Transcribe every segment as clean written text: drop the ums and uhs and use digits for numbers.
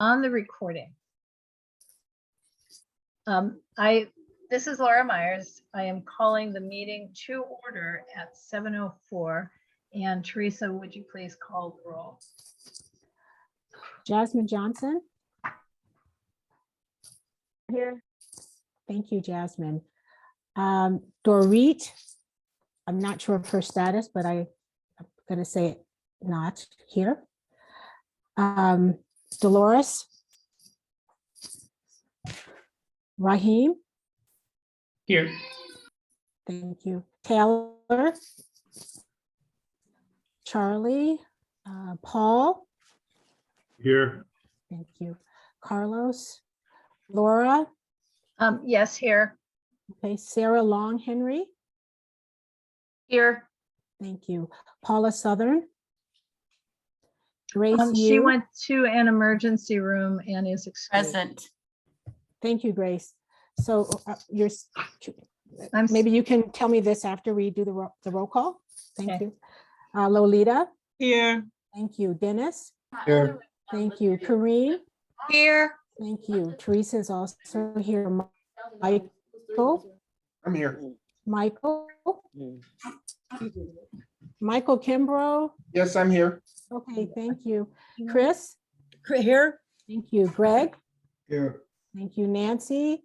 on the recording. This is Laura Myers. I am calling the meeting to order at 7:04. And Teresa, would you please call the roll? Jasmine Johnson. Here. Thank you, Jasmine. Dorit, I'm not sure of her status, but I'm going to say it not here. Dolores. Raheem. Here. Thank you. Taylor. Charlie. Paul. Here. Thank you. Carlos. Laura. Yes, here. Okay. Sarah Long Henry. Here. Thank you. Paula Southern. Grace She Yu. went to an emergency room and is excused. Present. Thank you, Grace. So I'm maybe you can tell me this after we do the roll call. Thank Okay. you. Lolita. Here. Thank you. Dennis. Here. Thank you. Kareem. Here. Thank you. Teresa is also here. Michael. I'm here. Michael. Michael Kimbrough. Yes, I'm here. Okay, thank you. Chris. Here. Thank you. Greg. Here. Thank you. Nancy.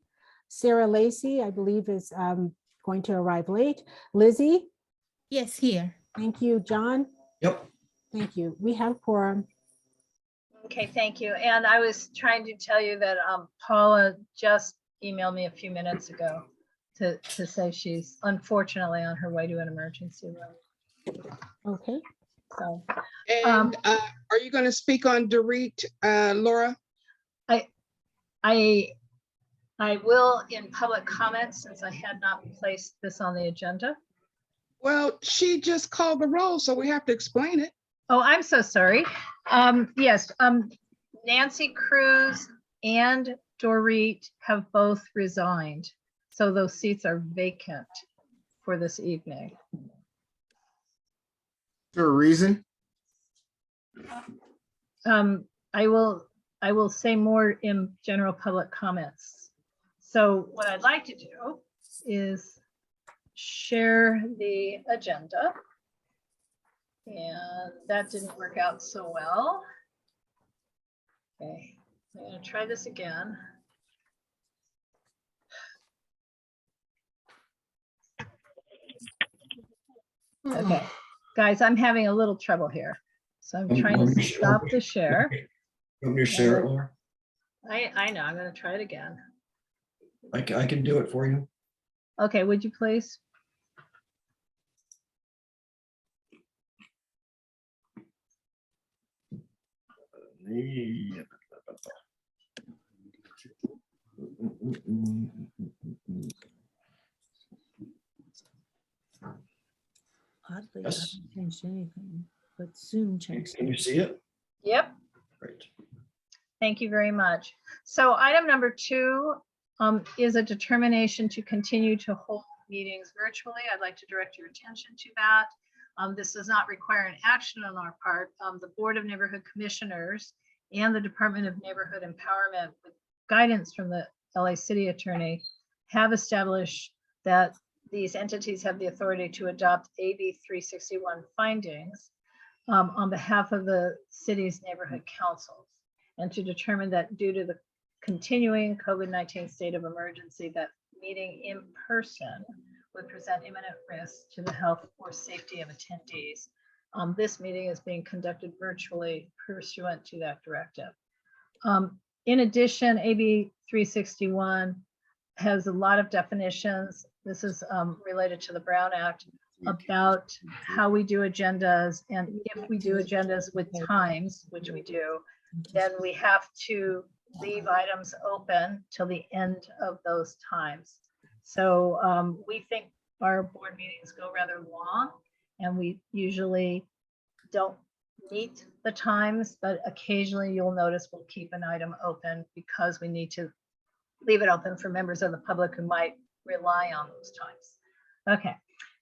Sarah Lacey, I believe, is going to arrive late. Lizzie. Yes, here. Thank you. John. Yep. Thank you. We have quorum. Okay, thank you. And I was trying to tell you that Paula just emailed me a few minutes ago to say she's unfortunately on her way to an emergency room. Okay. So And are you going to speak on Dorit, Laura? I will in public comments since I had not placed this on the agenda. Well, she just called the roll, so we have to explain it. Oh, I'm so sorry. Yes, Nancy Cruz and Dorit have both resigned. So those seats are vacant for this evening. Is there a reason? I will say more in general public comments. So what I'd like to do is share the agenda. And that didn't work out so well. Okay, I'm going to try this again. Okay, guys, I'm having a little trouble here. So I'm trying to stop the share. Want me to share it, Laura? I know, I'm going to try it again. I can do it for you. Okay, would you please? Oddly, I Yes. haven't changed anything, but Zoom changed. Can you see it? Yep. Great. Thank you very much. So item number 2 is a determination to continue to hold meetings virtually. I'd like to direct your attention to that. This does not require an action on our part. The Board of Neighborhood Commissioners and the Department of Neighborhood Empowerment, with guidance from the LA City Attorney, have established that these entities have the authority to adopt AB 361 findings on behalf of the city's neighborhood councils, and to determine that due to the continuing COVID-19 state of emergency, that meeting in person would present imminent risk to the health or safety of attendees. This meeting is being conducted virtually pursuant to that directive. In addition, AB 361 has a lot of definitions. This is related to the Brown Act about how we do agendas, and if we do agendas with times, which we do, then we have to leave items open till the end of those times. So we think our board meetings go rather long, and we usually don't meet the times, but occasionally you'll notice we'll keep an item open because we need to leave it open for members of the public who might rely on those times. Okay,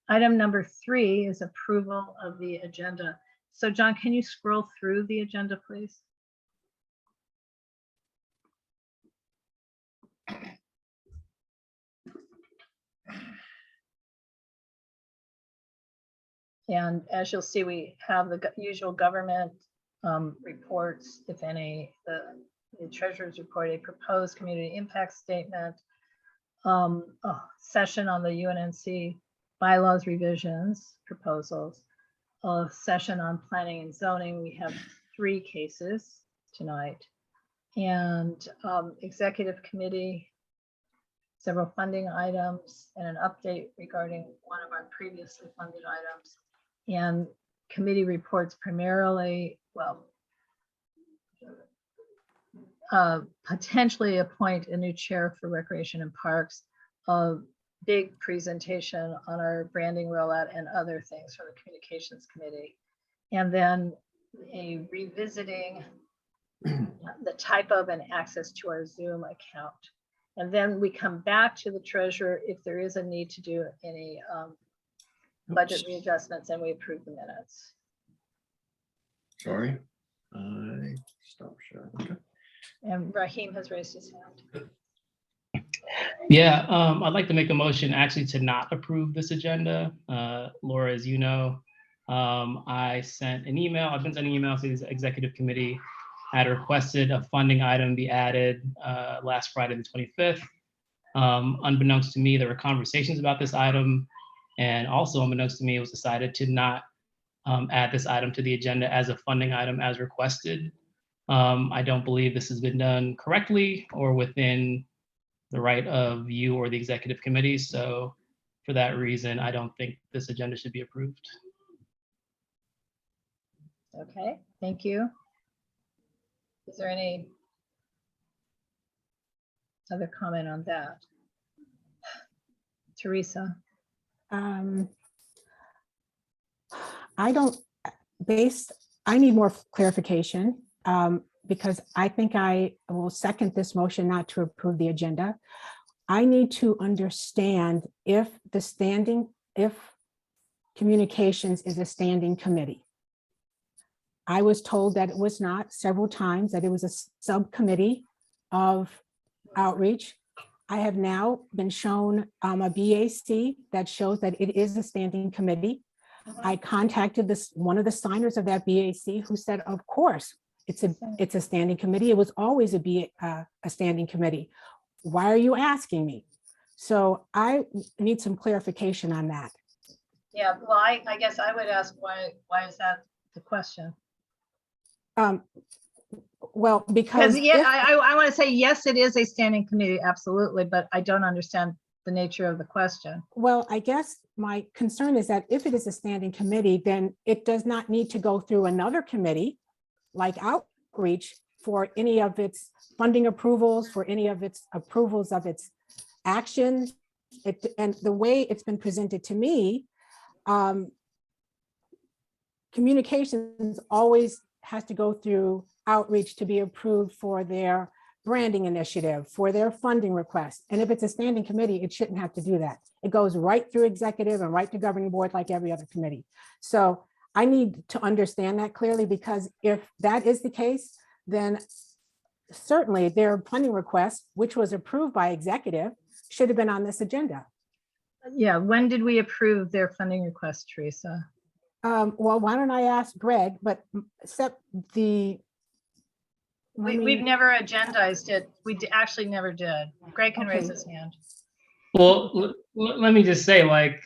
item number 3 is approval of the agenda. So John, can you scroll through the agenda, please? And as you'll see, we have the usual government reports, if any, the treasurer's report, a proposed community impact statement, a session on the UNNC bylaws revisions proposals, a session on planning and zoning. We have 3 cases tonight, and executive committee, several funding items, and an update regarding one of our previously funded items, and committee reports primarily, well, potentially appoint a new chair for Recreation and Parks, a big presentation on our branding rollout and other things for the Communications Committee. And then a revisiting the type of and access to our Zoom account. And then we come back to the treasurer if there is a need to do any budget readjustments, and we approve the minutes. Sorry. I stopped sharing. Okay. And Raheem has raised his hand. Yeah, I'd like to make a motion actually to not approve this agenda. Laura, as you know, I sent an email. I've been sending emails to the executive committee. I had requested a funding item be added last Friday, the 25th. Unbeknownst to me, there were conversations about this item. And also unbeknownst to me, it was decided to not add this item to the agenda as a funding item as requested. I don't believe this has been done correctly or within the right of you or the executive committee. So for that reason, I don't think this agenda should be approved. Okay, thank you. Is there any other comment on that? Teresa? I need more clarification because I think I will second this motion not to approve the agenda. I need to understand if communications is a standing committee. I was told that it was not several times, that it was a subcommittee of outreach. I have now been shown a BAC that shows that it is a standing committee. I contacted one of the signers of that BAC who said, of course, it's a standing committee. It was always a standing committee. Why are you asking me? So I need some clarification on that. Yeah, well, I guess I would ask why is that the question? Well, because yeah, I want to say, yes, it is a standing committee, absolutely, but I don't understand the nature of the question. Well, I guess my concern is that if it is a standing committee, then it does not need to go through another committee like outreach for any of its funding approvals, for any of its approvals of its actions. And the way it's been presented to me, communications always has to go through outreach to be approved for their branding initiative, for their funding request. And if it's a standing committee, it shouldn't have to do that. It goes right through executive and right to governing board like every other committee. So I need to understand that clearly, because if that is the case, then certainly their funding request, which was approved by executive, should have been on this agenda. Yeah, when did we approve their funding request, Teresa? Well, why don't I ask Greg, but except We've never agendized it. We actually never did. Greg can raise Okay. his hand. Well, let me just say, like,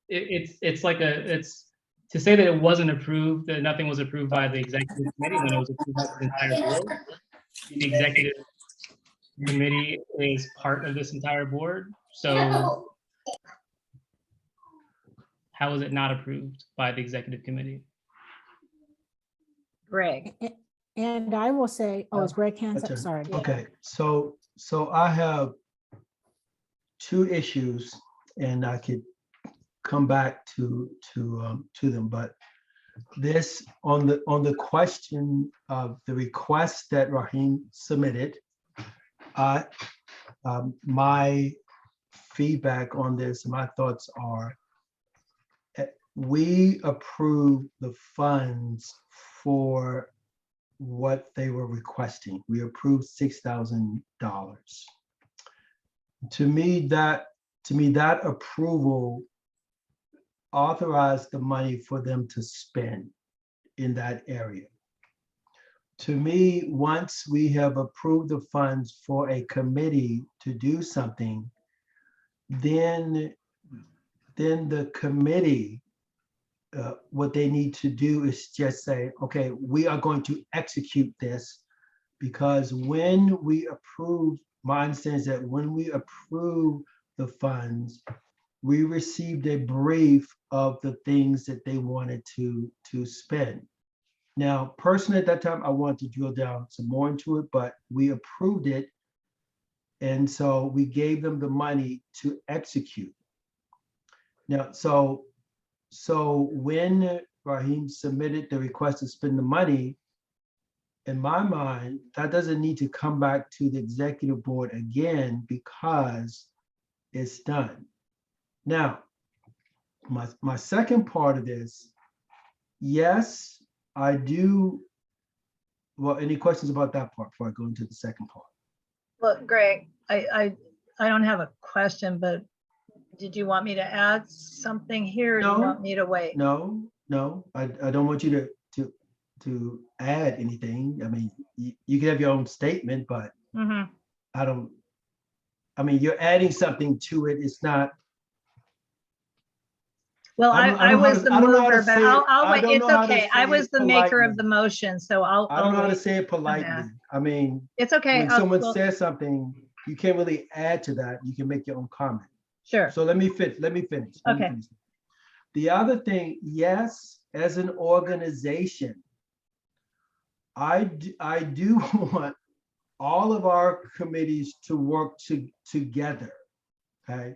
it's like it's to say that it wasn't approved, that nothing was approved by the executive committee when it was approved by the entire board. The executive committee is part of this entire board. So how is it not approved by the executive committee? Greg. And I will say, oh, is Greg hands up? That's it. Sorry. Okay, so I have 2 issues, and I could come back to them, but this on the question of the request that Raheem submitted, my feedback on this and my thoughts are, we approve the funds for what they were requesting. We approved $6,000. To me, that approval authorize the money for them to spend in that area. To me, once we have approved the funds for a committee to do something, then the committee, what they need to do is just say, okay, we are going to execute this, because when we approve, my understanding is that when we approve the funds, we received a brief of the things that they wanted to spend. Now, personally, at that time, I wanted to drill down some more into it, but we approved it. And so we gave them the money to execute. Now, so when Raheem submitted the request to spend the money, in my mind, that doesn't need to come back to the executive board again because it's done. Now, my second part of this, yes, I do. Well, any questions about that part before I go into the second part? Well, Greg, I don't have a question, but did you want me to add something here? Or do you No. want me to wait? No, I don't want you to add anything. I mean, you can have your own statement, but Mhm. I mean, you're adding something to it. It's not. Well, I don't I know how was to- the I don't know how to mover, but say it. I'll I wait. don't It's know how to okay. I say was it the maker of politely. the motion, so I don't know how to wait. say it Okay. politely. I mean, It's okay. when someone Well, says something, you can't really add to that. You can make your own comment. sure. So let me finish. Okay. The other thing, yes, as an organization, I do want all of our committees to work together. Okay,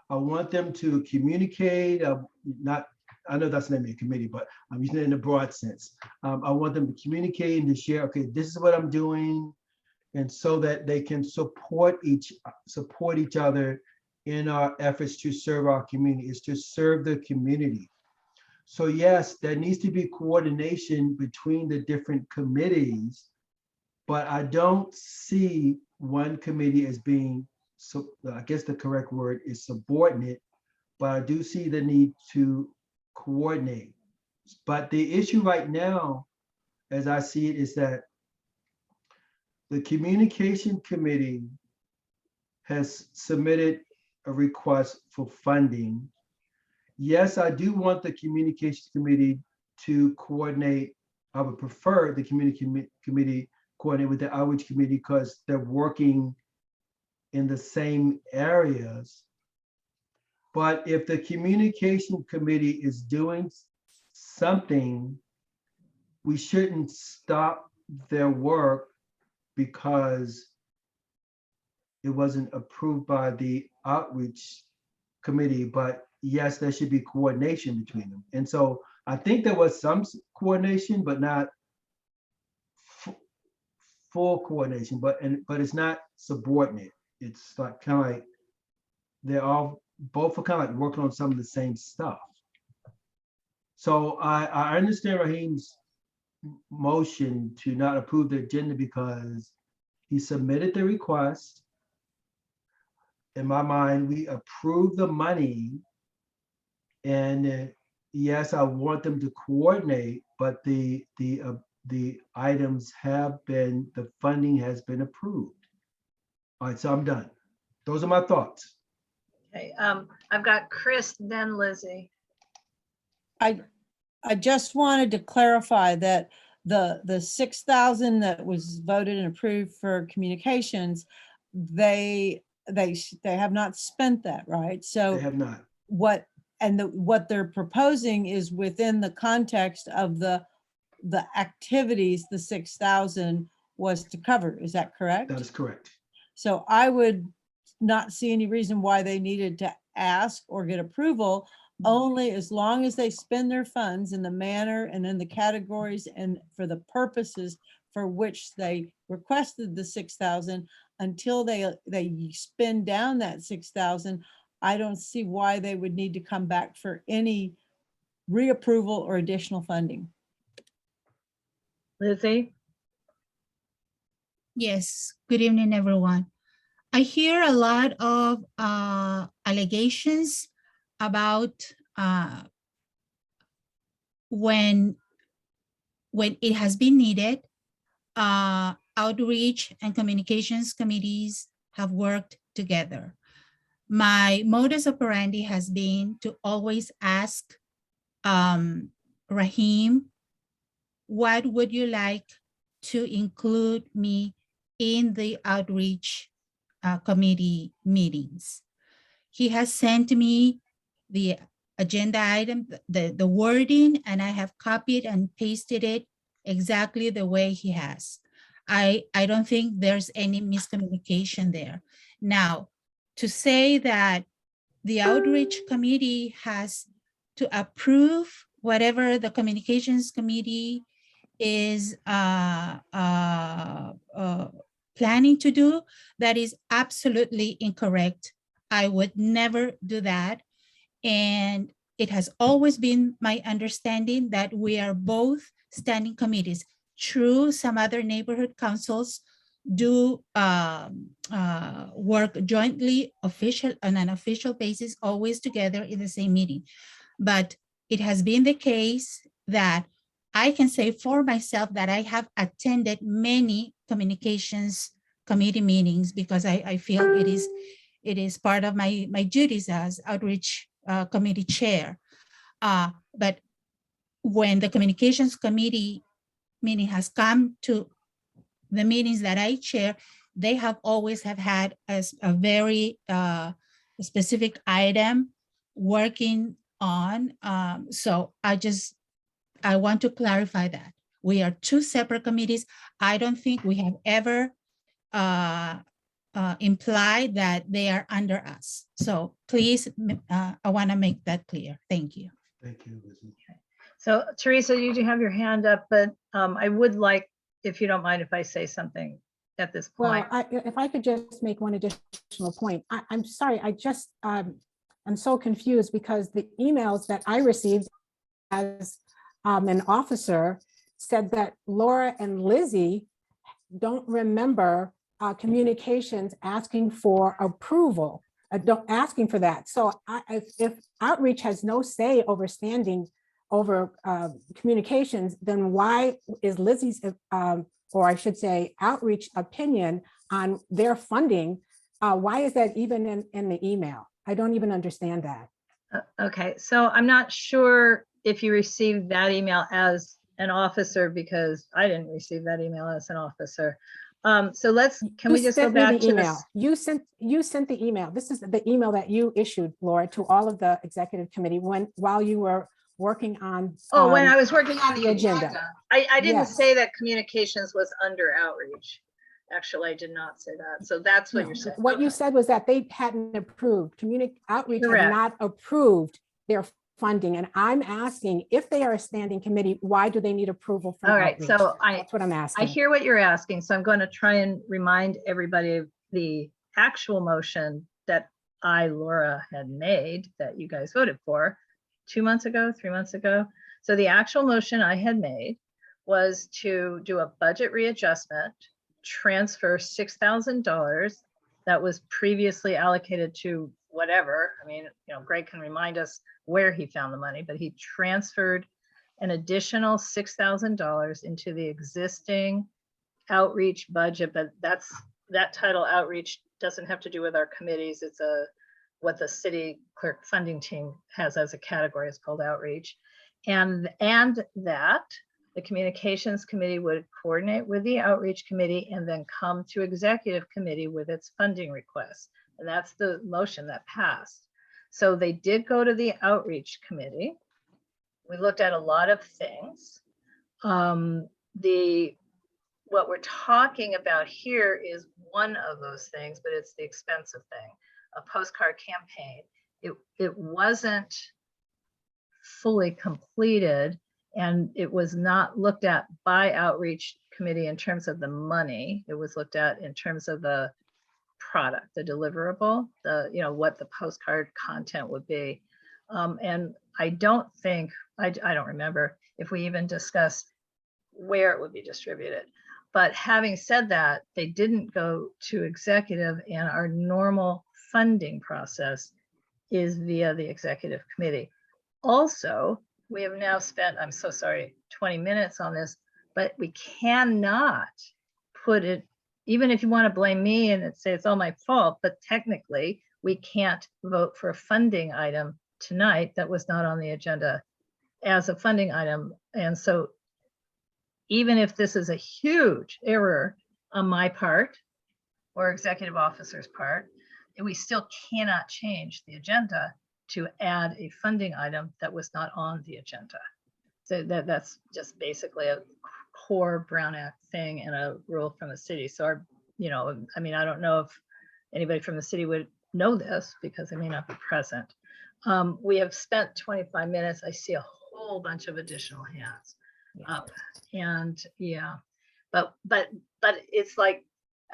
I want them to communicate. I know that's not a committee, but I'm using it in a broad sense. I want them to communicate and to share. Okay, this is what I'm doing, and so that they can support each other in our efforts to serve our community, is to serve the community. So yes, there needs to be coordination between the different committees, but I don't see one committee as being, so I guess the correct word is subordinate, but I do see the need to coordinate. But the issue right now, as I see it, is that the communication committee has submitted a request for funding. Yes, I do want the communications committee to coordinate. I would prefer the committee coordinate with the outreach committee because they're working in the same areas. But if the communication committee is doing something, we shouldn't stop their work because it wasn't approved by the outreach committee. But yes, there should be coordination between them. And so I think there was some coordination, but not full coordination, but it's not subordinate. It's like kind of like they're all both are kind of like working on some of the same stuff. So I understand Raheem's motion to not approve the agenda because he submitted the request. In my mind, we approve the money, and yes, I want them to coordinate, but the items have been, the funding has been approved. All right, so I'm done. Those are my thoughts. Okay. I've got Chris, then Lizzie. I just wanted to clarify that the 6,000 that was voted and approved for communications, they have not spent that, right? They So have not. what they're proposing is within the context of the activities the 6,000 was to cover. Is that correct? That is correct. So I would not see any reason why they needed to ask or get approval, only as long as they spend their funds in the manner and in the categories and for the purposes for which they requested the 6,000, until they spend down that 6,000. I don't see why they would need to come back for any reapproval or additional funding. Lizzie? Yes, good evening, everyone. I hear a lot of allegations about when it has been needed, outreach and communications committees have worked together. My modus operandi has been to always ask Rahim, what would you like to include me in the outreach committee meetings? He has sent me the agenda item, the wording, and I have copied and pasted it exactly the way he has. I don't think there's any miscommunication there. Now, to say that the outreach committee has to approve whatever the communications committee is planning to do, that is absolutely incorrect. I would never do that. And it has always been my understanding that we are both standing committees. True, some other neighborhood councils do work jointly, on an official basis, always together in the same meeting. But it has been the case that I can say for myself that I have attended many communications committee meetings because I feel it is part of my duties as outreach committee chair. But when the communications committee meeting has come to the meetings that I chair, they have always had as a very specific item working on. So I want to clarify that. We are two separate committees. I don't think we have ever implied that they are under us. So please, I want to make that clear. Thank you. Thank you, Lizzie. So Teresa, you do have your hand up, but I would like, if you don't mind, if I say something at this point. Well, if I could just make one additional point. I'm sorry, I'm so confused because the emails that I received as an officer said that Laura and Lizzie don't remember communications asking for approval, asking for that. So if outreach has no say over over communications, then why is Lizzie's, or I should say outreach opinion on their funding, why is that even in the email? I don't even understand that. Okay, so I'm not sure if you received that email as an officer, because I didn't receive that email as an officer. So can we just go back to email? You sent the email. This is the email that you issued, Laura, to all of the executive committee while you were working on. When I was working on the agenda. agenda. I didn't Yes. say that communications was under outreach. Actually, I did not say that. So that's what No, you're saying. what you said was that they hadn't approved, outreach had Correct. not approved their funding. And I'm asking, if they are a standing committee, why do they need approval from All right, outreach? so That's what I'm I asking. hear what you're asking, so I'm going to try and remind everybody of the actual motion that Laura, had made that you guys voted for 2 months ago, 3 months ago. So the actual motion I had made was to do a budget readjustment, transfer $6,000 that was previously allocated to whatever. I mean, Greg can remind us where he found the money, but he transferred an additional $6,000 into the existing outreach budget. But that title outreach doesn't have to do with our committees. It's what the city clerk funding team has as a category. It's called outreach. And that the communications committee would coordinate with the outreach committee and then come to executive committee with its funding request. And that's the motion that passed. So they did go to the outreach committee. We looked at a lot of things. What we're talking about here is one of those things, but it's the expensive thing, a postcard campaign. It wasn't fully completed, and it was not looked at by outreach committee in terms of the money. It was looked at in terms of the product, the deliverable, what the postcard content would be. And I don't think, I don't remember if we even discussed where it would be distributed. But having said that, they didn't go to executive, and our normal funding process is via the executive committee. Also, we have now spent, I'm so sorry, 20 minutes on this, but we cannot put it, even if you want to blame me and say it's all my fault, but technically we can't vote for a funding item tonight that was not on the agenda as a funding item. And so even if this is a huge error on my part or executive officer's part, we still cannot change the agenda to add a funding item that was not on the agenda. So that's just basically a core Brown Act thing and a rule from the city. So our, I mean, I don't know if anybody from the city would know this because they may not be present. We have spent 25 minutes. I see a whole bunch of additional hands up, and yeah, but it's like,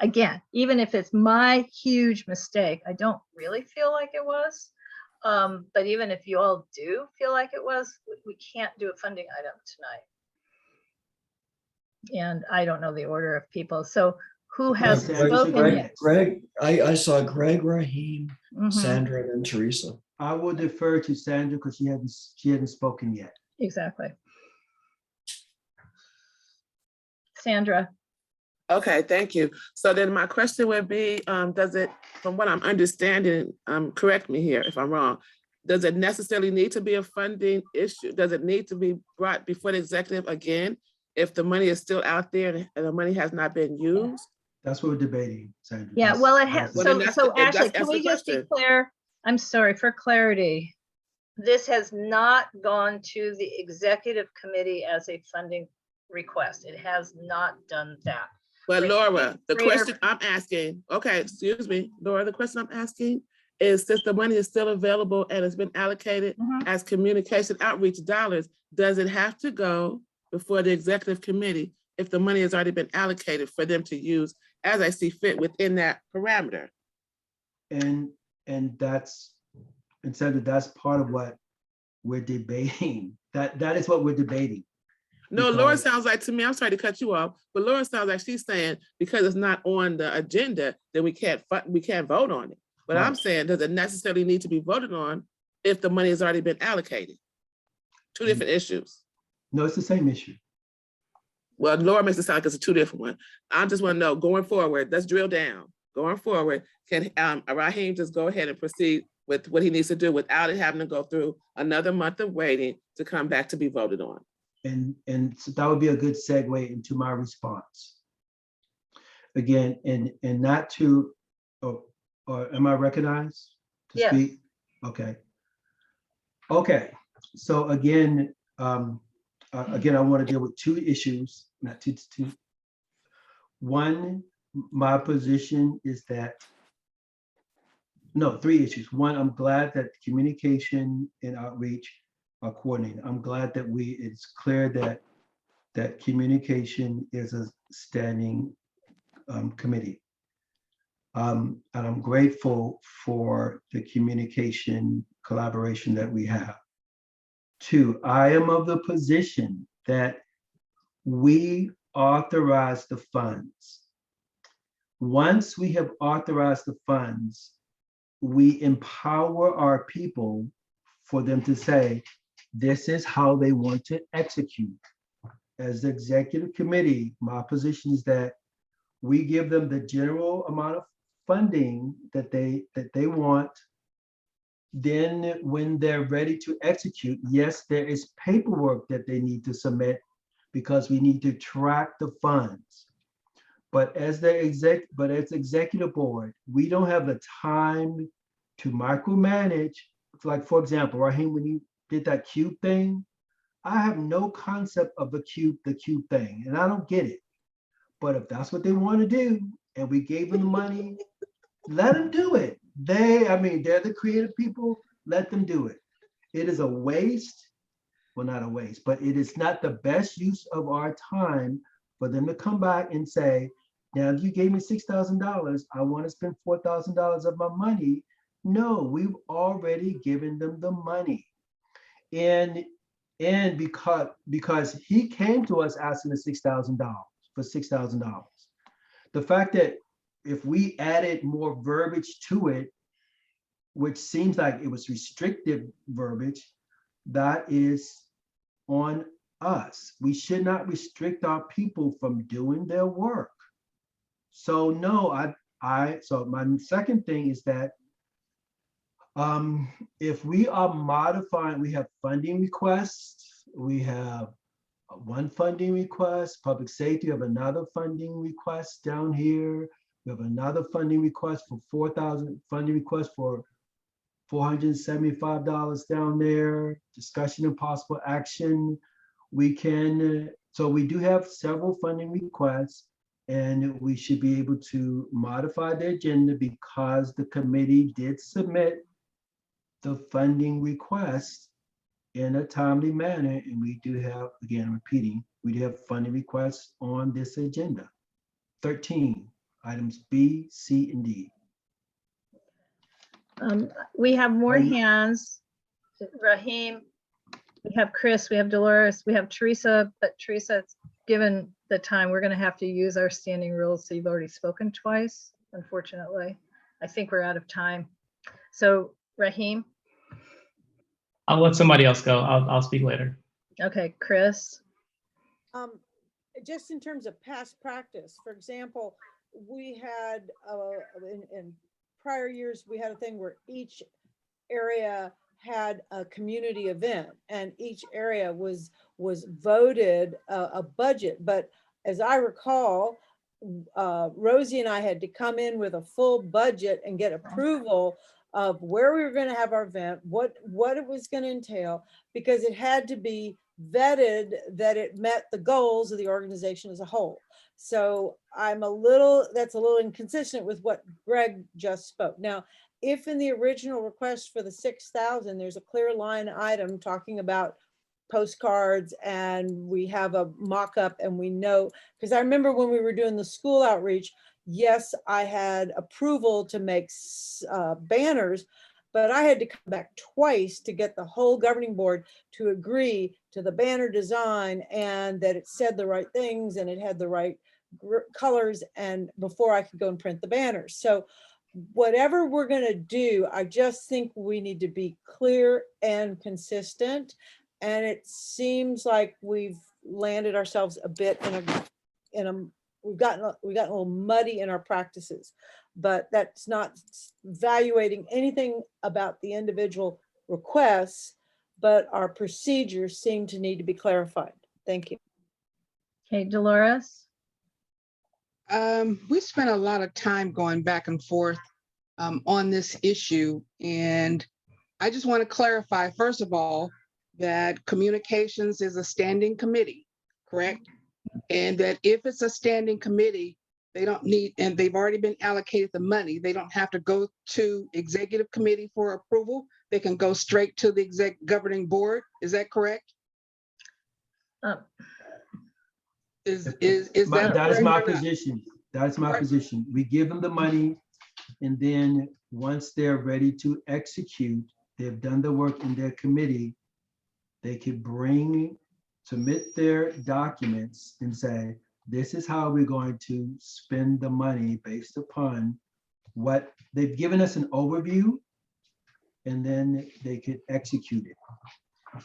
again, even if it's my huge mistake, I don't really feel like it was. But even if you all do feel like it was, we can't do a funding item tonight. And I don't know the order of people. So who has spoken yet? Greg, I saw Greg, Raheem, Mhm. Sandra, and then Teresa. I will defer to Sandra because she hadn't spoken yet. Exactly. Sandra. Okay, thank you. So then my question would be, does it, from what I'm understanding, correct me here if I'm wrong, does it necessarily need to be a funding issue? Does it need to be brought before the executive again if the money is still out there and the money has not been used? That's what we're debating, Sandra. Yeah, That's- well, it has, Well, then so that's- Ashley, that's can we the just be question. clear? I'm sorry, for clarity. This has not gone to the executive committee as a funding request. It has not done that. But Like, Laura, the greater- question I'm asking, okay, excuse me, Laura, the question I'm asking is, since the money is still available and it's been allocated Mhm. as communication outreach dollars, does it have to go before the executive committee if the money has already been allocated for them to use as I see fit within that parameter? And Sandra, that's part of what we're debating. That is what we're debating. No, Laura Because- sounds like to me, I'm sorry to cut you off, but Laura sounds like she's saying because it's not on the agenda, then we can't vote on it. But I'm Right. saying, does it necessarily need to be voted on if the money has already been allocated? Two different issues. No, it's the same issue. Well, Laura makes it sound like it's a two different one. I just want to know, going forward, let's drill down. Going forward, can Raheem just go ahead and proceed with what he needs to do without it having to go through another month of waiting to come back to be voted on? And so that would be a good segue into my response. Again, and not to, or am I recognized to Yes. speak? Okay. Okay, so again, I want to deal with two issues, not two. One, my position is that, no, three issues. One, I'm glad that communication and outreach are coordinated. I'm glad that it's clear that communication is a standing committee. And I'm grateful for the communication collaboration that we have. Two, I am of the position that we authorize the funds. Once we have authorized the funds, we empower our people for them to say, this is how they want to execute. As the executive committee, my position is that we give them the general amount of funding that they want. Then when they're ready to execute, yes, there is paperwork that they need to submit because we need to track the funds. But as executive board, we don't have the time to micromanage. Like, for example, Raheem, when you did that cube thing, I have no concept of the cube thing, and I don't get it. But if that's what they want to do, and we gave them the money, let them do it. They're the creative people, let them do it. It is a waste, well, not a waste, but it is not the best use of our time for them to come back and say, now you gave me $6,000, I want to spend $4,000 of my money. No, we've already given them the money. And because he came to us asking the $6,000. The fact that if we added more verbiage to it, which seems like it was restrictive verbiage, that is on us. We should not restrict our people from doing their work. So no, so my second thing is that if we are modifying, we have funding requests, we have one funding request, public safety, we have another funding request down here. We have another funding request for 4,000, funding request for $475 down there, discussion and possible action. We can, so we do have several funding requests, and we should be able to modify the agenda because the committee did submit the funding request in a timely manner. And we do have, again, repeating, we do have funding requests on this agenda. 13, items B, C, and D. We have more Raheem. hands. Raheem, we have Chris, we have Dolores, we have Teresa, but Teresa, given the time, we're going to have to use our standing rules. So you've already spoken twice, unfortunately. I think we're out of time. So Raheem. I'll let somebody else go. I'll speak later. Okay, Chris. Just in terms of past practice, for example, we had in prior years, we had a thing where each area had a community event and each area was voted a budget. But as I recall, Rosie and I had to come in with a full budget and get approval of where we were going to have our event, what it was going to entail, because it had to be vetted that it met the goals of the organization as a whole. So that's a little inconsistent with what Greg just spoke. Now, if in the original request for the 6,000, there's a clear line item talking about postcards and we have a mock-up and we know, because I remember when we were doing the school outreach, yes, I had approval to make banners, but I had to come back twice to get the whole governing board to agree to the banner design and that it said the right things and it had the right colors, and before I could go and print the banners. So whatever we're going to do, I just think we need to be clear and consistent. And it seems like we've landed ourselves a bit we've gotten a little muddy in our practices, but that's not evaluating anything about the individual requests, but our procedures seem to need to be clarified. Thank you. Okay, Dolores. We spent a lot of time going back and forth on this issue. And I just want to clarify, first of all, that communications is a standing committee, correct? And that if it's a standing committee, they don't need, and they've already been allocated the money, they don't have to go to executive committee for approval. They can go straight to the governing board. Is that correct? Is that That is my correct or not? position. That's my Right. position. We give them the money, and then once they're ready to execute, they've done the work in their committee, they could submit their documents and say, this is how we're going to spend the money based upon what they've given us, an overview, and then they could execute it.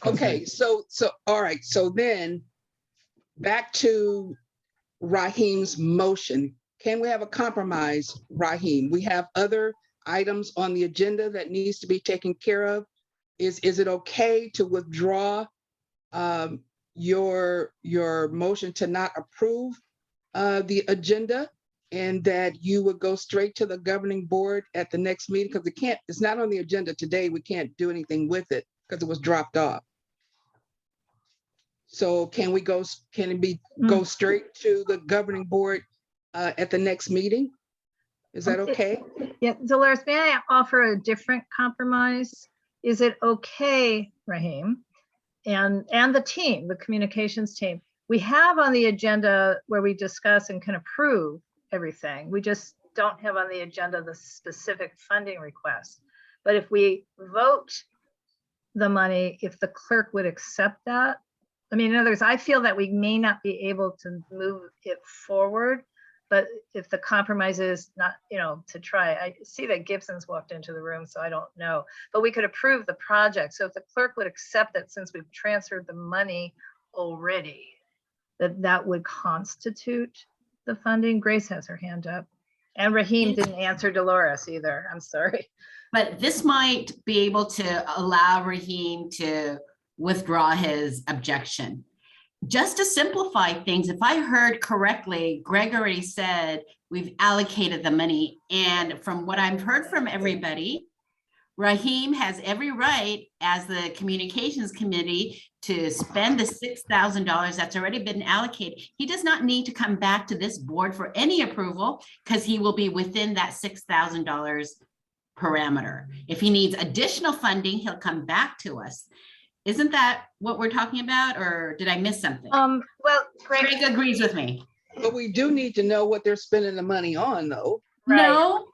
Okay, so all right, so then back to Raheem's motion. Can we have a compromise, Raheem? We have other items on the agenda that needs to be taken care of. Is it okay to withdraw your motion to not approve the agenda, and that you would go straight to the governing board at the next meeting? Because it's not on the agenda today. We can't do anything with it because it was dropped off. So can it go straight to the governing board at the next meeting? Is that okay? Yeah, Dolores, may I offer a different compromise? Is it okay, Raheem, and the team, the communications team, we have on the agenda where we discuss and can approve everything. We just don't have on the agenda the specific funding request. But if we vote the money, if the clerk would accept that, I mean, in other words, I feel that we may not be able to move it forward, But if the compromise is not, to try, I see that Gibson's walked into the room, so I don't know. But we could approve the project. So if the clerk would accept that since we've transferred the money already, that would constitute the funding. Grace has her hand up. And Raheem didn't answer Dolores either. I'm sorry. But this might be able to allow Raheem to withdraw his objection. Just to simplify things, if I heard correctly, Gregory said we've allocated the money. And from what I've heard from everybody, Raheem has every right as the communications committee to spend the $6,000 that's already been allocated. He does not need to come back to this board for any approval because he will be within that $6,000 parameter. If he needs additional funding, he'll come back to us. Isn't that what we're talking about, or did I miss something? Well, Greg, Greg agrees with me. But we do need to know what they're spending the money on, though. Right. No,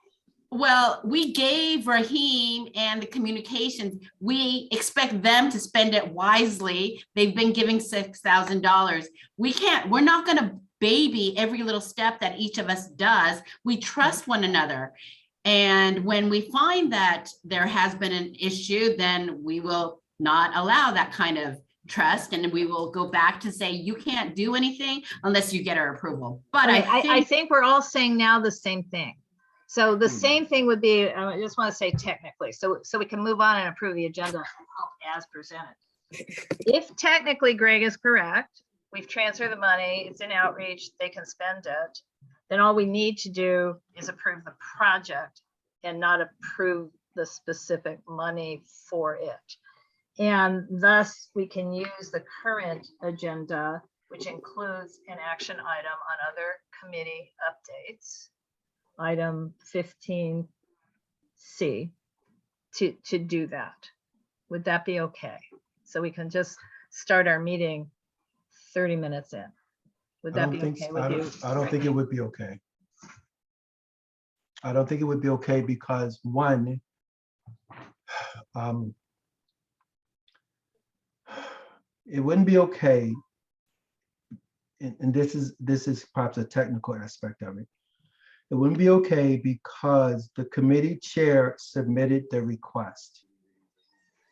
well, we gave Raheem and the communications, we expect them to spend it wisely. They've been giving $6,000. We're not gonna baby every little step that each of us does. We trust one another. And when we find that there has been an issue, then we will not allow that kind of trust, and we will go back to say, you can't do anything unless you get our approval. But I think we're all saying now the same thing. So the same thing would be, I just want to say technically, so we can move on and approve the agenda as presented. If technically Greg is correct, we've transferred the money, it's in outreach, they can spend it, then all we need to do is approve the project and not approve the specific money for it. And thus we can use the current agenda, which includes an action item on other committee updates, item 15C, to do that. Would that be okay? So we can just start our meeting 30 minutes in. Would that be okay with you? I don't think it would be okay. I don't think it would be okay because one, it wouldn't be okay, and this is perhaps a technical aspect of it. It wouldn't be okay because the committee chair submitted the request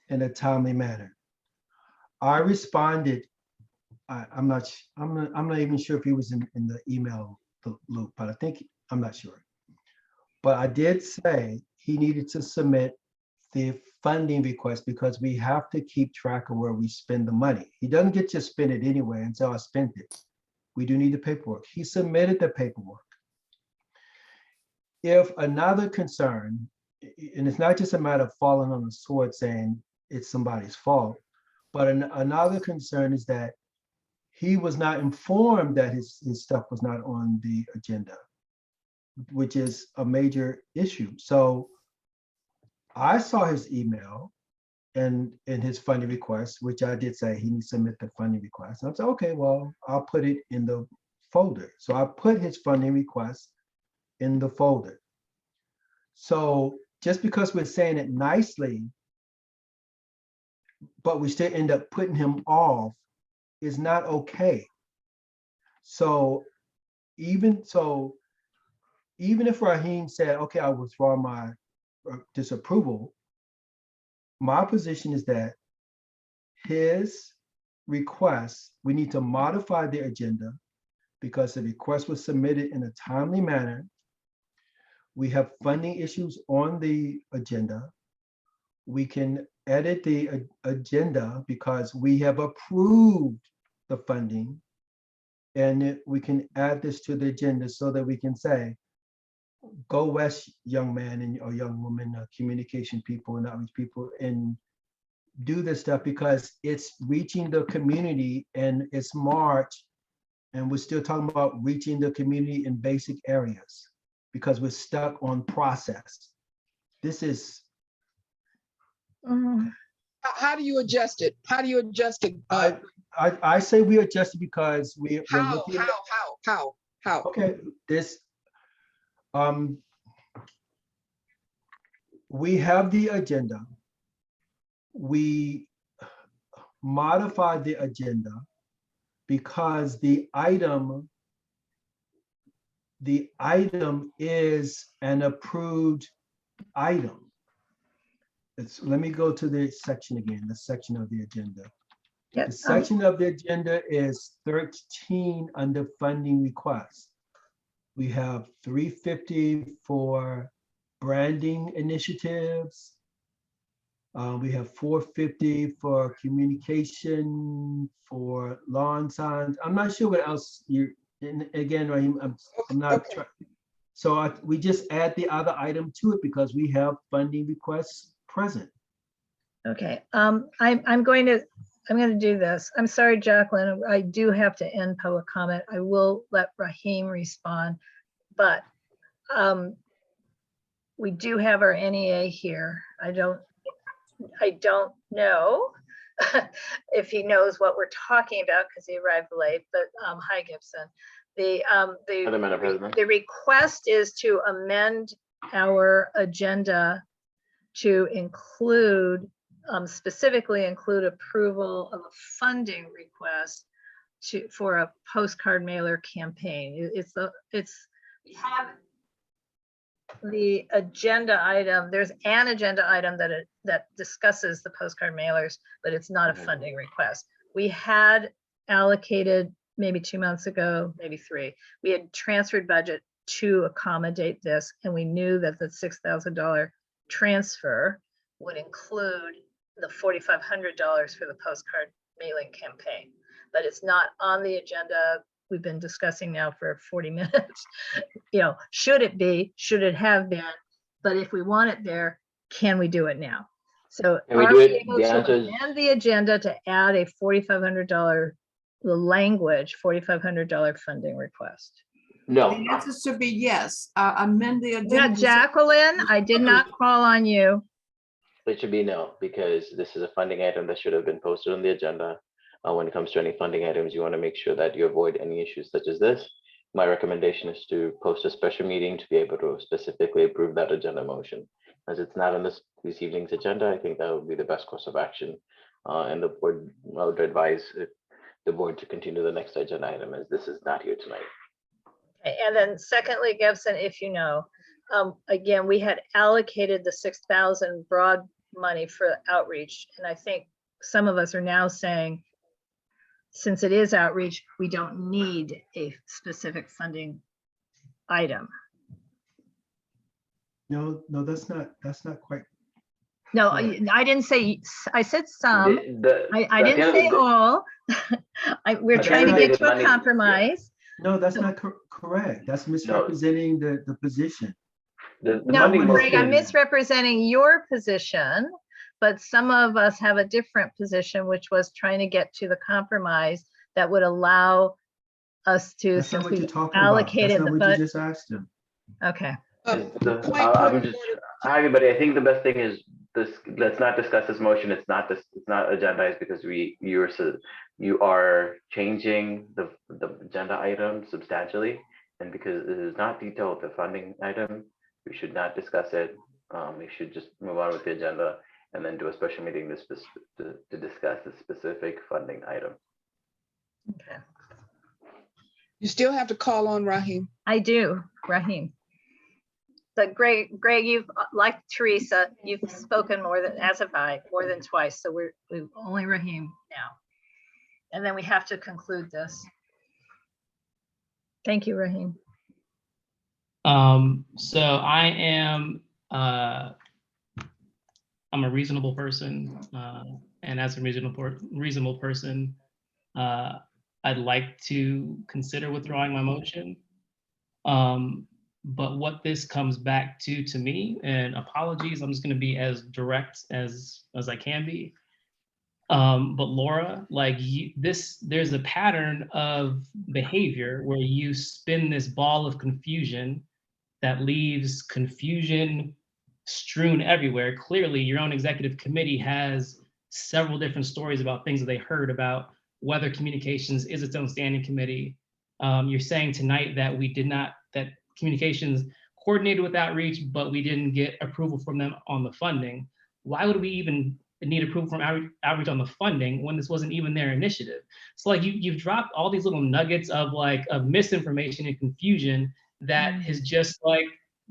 in a timely manner. I responded. I'm not even sure if he was in the email loop, but I'm not sure. But I did say he needed to submit the funding request because we have to keep track of where we spend the money. He doesn't get to spend it anyway until I spent it. We do need the paperwork. He submitted the paperwork. If another concern, and it's not just a matter of falling on the sword saying it's somebody's fault, but another concern is that he was not informed that his stuff was not on the agenda, which is a major issue. So I saw his email and his funding request, which I did say he needs to submit the funding request. And I said, okay, well, I'll put it in the folder. So I put his funding request in the folder. So just because we're saying it nicely, but we still end up putting him off is not okay. So even if Raheem said, okay, I withdraw my disapproval, my position is that his request, we need to modify the agenda because the request was submitted in a timely manner. We have funding issues on the agenda. We can edit the agenda because we have approved the funding, and we can add this to the agenda so that we can say, go west, young man or young woman, communication people and outreach people, and do this stuff because it's reaching the community and it's March, and we're still talking about reaching the community in basic areas because we're stuck on process. This is. How do you adjust it? How do you adjust it? I say we adjust it because we're looking at. How? Okay, we have the agenda. We modified the agenda because the item the item is an approved item. Let me go to the section again, the section of the agenda. Yeah, The section of the agenda is 13 under funding requests. We have 350 for branding initiatives. We have 450 for communication, for lawn signs. I'm not sure what else and again, Raheem, I'm not Okay. So we just add the other item to it because we have funding requests present. Okay, I'm going to do this. I'm sorry, Jacqueline, I do have to end public comment. I will let Raheem respond, but we do have our NEA here. I don't know if he knows what we're talking about because he arrived late, but hi, Gibson. Madam President. The request is to amend our agenda to include, specifically include approval of a funding request for a postcard mailer campaign. We have the agenda item, there's an agenda item that discusses the postcard mailers, but it's not a funding request. We had allocated maybe 2 months ago, maybe 3, we had transferred budget to accommodate this, and we knew that the $6,000 transfer would include the $4,500 for the postcard mailing campaign, but it's not on the agenda. We've been discussing now for 40 minutes. Should it be, should it have been, but if we want it there, can we do it now? So Can we are do we it? able The to answer is amend the agenda to add a $4,500, the language, $4,500 funding request? no. The answer should be yes. Amend the Yeah, agenda. Jacqueline, I did not call on you. It should be no, because this is a funding item that should have been posted on the agenda. When it comes to any funding items, you want to make sure that you avoid any issues such as this. My recommendation is to post a special meeting to be able to specifically approve that agenda motion. As it's not on this evening's agenda, I think that would be the best course of action. And the board, I would advise the board to continue the next agenda item, as this is not here tonight. Okay, and then secondly, Gibson, if you know, again, we had allocated the 6,000 broad money for outreach. And I think some of us are now saying, since it is outreach, we don't need a specific funding item. No, that's not quite. No, Right. I didn't say, I said some. I At the didn't end of say the day- all. We're At the trying end to of the get day, to the a money- compromise. No, that's not correct. That's misrepresenting the position. The No, funding Greg, I'm motion- misrepresenting your position, but some of us have a different position, which was trying to get to the compromise that would allow us to, That's not since what you're we talking about. allocated That's not the what you budget. just asked him. Okay, I'm just, hi, everybody. I think the best thing is this, let's not discuss this motion. It's not agendized because you are changing the agenda item substantially. And because it is not detailed, the funding item, we should not discuss it. We should just move on with the agenda and then do a special meeting to discuss the specific funding item. okay. You still have to call on Raheem. I do, Raheem. But Greg, you've, like Teresa, you've spoken more than, as have I, more than twice. So we're only Raheem now. And then we have to conclude this. Thank you, Raheem. So I am, I'm a reasonable person, and as a reasonable person, I'd like to consider withdrawing my motion. But what this comes back to me, and apologies, I'm just going to be as direct as I can be. But Laura, like there's a pattern of behavior where you spin this ball of confusion that leaves confusion strewn everywhere. Clearly, your own executive committee has several different stories about things that they heard about whether communications is its own standing committee. You're saying tonight that that communications coordinated with outreach, but we didn't get approval from them on the funding. Why would we even need approval from outreach on the funding when this wasn't even their initiative? So like you've dropped all these little nuggets of misinformation and confusion that is just like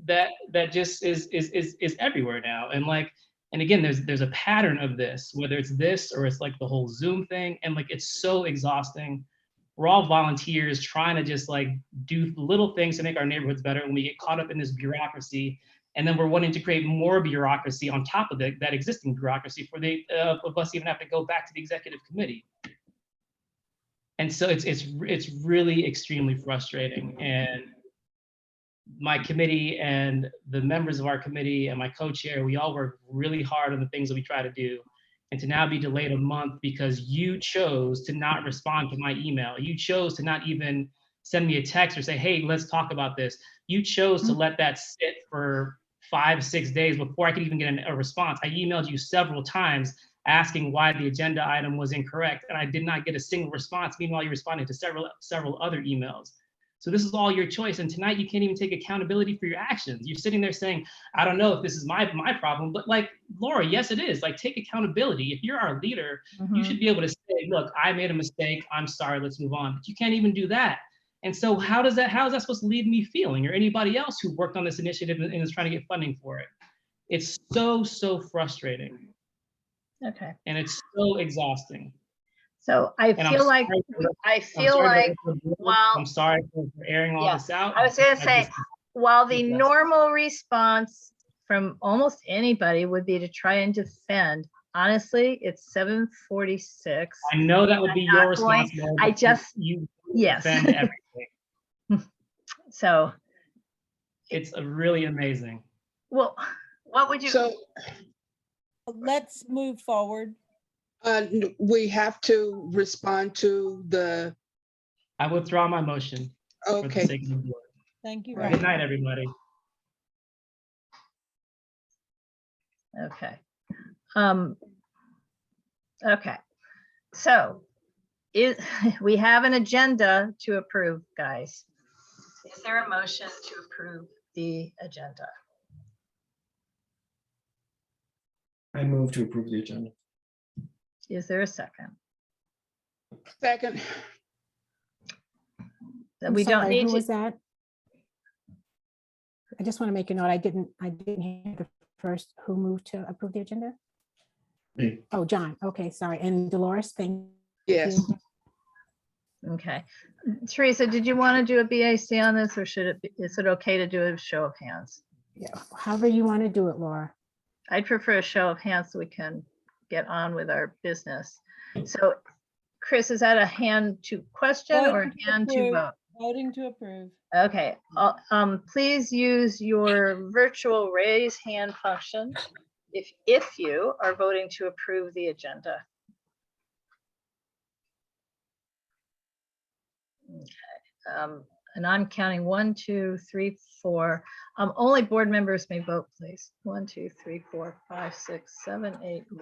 that just is everywhere now. And like, and again, there's a pattern of this, whether it's this or it's like the whole Zoom thing, and like it's so exhausting. We're all volunteers trying to just like do little things to make our neighborhoods better, and we get caught up in this bureaucracy, and then we're wanting to create more bureaucracy on top of that existing bureaucracy for the of us even have to go back to the executive committee. And so it's really extremely frustrating. And my committee and the members of our committee and my co-chair, we all work really hard on the things that we try to do. And to now be delayed a month because you chose to not respond to my email. You chose to not even send me a text or say, hey, let's talk about this. You chose to let that sit for 5-6 days before I could even get a response. I emailed you several times asking why the agenda item was incorrect, and I did not get a single response. Meanwhile, you responded to several other emails. So this is all your choice. And tonight you can't even take accountability for your actions. You're sitting there saying, I don't know if this is my problem, but like, Laura, yes, it is. Like, take accountability. If you're our leader, you should be able to say, look, I made a mistake. I'm sorry, let's move on. But you can't even do that. And so how is that supposed to leave me feeling, or anybody else who worked on this initiative and is trying to get funding for it? It's so frustrating. Okay. And it's so exhausting. So I feel like, while, I'm sorry for airing all this out. I was going to say, while the normal response from almost anybody would be to try and defend, honestly, it's 7:46. I know that would be your response. I just, yes. Defend everything. So it's really amazing. Well, what would you? So let's move forward. We have to respond to the. I withdraw my motion. Okay. For the sake of the board. Thank you. Good night, everybody. Okay. Okay. So we have an agenda to approve, guys. Is there a motion to approve the agenda? I move to approve the agenda. Is there a second? Second. We don't need who to. was that? I just want to make a note. I didn't hear the first. Who moved to approve the agenda? Me. Oh, John. Okay, sorry. And Dolores, thank Yes. you. Okay. Teresa, did you want to do a BAC on this, or is it okay to do a show of hands? Yeah, however you want to do it, Laura. I'd prefer a show of hands so we can get on with our business. So Chris, is that a hand to question or a hand to vote? Voting to approve. Okay, please use your virtual raise hand function if you are voting to approve the agenda. Okay, and I'm counting 1, 2, 3, 4. Only board members may vote, please. 1, 2, 3, 4, 5, 6, 7, 8, 9.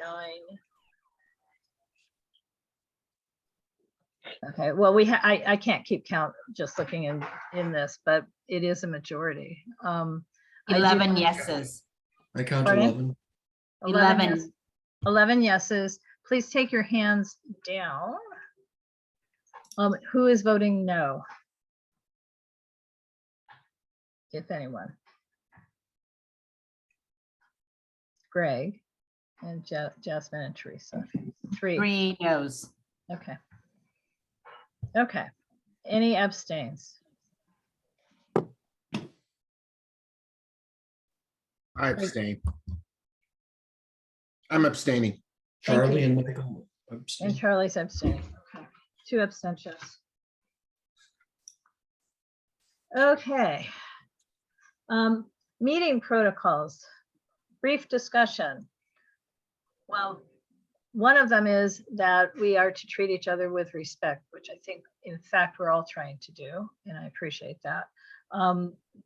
Okay, well, I can't keep count just looking in this, but it is a majority. 11 yeses. I count Pardon? 11. 11 yeses. Please take your hands down. Who is voting no? If anyone. Greg and Jasmine and Teresa. 3 noes. Okay. Okay. Any abstains? I abstain. I'm abstaining. Charlie and Michael abstain. And Charlie's abstaining. Okay. 2 abstentions. Okay. Meeting protocols. Brief discussion. Well, one of them is that we are to treat each other with respect, which I think, in fact, we're all trying to do, and I appreciate that.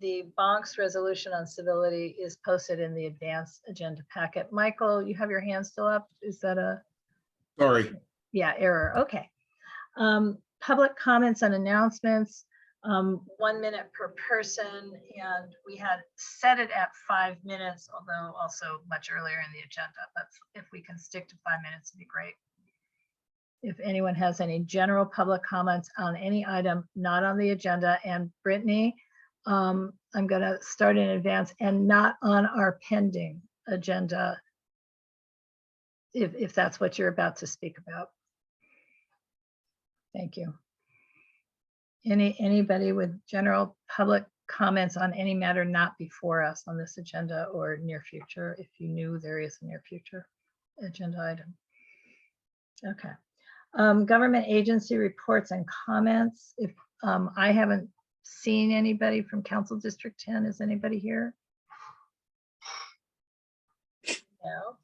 The Bonks resolution on civility is posted in the advanced agenda packet. Michael, you have your hand still up? Is that a? Sorry. Yeah, error. Okay. Public comments and announcements, 1 minute per person, and we had set it at 5 minutes, although also much earlier in the agenda, but if we can stick to 5 minutes, it'd be great. If anyone has any general public comments on any item not on the agenda, and Brittany, I'm going to start in advance and not on our pending agenda, if that's what you're about to speak about. Thank you. Anybody with general public comments on any matter not before us on this agenda or near future, if you knew there is a near future agenda item? Okay. Government agency reports and comments. If I haven't seen anybody from Council District 10, is anybody here? No.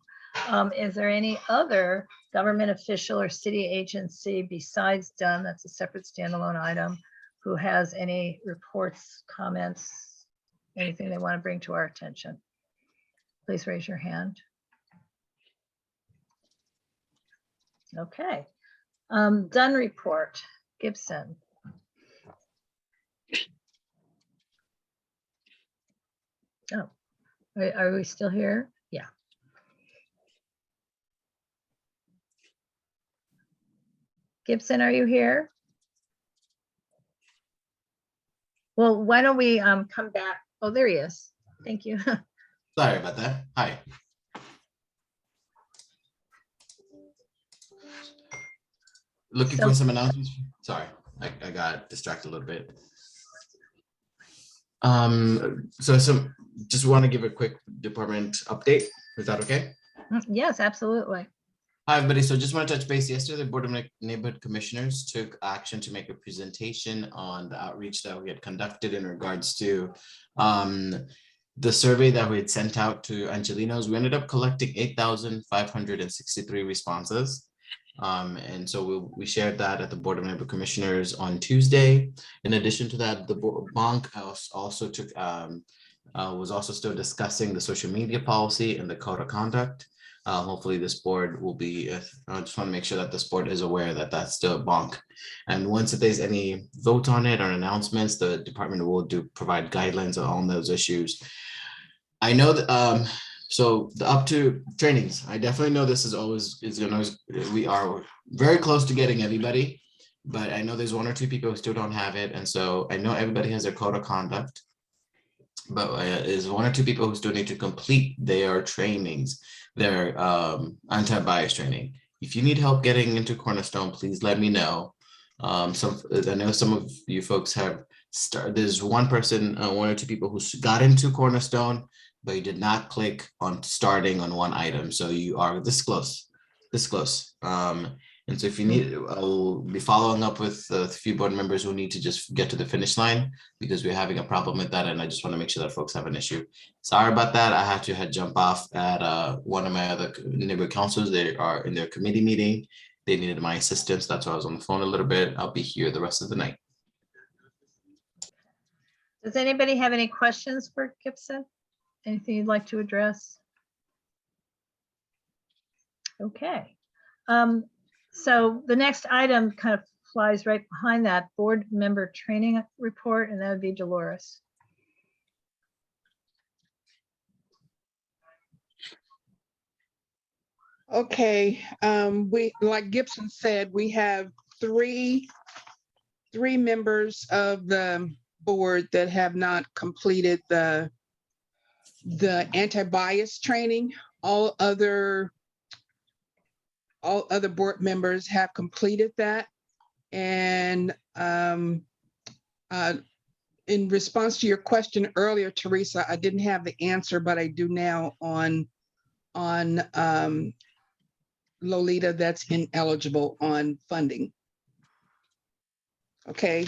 Is there any other government official or city agency besides Dunn, that's a separate standalone item, who has any reports, comments, anything they want to bring to our attention? Please raise your hand. Okay. Dunn report, Gibson. Oh, are we still here? Yeah. Gibson, are you here? Well, why don't we come back? Oh, there he is. Thank you. Sorry about that. Hi. Looking for some announcements. Sorry, I got distracted a little bit. So just want to give a quick department update. Is that okay? Yes, absolutely. Hi, everybody. So just want to touch base. Yesterday, the Board of Neighborhood Commissioners took action to make a presentation on the outreach that we had conducted in regards to the survey that we had sent out to Angelinos. We ended up collecting 8,563 responses. And so we shared that at the Board of Neighborhood Commissioners on Tuesday. In addition to that, the bank also took was also still discussing the social media policy and the code of conduct. Hopefully this board will be, I just want to make sure that this board is aware that that's still a bonk. And once if there's any vote on it or announcements, the department will provide guidelines on those issues. I know that, so the up to trainings, I definitely know this we are very close to getting everybody, but I know there's one or two people who still don't have it. And so I know everybody has their code of conduct, but there's one or two people who still need to complete their trainings, their anti-bias training. If you need help getting into Cornerstone, please let me know. I know some of you folks have started. There's one person, one or two people who got into Cornerstone, but you did not click on starting on one item. So you are this close. And so if you need, I'll be following up with a few board members who need to just get to the finish line because we're having a problem with that. And I just want to make sure that folks have an issue. Sorry about that. I had to jump off at one of my other neighborhood councils. They are in their committee meeting. They needed my assistance. That's why I was on the phone a little bit. I'll be here the rest of the night. Does anybody have any questions for Gibson? Anything you'd like to address? Okay. So the next item kind of flies right behind that, board member training report, and that would be Dolores. Okay, we, like Gibson said, we have three members of the board that have not completed the anti-bias training. All other board members have completed that. And in response to your question earlier, Teresa, I didn't have the answer, but I do now on Lolita that's ineligible on funding. Okay.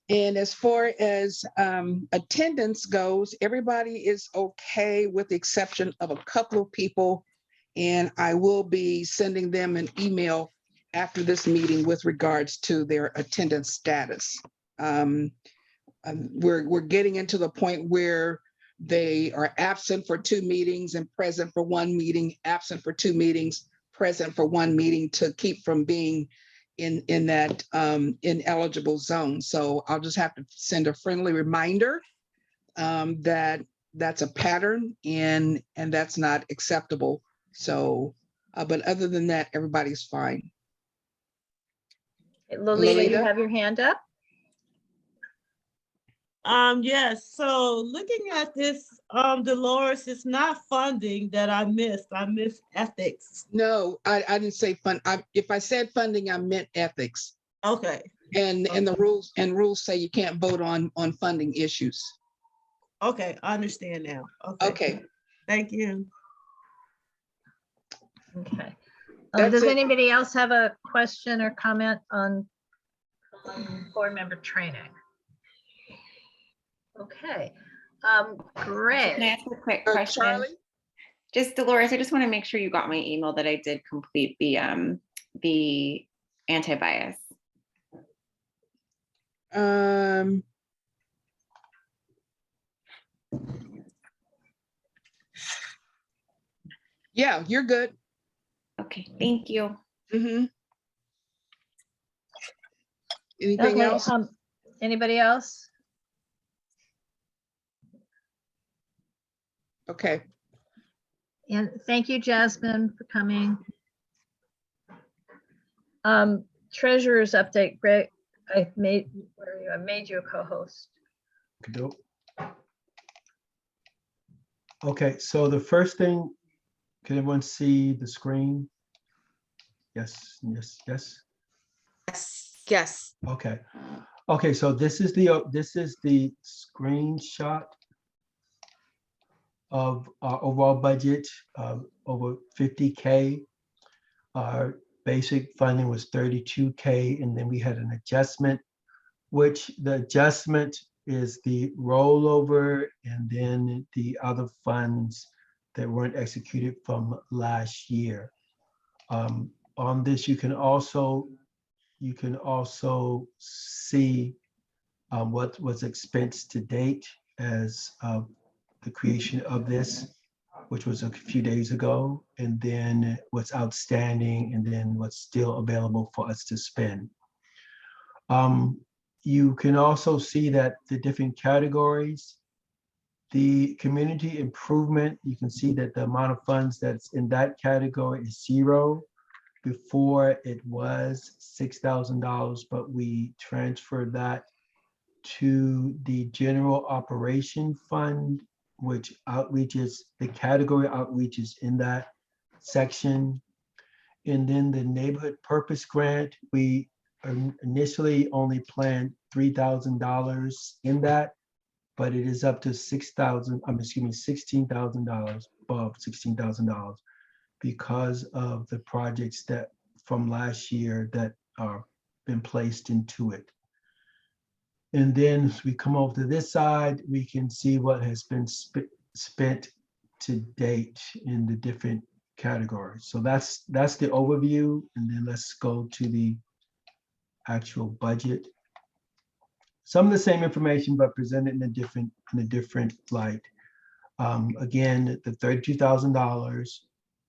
And as far as attendance goes, everybody is okay with the exception of a couple of people. And I will be sending them an email after this meeting with regards to their attendance status. We're getting into the point where they are absent for 2 meetings and present for 1 meeting, absent for 2 meetings, present for 1 meeting to keep from being in that ineligible zone. So I'll just have to send a friendly reminder that that's a pattern and that's not acceptable. So, but other than that, everybody's fine. Lolita, you have your hand up? Yes, so looking at this, Dolores, it's not funding that I missed. I missed ethics. No, I didn't say fund. If I said funding, I meant ethics. Okay, And the rules say you can't vote on funding issues. okay, I understand now. Okay, Okay, thank you. Okay. That's Does it. anybody else have a question or comment on board member training? Okay. Can I Great. ask a quick question? Charlie? Just Dolores, I just want to make sure you got my email that I did complete the anti-bias. Yeah, you're good. Okay, thank you. Mm-hmm. Anything Okay, else? anybody else? Okay. And thank you, Jasmine, for coming. Treasurer's update, Greg. I made you a co-host. Dope. Okay, so the first thing, can everyone see the screen? Yes, yes, yes. Yes. Okay. Okay, so this is the screenshot of our overall budget of over 50K. Our basic funding was 32K, and then we had an adjustment, which the adjustment is the rollover and then the other funds that weren't executed from last year. On this, you can also see what was expensed to date as of the creation of this, which was a few days ago, and then what's outstanding, and then what's still available for us to spend. You can also see that the different categories, the community improvement, you can see that the amount of funds that's in that category is 0. Before it was $6,000, but we transferred that to the general operation fund, which outreaches, the category outreaches in that section. And then the neighborhood purpose grant, we initially only planned $3,000 in that, but it is up to $16,000, above $16,000, because of the projects that from last year that are been placed into it. And then as we come over to this side, we can see what has been spent to date in the different categories. So that's the overview. And then let's go to the actual budget. Some of the same information, but presented in a different light. Again, the $32,000,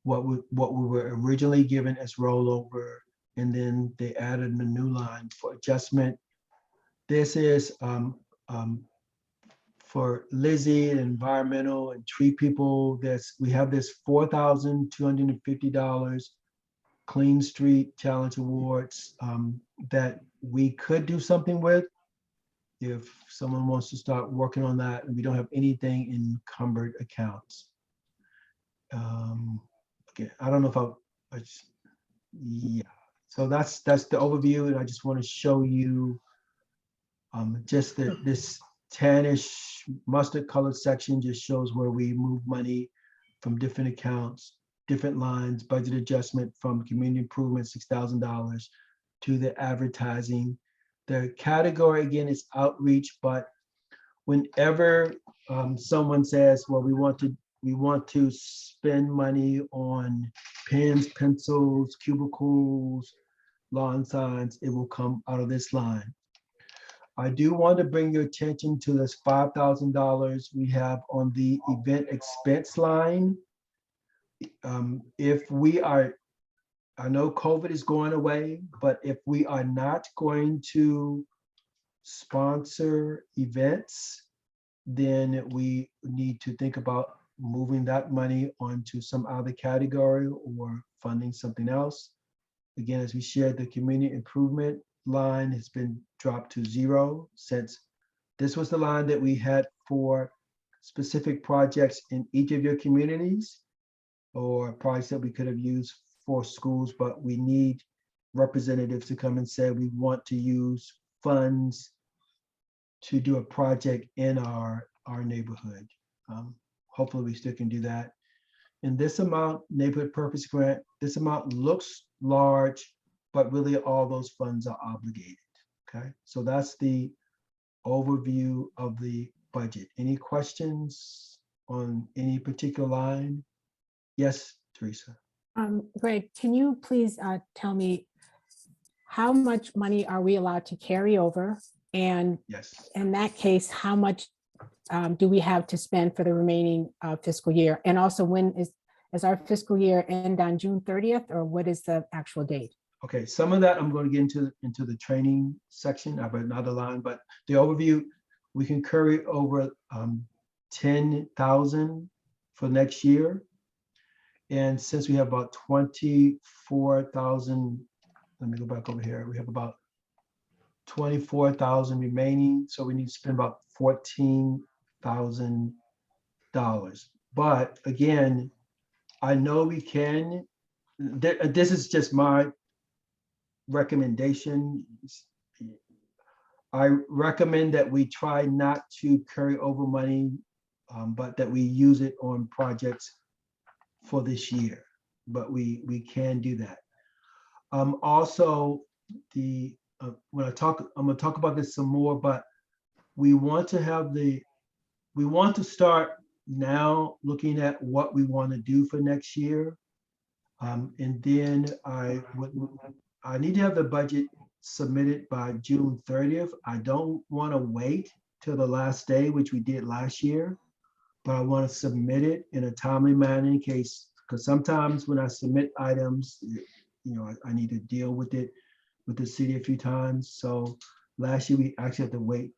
what we were originally given as rollover, and then they added a new line for adjustment. This is for Lizzie, environmental and tree people. We have this $4,250 Clean Street Challenge Awards that we could do something with if someone wants to start working on that, and we don't have anything in encumbered accounts. Okay, I don't know if yeah. So that's the overview, and I just want to show you just this tannish mustard colored section just shows where we move money from different accounts, different lines, budget adjustment from community improvement, $6,000 to the advertising. The category again is outreach, but whenever someone says, well, we want to spend money on pens, pencils, cubicles, lawn signs, it will come out of this line. I do want to bring your attention to this $5,000 we have on the event expense line. If we are, I know COVID is going away, but if we are not going to sponsor events, then we need to think about moving that money onto some other category or funding something else. Again, as we shared, the community improvement line has been dropped to 0 since this was the line that we had for specific projects in each of your communities or projects that we could have used for schools, but we need representatives to come and say, we want to use funds to do a project in our neighborhood. Hopefully we still can do that. And this amount, neighborhood purpose grant, this amount looks large, but really all those funds are obligated, okay? So that's the overview of the budget. Any questions on any particular line? Yes, Teresa. Greg, can you please tell me how much money are we allowed to carry over? And yes, in that case, how much do we have to spend for the remaining fiscal year? And also, when is our fiscal year end on June 30th, or what is the actual date? Okay, some of that I'm going to get into the training section. I have another line, but the overview, we can carry over 10,000 for next year. And since we have about 24,000, let me go back over here. We have about 24,000 remaining. So we need to spend about $14,000. But again, I know we can, this is just my recommendation. I recommend that we try not to carry over money, but that we use it on projects for this year, but we can do that. Also, when I'm gonna talk about this some more, but we want to start now looking at what we want to do for next year. And then I need to have the budget submitted by June 30th. I don't want to wait till the last day, which we did last year, but I want to submit it in a timely manner in case, because sometimes when I submit items, I need to deal with it with the city a few times. So last year we actually had to wait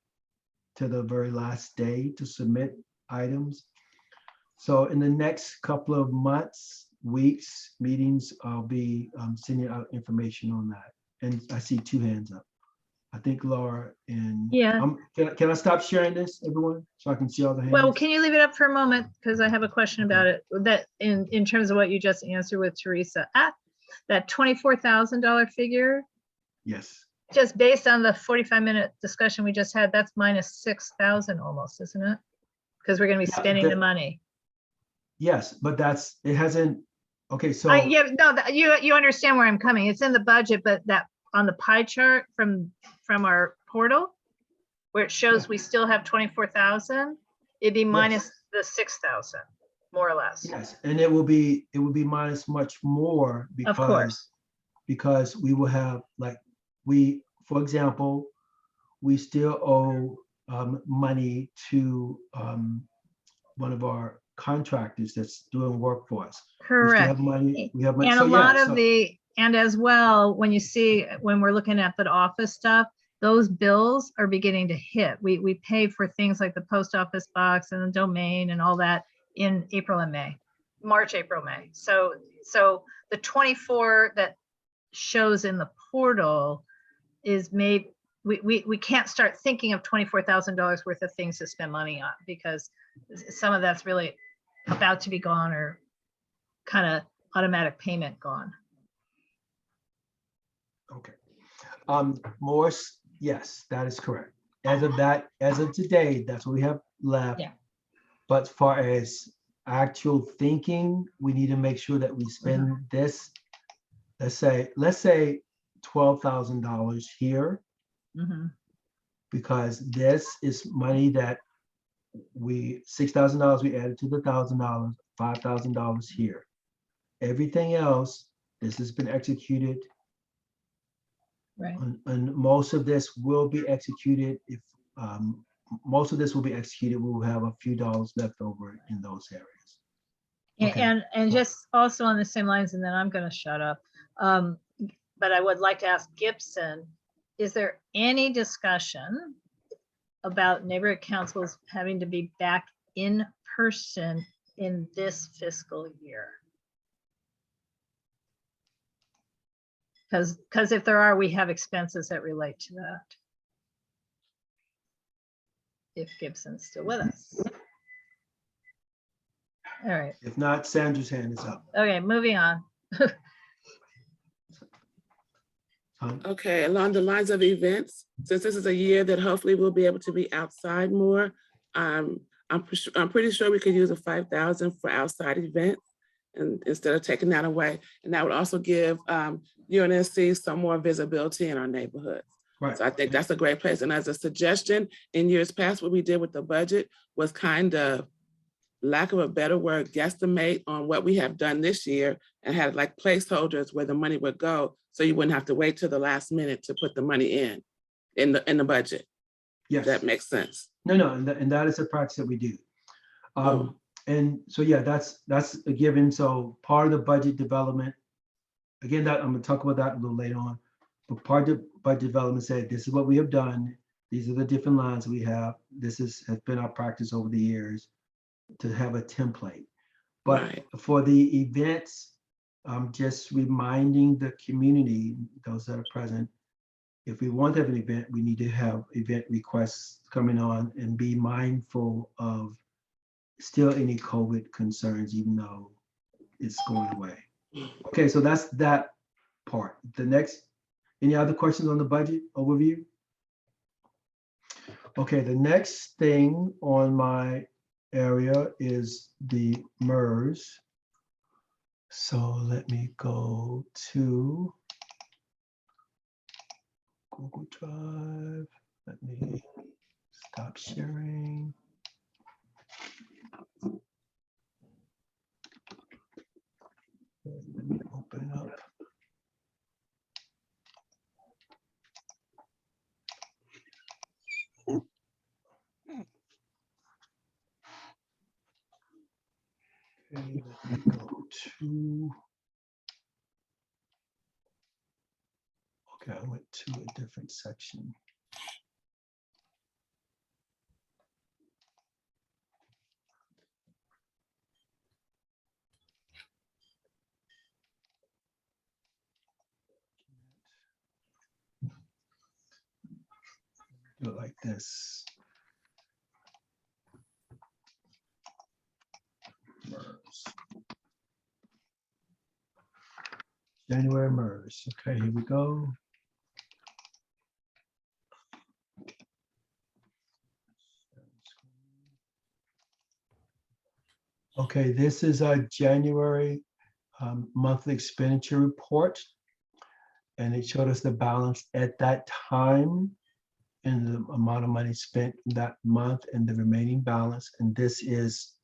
to the very last day to submit items. So in the next couple of months, weeks, meetings, I'll be sending out information on that. And I see 2 hands up. I think Laura and Yeah. Can I stop sharing this, everyone, so I can see all the hands? Well, can you leave it up for a moment? Because I have a question about it, that in terms of what you just answered with Teresa. That $24,000 figure, Yes. just based on the 45-minute discussion we just had, that's minus 6,000 almost, isn't it? Because we're going to be spending the money. Yes, but it hasn't, okay, so. Yeah, no, you understand where I'm coming. It's in the budget, but that on the pie chart from our portal, where it shows we still have 24,000, it'd be minus the 6,000, more or less. Yes, and it will be minus much more Of course. because we will have, like, for example, we still owe money to one of our contractors that's doing work for us. Correct. We still have money. We have money. And So, a lot yeah, of and as well, when we're looking at the office stuff, those bills are beginning to hit. We pay for things like the post office box and the domain and all that in April and May, March, April, May. So the 24 that shows in the portal is made, we can't start thinking of $24,000 worth of things to spend money on, because some of that's really about to be gone or kind of automatic payment gone. Okay. Morse, yes, that is correct. As of today, that's what we have left. Yeah. But as far as actual thinking, we need to make sure that we spend this, let's say $12,000 here, because this is money that $6,000 we added to the $1,000, $5,000 here. Everything else, this has been executed. Right. And most of this will be executed. If most of this will be executed, we will have a few dollars left over in those areas. Okay. And just also on the same lines, and then I'm going to shut up. But I would like to ask Gibson, is there any discussion about neighborhood councils having to be back in person in this fiscal year? Because if there are, we have expenses that relate to that. if Gibson's still with us. All right, If not, Sandra's hand is up. okay, moving on. Okay, along the lines of events, since this is a year that hopefully we'll be able to be outside more, I'm pretty sure we could use a 5,000 for outside events and instead of taking that away. And that would also give UNNC some more visibility in our neighborhoods. Right. So I think that's a great place. And as a suggestion, in years past, what we did with the budget was kind of, lack of a better word, guesstimate on what we have done this year and had like placeholders where the money would go. So you wouldn't have to wait till the last minute to put the money in the budget. Yes. That makes sense. No, and that is a practice that we do. And so, yeah, that's a given. So part of the budget development, again, that I'm gonna talk about that a little later on, but part of the budget development said, this is what we have done. These are the different lines we have. This has been our practice over the years to have a template. But Right. for the events, I'm just reminding the community, those that are present, if we want to have an event, we need to have event requests coming on and be mindful of still any COVID concerns, even though it's going away. Okay, so that's that part. The next, any other questions on the budget overview? Okay, the next thing on my area is the MERS. So let me go to Google Drive. Let me stop sharing. Let me open up. Okay, let me go to. Okay, I went to a different section. Do it like this. MERS. January MERS. Okay, here we go. Okay, this is our January monthly expenditure report. And it showed us the balance at that time and the amount of money spent that month and the remaining balance. And this is,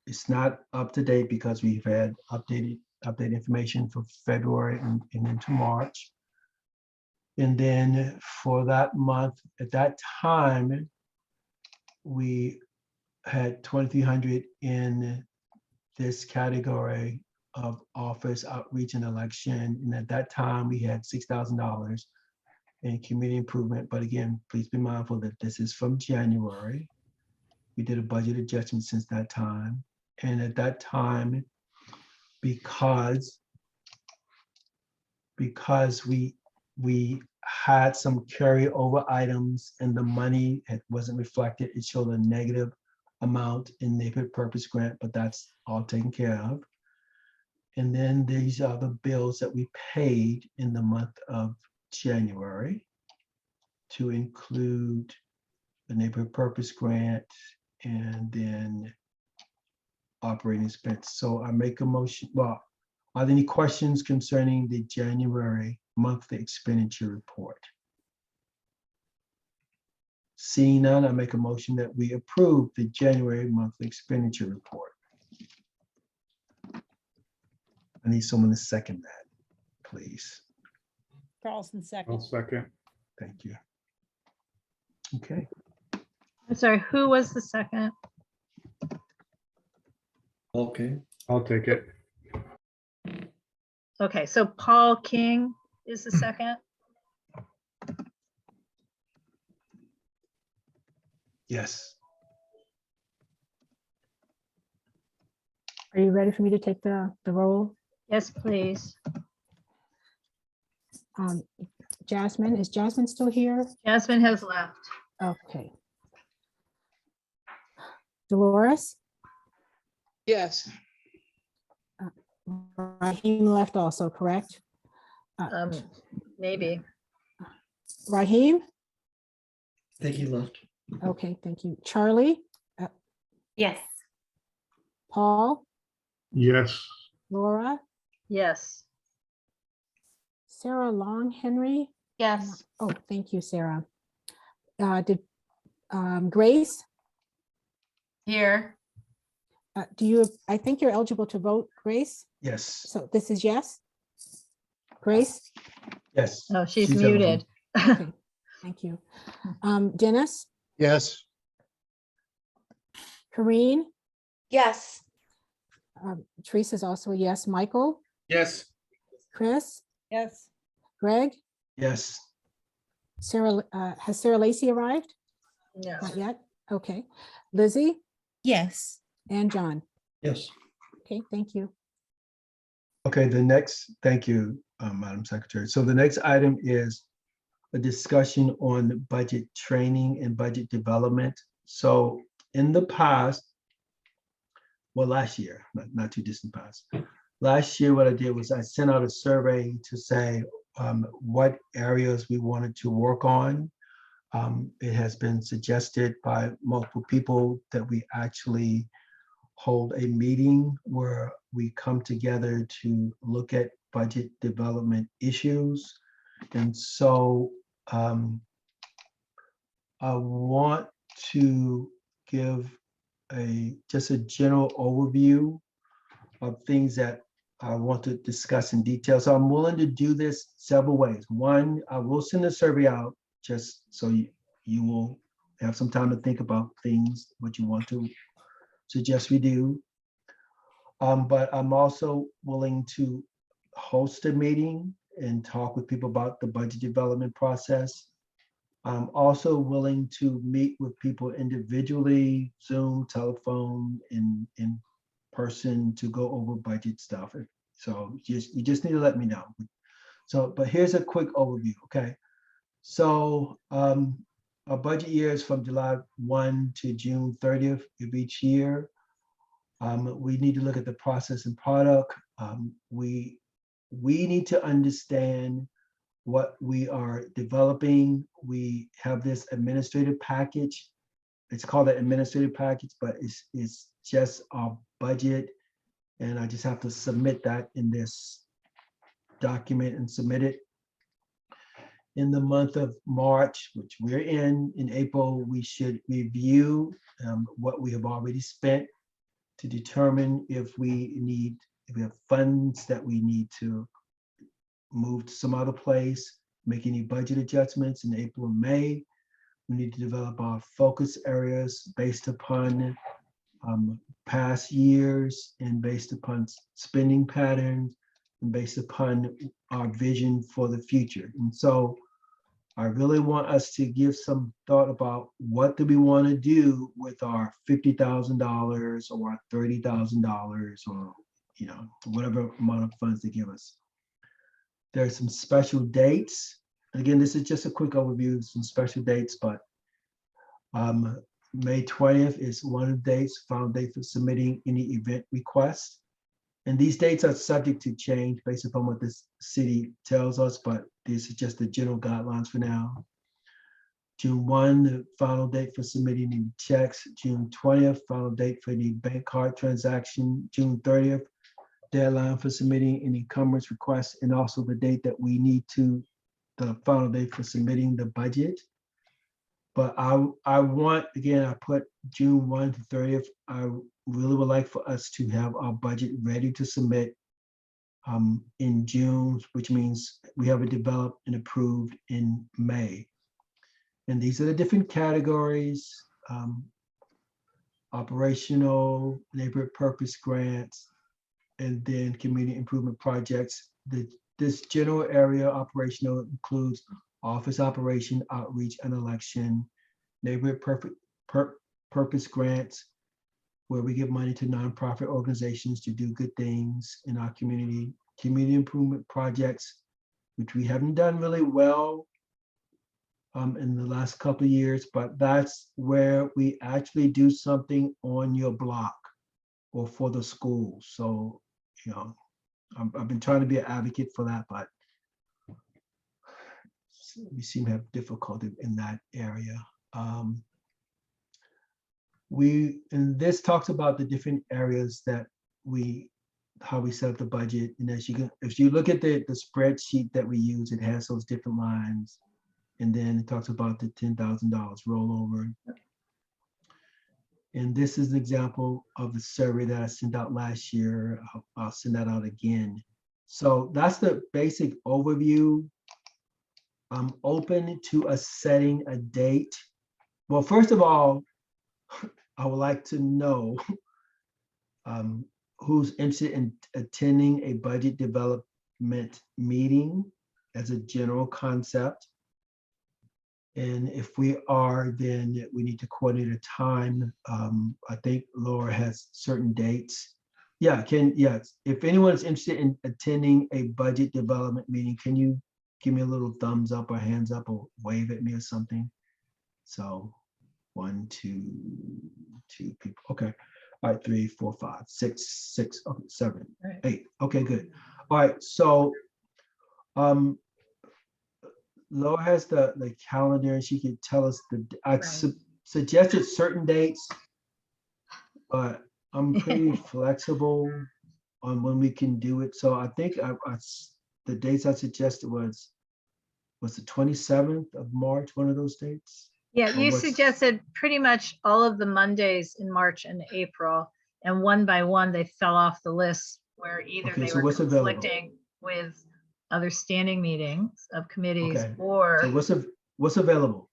it's not up to date because we've had updated information for February and into March. And then for that month, at that time, we had 2,300 in this category of office outreach and election. And at that time, we had $6,000 in community improvement. But again, please be mindful that this is from January. We did a budget adjustment since that time. And at that time, because we had some carryover items and the money wasn't reflected, it showed a negative amount in neighborhood purpose grant, but that's all taken care of. And then these are the bills that we paid in the month of January, to include the neighborhood purpose grant and then operating expense. So I make a motion. Well, are there any questions concerning the January monthly expenditure report? Seeing none, I make a motion that we approve the January monthly expenditure report. I need someone to second that, please. Carlson second. I'll second. Thank you. Okay. I'm sorry, who was the second? Okay. I'll take it. Okay, so Paul King is the second. Yes. Are you ready for me to take the roll? Yes, please. Jasmine, is Jasmine still here? Jasmine has left. Okay. Dolores? Yes. Raheem left also, correct? Maybe. Raheem? I think he left. Okay, thank you. Charlie? Yes. Paul? Yes. Laura? Yes. Sarah Long Henry? Yes. Oh, thank you, Sarah. Did Grace? Here. Do you, I think you're eligible to vote, Grace? Yes, So this is yes? Grace? yes. Oh, she's eligible. muted. Okay, thank you. Dennis? Yes. Kareen? Yes. Teresa's also a yes. Michael? Yes. Chris? Yes. Greg? Yes, Sarah, has Sarah Lacey arrived? No. Not yet? Okay. Lizzie Yes. and John? Yes. Okay, thank you. okay, thank you, Madam Secretary. So the next item is a discussion on budget training and budget development. So in the past, well, last year, not too distant past, last year, what I did was I sent out a survey to say what areas we wanted to work on. It has been suggested by multiple people that we actually hold a meeting where we come together to look at budget development issues. And so I want to give just a general overview of things that I want to discuss in detail. So I'm willing to do this several ways. One, I will send a survey out just so you will have some time to think about things, what you want to suggest we do. But I'm also willing to host a meeting and talk with people about the budget development process. I'm also willing to meet with people individually, Zoom, telephone, in person to go over budget stuff. So you just need to let me know. So, but here's a quick overview, okay? So our budget year is from July 1 to June 30th of each year. We need to look at the process and product. We need to understand what we are developing. We have this administrative package. It's called the administrative package, but it's just our budget. And I just have to submit that in this document and submit it. In the month of March, which we're in April, we should review what we have already spent to determine if we have funds that we need to move to some other place, make any budget adjustments in April and May. We need to develop our focus areas based upon past years and based upon spending patterns and based upon our vision for the future. And so I really want us to give some thought about what do we want to do with our $50,000 or our $30,000 or whatever amount of funds they give us. There are some special dates. Again, this is just a quick overview of some special dates, but May 20th is one of the dates, final date for submitting any event requests. And these dates are subject to change based upon what this city tells us, but this is just the general guidelines for now. June 1, the final date for submitting any checks. June 20th, final date for any bank card transaction. June 30th, deadline for submitting any encumbrance requests, and also the date that we need the final date for submitting the budget. But I want, again, I put June 1 to 30th. I really would like for us to have our budget ready to submit in June, which means we have it developed and approved in May. And these are the different categories: operational, neighborhood purpose grants, and then community improvement projects. This general area operational includes office operation, outreach, and election, neighborhood purpose grants, where we give money to nonprofit organizations to do good things in our community, community improvement projects, which we haven't done really well in the last couple of years, but that's where we actually do something on your block or for the school. So, you know, I've been trying to be an advocate for that, but we seem to have difficulty in that area. And this talks about the different areas that how we set up the budget. And if you look at the spreadsheet that we use, it has those different lines. And then it talks about the $10,000 rollover. And this is an example of the survey that I sent out last year. I'll send that out again. So that's the basic overview. I'm open to setting a date. Well, first of all, I would like to know who's interested in attending a budget development meeting as a general concept. And if we are, then we need to coordinate a time. I think Laura has certain dates. Yeah, yes. If anyone's interested in attending a budget development meeting, can you give me a little thumbs up or hands up or wave at me or something? So 1, 2 people. Okay. All right, 3, 4, 5, 6, okay, 7, 8. Okay, good. All right, so Laura has the calendar and she could tell us I suggested certain dates, but I'm pretty flexible on when we can do it. So I think the dates I suggested was the 27th of March, one of those dates? Yeah, you suggested pretty much all of the Mondays in March and April, and one by one, they fell off the list where either Okay, they so were what's available? conflicting with other standing meetings of committees Okay. or. So what's available?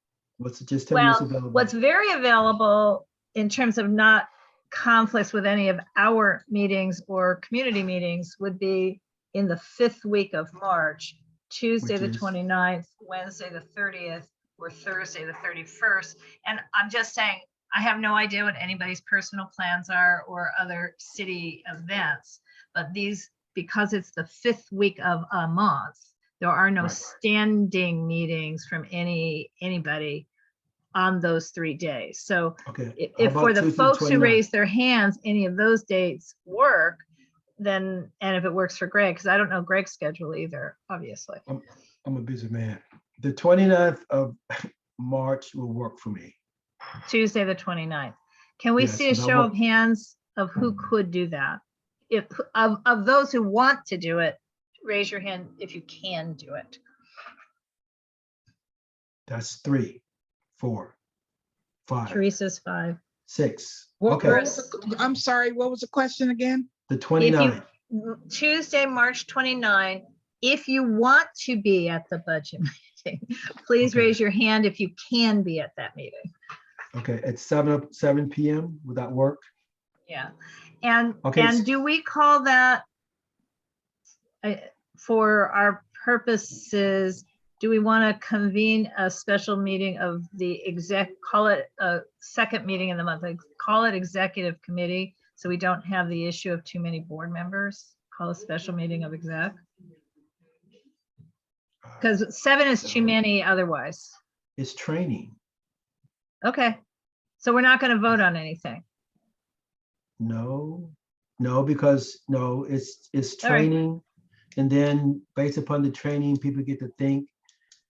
Just tell me what's Well, available. what's very available in terms of not conflicts with any of our meetings or community meetings would be in the 5th week of March, Tuesday, the 29th, Wednesday, the 30th, or Thursday, the 31st. And I'm just saying, I have no idea what anybody's personal plans are or other city events, but these, because it's the 5th week of a month, there are no standing meetings from anybody on those 3 days. So okay. if for the folks who raise their hands, any of those dates work, then, and if it works for Greg, because I don't know Greg's schedule either, obviously. I'm a busy man. The 29th of March will work for me. Tuesday, the 29th. Can we Yes, see a that show work- of hands of who could do that? If of those who want to do it, raise your hand if you can do it. That's 3, 4, 5, Teresa's 5. 6. What Okay, was I'm sorry, what was the question again? the If 29th. you, Tuesday, March 29, if you want to be at the budget meeting, please Okay. raise your hand if you can be at that meeting. Okay, at 7 p.m. Would that work? Yeah. And, Okay, and do we call that for our purposes, do we want to convene a special meeting of the call it a second meeting in the month, like call it executive committee, so we don't have the issue of too many board members, call a special meeting of exec? Because 7 is too many otherwise. It's training. Okay, so we're not going to vote on anything. No, because it's All right. training. And then based upon the training, people get to think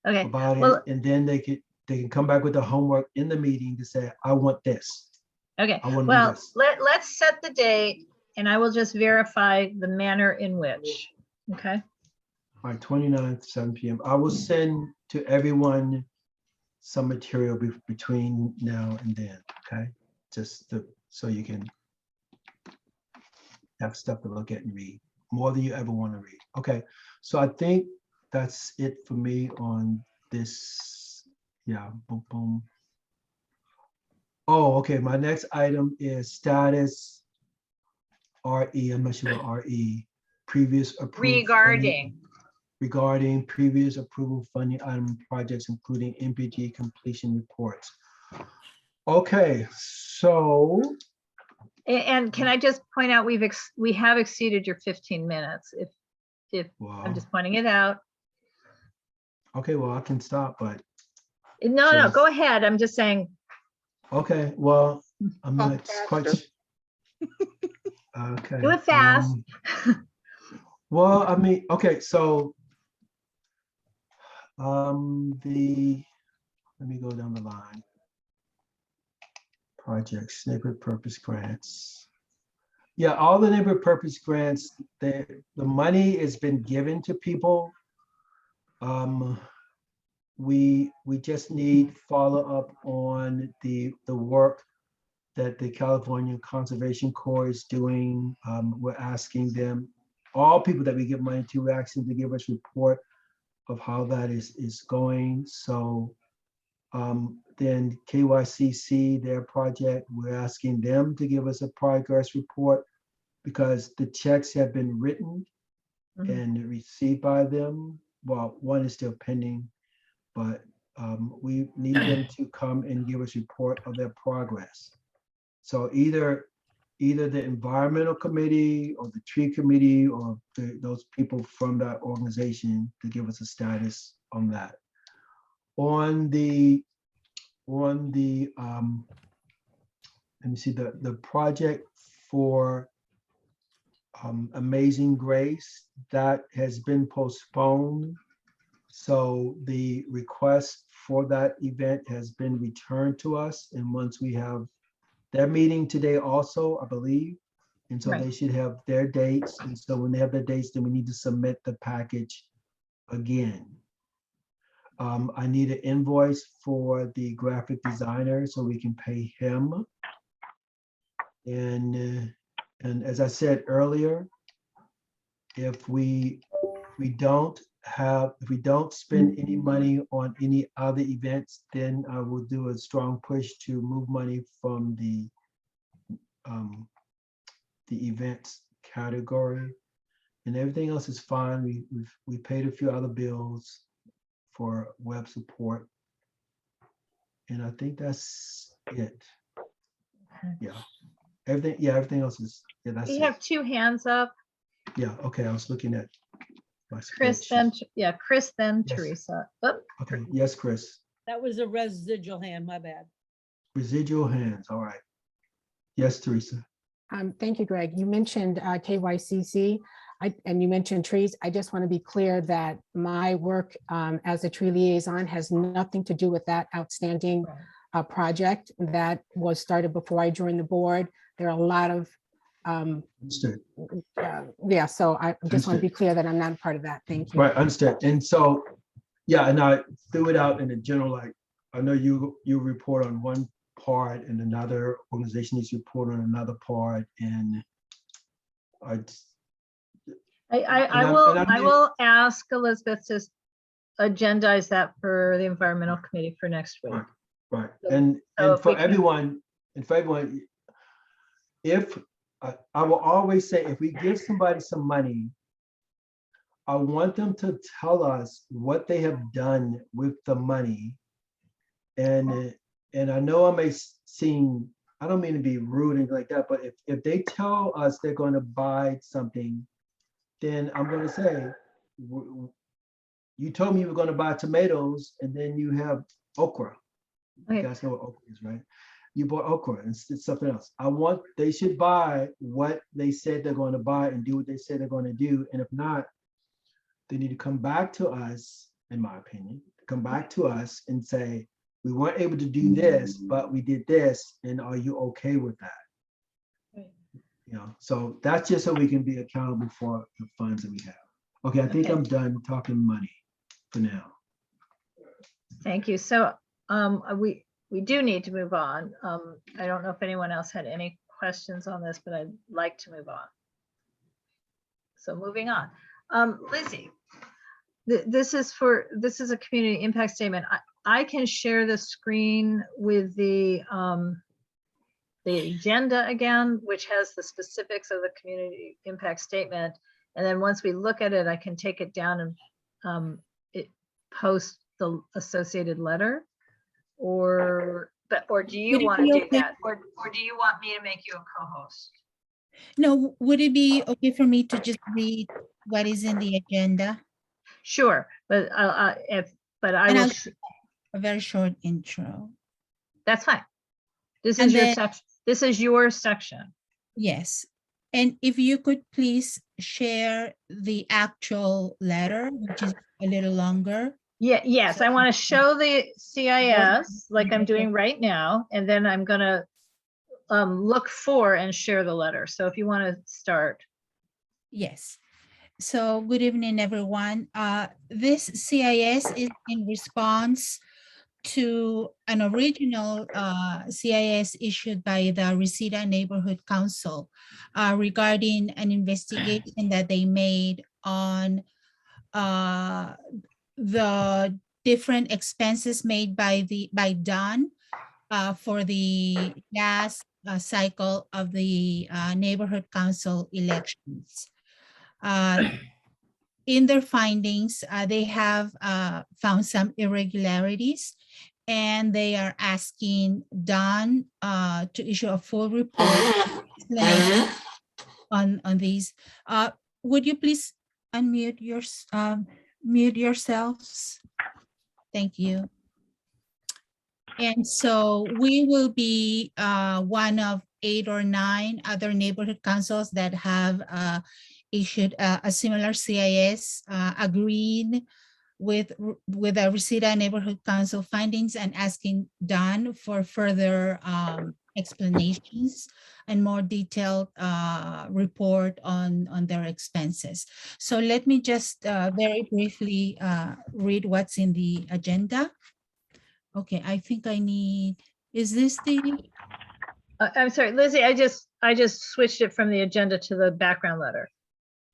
Okay, about well, it. And then they can come back with the homework in the meeting to say, I want this. okay, I want to do well, this. let's set the date and I will just verify the manner in which, okay? All right, 29th, 7 p.m. I will send to everyone some material between now and then, okay? So you can have stuff to look at and read, more than you ever want to read. Okay, so I think that's it for me on this. Yeah, boom, boom. Oh, okay, my next item is status RE, I'm not sure what RE, previous approved. Regarding previous approval funding item projects, including MPG completion reports. Okay, so. And can I just point out, we have exceeded your 15 minutes. If Wow. I'm just pointing it out. Okay, well, I can stop, but. No, go ahead. I'm just saying, Okay, well, I'm Talk not quite. faster. Okay. do it fast. Well, I mean, okay, so let me go down the line. Projects, neighborhood purpose grants. Yeah, all the neighborhood purpose grants, the money has been given to people. We just need follow-up on the work that the California Conservation Corps is doing. We're asking them, all people that we give money to, we're asking to give us report of how that is going. So then KYCC, their project, we're asking them to give us a progress report because the checks have been written and received by them. Well, one is still pending, but we need them to come and give us report of their progress. So either the environmental committee or the tree committee or those people from that organization to give us a status on that. On the let me see, the project for Amazing Grace, that has been postponed. So the request for that event has been returned to us. And once we have their meeting today also, I believe, and so they should have their dates. And so when they have their dates, then we need to submit the package again. I need an invoice for the graphic designer so we can pay him. And as I said earlier, if we don't spend any money on any other events, then I will do a strong push to move money from the events category, and everything else is fine. We paid a few other bills for web support, and I think that's it. Yeah, everything else is, yeah, that's We it. have two hands up. Yeah, okay, I was looking at my Chris, spreadsheet. then, Chris, then Yes. Teresa. Oh, Okay, yes, Chris. That was a residual hand, my bad. Residual hands, all right. Yes, Teresa. Thank you, Greg. You mentioned KYCC and you mentioned trees. I just want to be clear that my work as a tree liaison has nothing to do with that outstanding project that was started before I joined the board. There are a lot of, yeah, so I just want to be clear that I'm not part of that. Thank you. Right, understood. And so, yeah, and I threw it out in a general, like, I know you report on one part and another organization needs to report on another part, and I will ask Elizabeth to agendize that for the environmental committee for next week. Right. So And if for we can- everyone, if I will always say, if we give somebody some money, I want them to tell us what they have done with the money. And I know I may seem, I don't mean to be rude and like that, but if they tell us they're going to buy something, then I'm going to say, you told me you were going to buy tomatoes and then you have okra. You guys know what okra is, right? You bought okra and it's something else. They should buy what they said they're going to buy and do what they said they're going to do. And if not, they need to come back to us, in my opinion, come back to us and say, we weren't able to do this, but we did this. And are you okay with that? You know, so that's just so we can be accountable for the funds that we have. Okay, I think I'm done talking money for now. Thank you. So we do need to move on. I don't know if anyone else had any questions on this, but I'd like to move on. So moving on. Lizzie, this is a community impact statement. I can share the screen with the agenda again, which has the specifics of the community impact statement. And then once we look at it, I can take it down and post the associated letter. Or do you want to do that? Or do you want me to make you a co-host? No, would it be okay for me to just read what is in the agenda? Sure, but I will. a very short intro. That's fine. This And is your then- section. This is your section. Yes. And if you could please share the actual letter, which is a little longer. Yeah, yes, I want to show the CIS like I'm Okay. doing right now, and then I'm gonna look for and share the letter. So if you want to start. Yes. So good evening, everyone. This CIS is in response to an original CIS issued by the Reseda Neighborhood Council regarding an investigation that they made on the different expenses made by Don for the last cycle of the neighborhood council elections. In their findings, they have found some irregularities, and they are asking Don to issue a full report on these. Would you please unmute mute yourselves? Thank you. And so we will be one of 8 or 9 other neighborhood councils that have issued a similar CIS, agreed with the Reseda Neighborhood Council findings and asking Don for further explanations and more detailed report on their expenses. So let me just very briefly read what's in the agenda. Okay, I think I need, is this the? I'm sorry, Lizzie, I just switched it from the agenda to the background letter.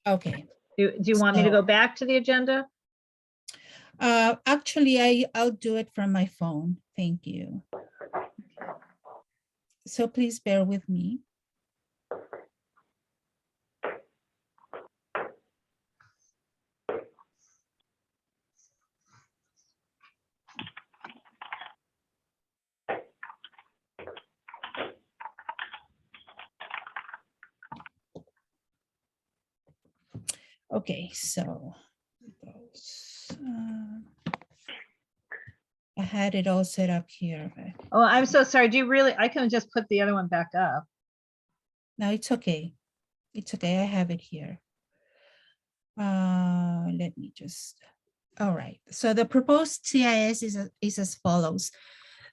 Okay. Do you want me to So- go back to the agenda? Actually, I'll do it from my phone. Thank you. So please bear with me. Okay, so I had it all set up here, but Oh, I'm so sorry. Do you really, I can just put the other one back up. no, it's okay. It's okay, I have it here. Let me just, all right. So the proposed CIS is as follows.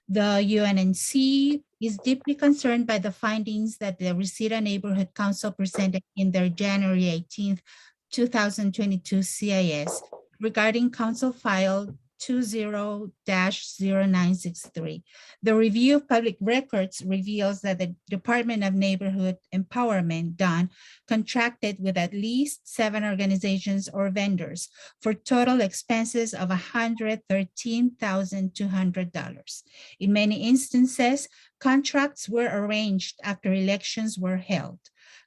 The UNNC is deeply concerned by the findings that the Reseda Neighborhood Council presented in their January 18th, 2022 CIS regarding Council File 20-0963. The review of public records reveals that the Department of Neighborhood Empowerment, DON, contracted with at least 7 organizations or vendors for total expenses of $113,200. In many instances, contracts were arranged after elections were held.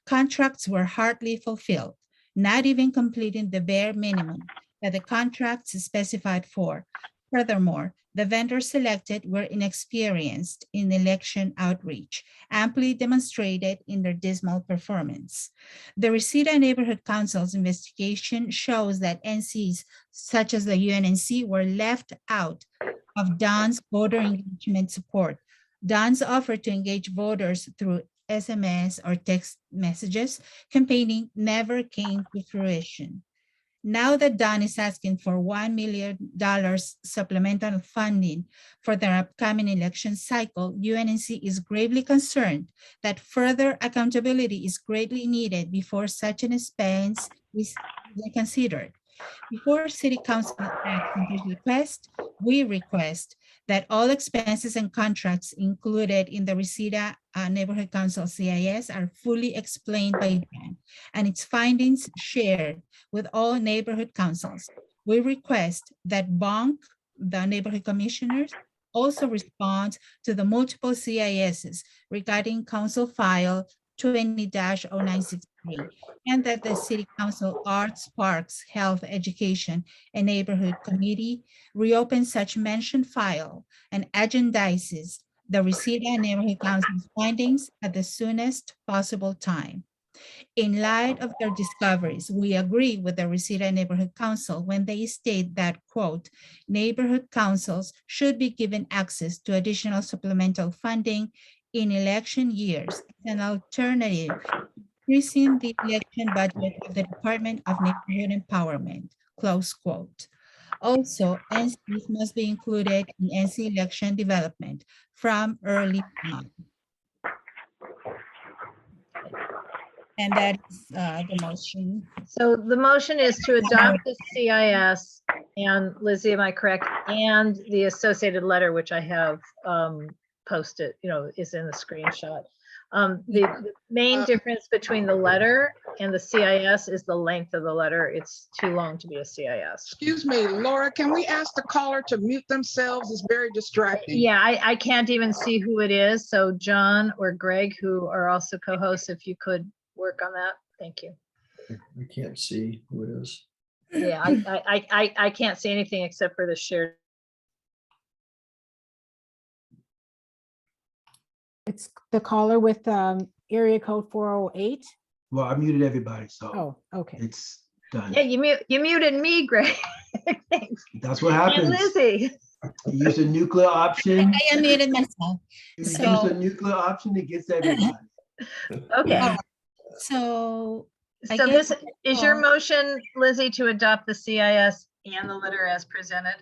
Contracts were hardly fulfilled, not even completing the bare minimum that the contracts specified for. Furthermore, the vendors selected were inexperienced in election outreach, amply demonstrated in their dismal performance. The Reseda Neighborhood Council's investigation shows that NCs such as the UNNC were left out of Don's voter engagement support. Don's offer to engage voters through SMS or text messages campaigning never came to fruition. Now that Don is asking for $1 million supplemental funding for their upcoming election cycle, UNNC is gravely concerned that further accountability is greatly needed before such an expense is considered. Before City Council acts on this request, we request that all expenses and contracts included in the Reseda Neighborhood Council CIS are fully explained by Dan and its findings shared with all neighborhood councils. We request that BONC, the neighborhood commissioners, also respond to the multiple CISs regarding Council File 20-0963, and that the City Council Arts, Parks, Health, Education, and Neighborhood Committee reopen such mentioned file and agendizes the Reseda Neighborhood Council's findings at the soonest possible time. In light of their discoveries, we agree with the Reseda Neighborhood Council when they state that, quote, neighborhood councils should be given access to additional supplemental funding in election years as an alternative, increasing the election budget of the Department of Neighborhood Empowerment, close quote. Also, NCs must be included in NC election development from early on. And that is the motion. So the motion is to adopt the CIS, and Lizzie, am I correct? And the associated letter, which I have posted, is in the screenshot. The main difference between the letter and the CIS is the length of the letter. It's too long to be a CIS. Excuse me, Laura, can we ask the caller to mute themselves? It's very distracting. Yeah, I can't even see who it is. So John or Greg, who are also co-hosts, if you could work on that. Thank you. I can't see who it is. Yeah, I can't see anything except for the shared. It's the caller with area code 408. Well, I muted everybody, so Oh, okay. it's done. Yeah, you muted me, Greg. Thanks. That's what And happens. Lizzie. You use a nuclear option. I unmuted myself. You use So, a nuclear option that gets everybody. Okay. so I So guess- this is your motion, Lizzie, to adopt the CIS and the letter as presented?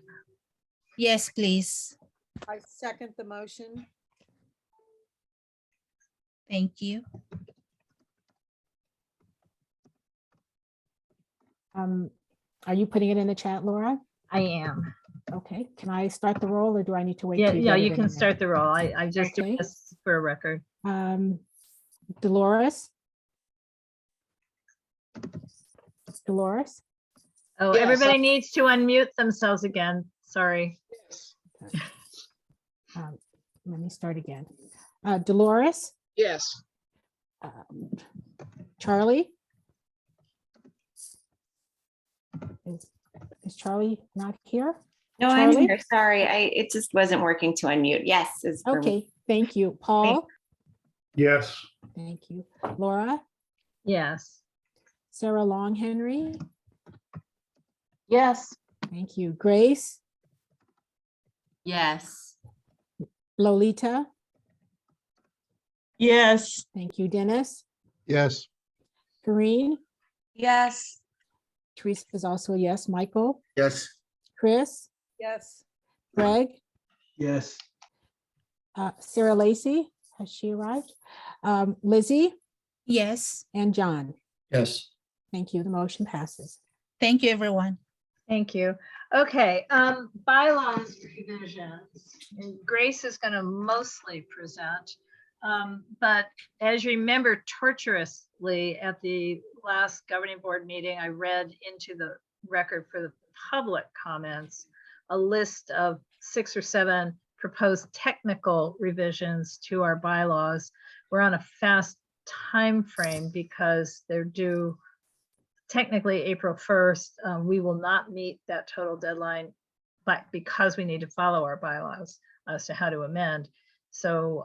yes, please. I second the motion. Thank you. Are you putting it in the chat, Laura? I am. Okay, can I start the roll or do I need to wait? Yeah, till yeah, get you it in can there? start the roll. I just do Okay. this for a record. Dolores? Dolores? Oh, Yes, everybody needs to unmute themselves again. Sorry. Let me start again. Dolores? Yes. Charlie? Is Charlie not here? No, I'm Charlie? here. Sorry. It just wasn't working to unmute. Yes. Is for me. Okay, thank you. Paul? Yes. Thank you. Laura? Yes. Sarah Long Henry? Yes. Thank you. Grace? Yes. Lolita? Yes. Thank you. Dennis? Yes. Karine? Yes. Teresa is also a yes. Michael? Yes. Chris? Yes. Greg? Yes. Sarah Lacy? Has she arrived? Lizzie? Yes, And John? Yes. Thank you. The motion passes. thank you, everyone. Thank you. Okay, bylaws revisions. And Grace is going to mostly present. But as you remember, torturously at the last governing board meeting, I read into the record for the public comments a list of 6 or 7 proposed technical revisions to our bylaws. We're on a fast time frame because they're due technically April 1st. We will not meet that total deadline, but because we need to follow our bylaws as to how to amend. So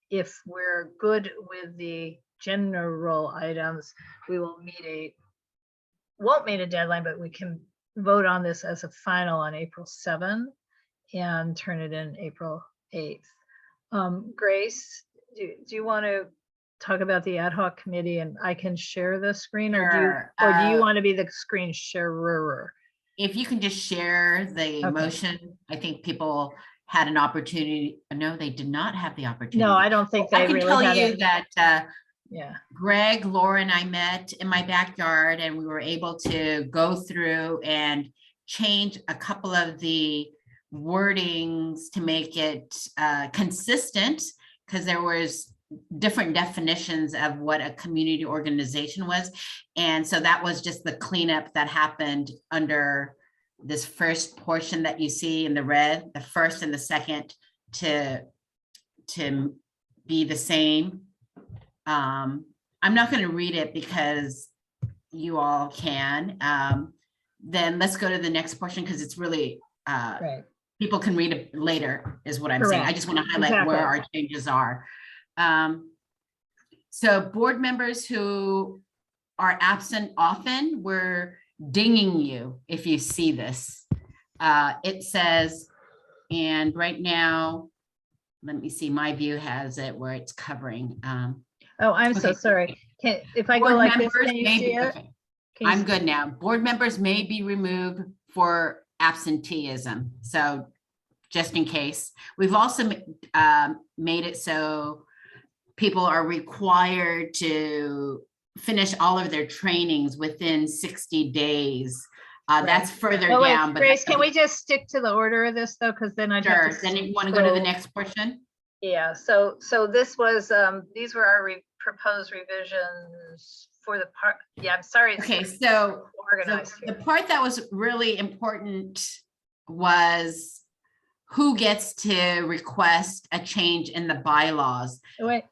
if we're good with the general items, we will won't meet a deadline, but we can vote on this as a final on April 7 and turn it in April 8th. Grace, do you want to talk about the ad hoc committee and I can share the screen, or do you want to be the screen sharer? If you can just share the Okay. motion, I think people had an opportunity. No, they did not have the opportunity. No, I don't think I they can really tell had you it. that Yeah. Greg, Laura, and I met in my backyard, and we were able to go through and change a couple of the wordings to make it consistent, because there was different definitions of what a community organization was. And so that was just the cleanup that happened under this first portion that you see in the red, the first and the second to be the same. I'm not going to read it because you all can. Then let's go to the next portion because it's really, Right. people can read it later is what I'm saying. I Correct. just want to highlight Exactly. where our changes are. So board members who are absent often, we're dinging you if you see this. It says, and right now, let me see, my view has it where it's covering. Oh, I'm so Okay. sorry. If I go Board like this, members can you may see be- it? okay. Can you I'm see- good now. Board members may be removed for absenteeism. So just in case. We've also made it so people are required to finish all of their trainings within 60 days. That's further Oh, wait, down, but Grace, can we just stick to the order of this though? Because then I'd have sure. to. Then you want to go to the scroll. next portion? Yeah, so this was, these were our proposed revisions for the part, yeah, I'm sorry. it's Okay, not so organized the here. part that was really important was who gets to request a change in the bylaws. Wait,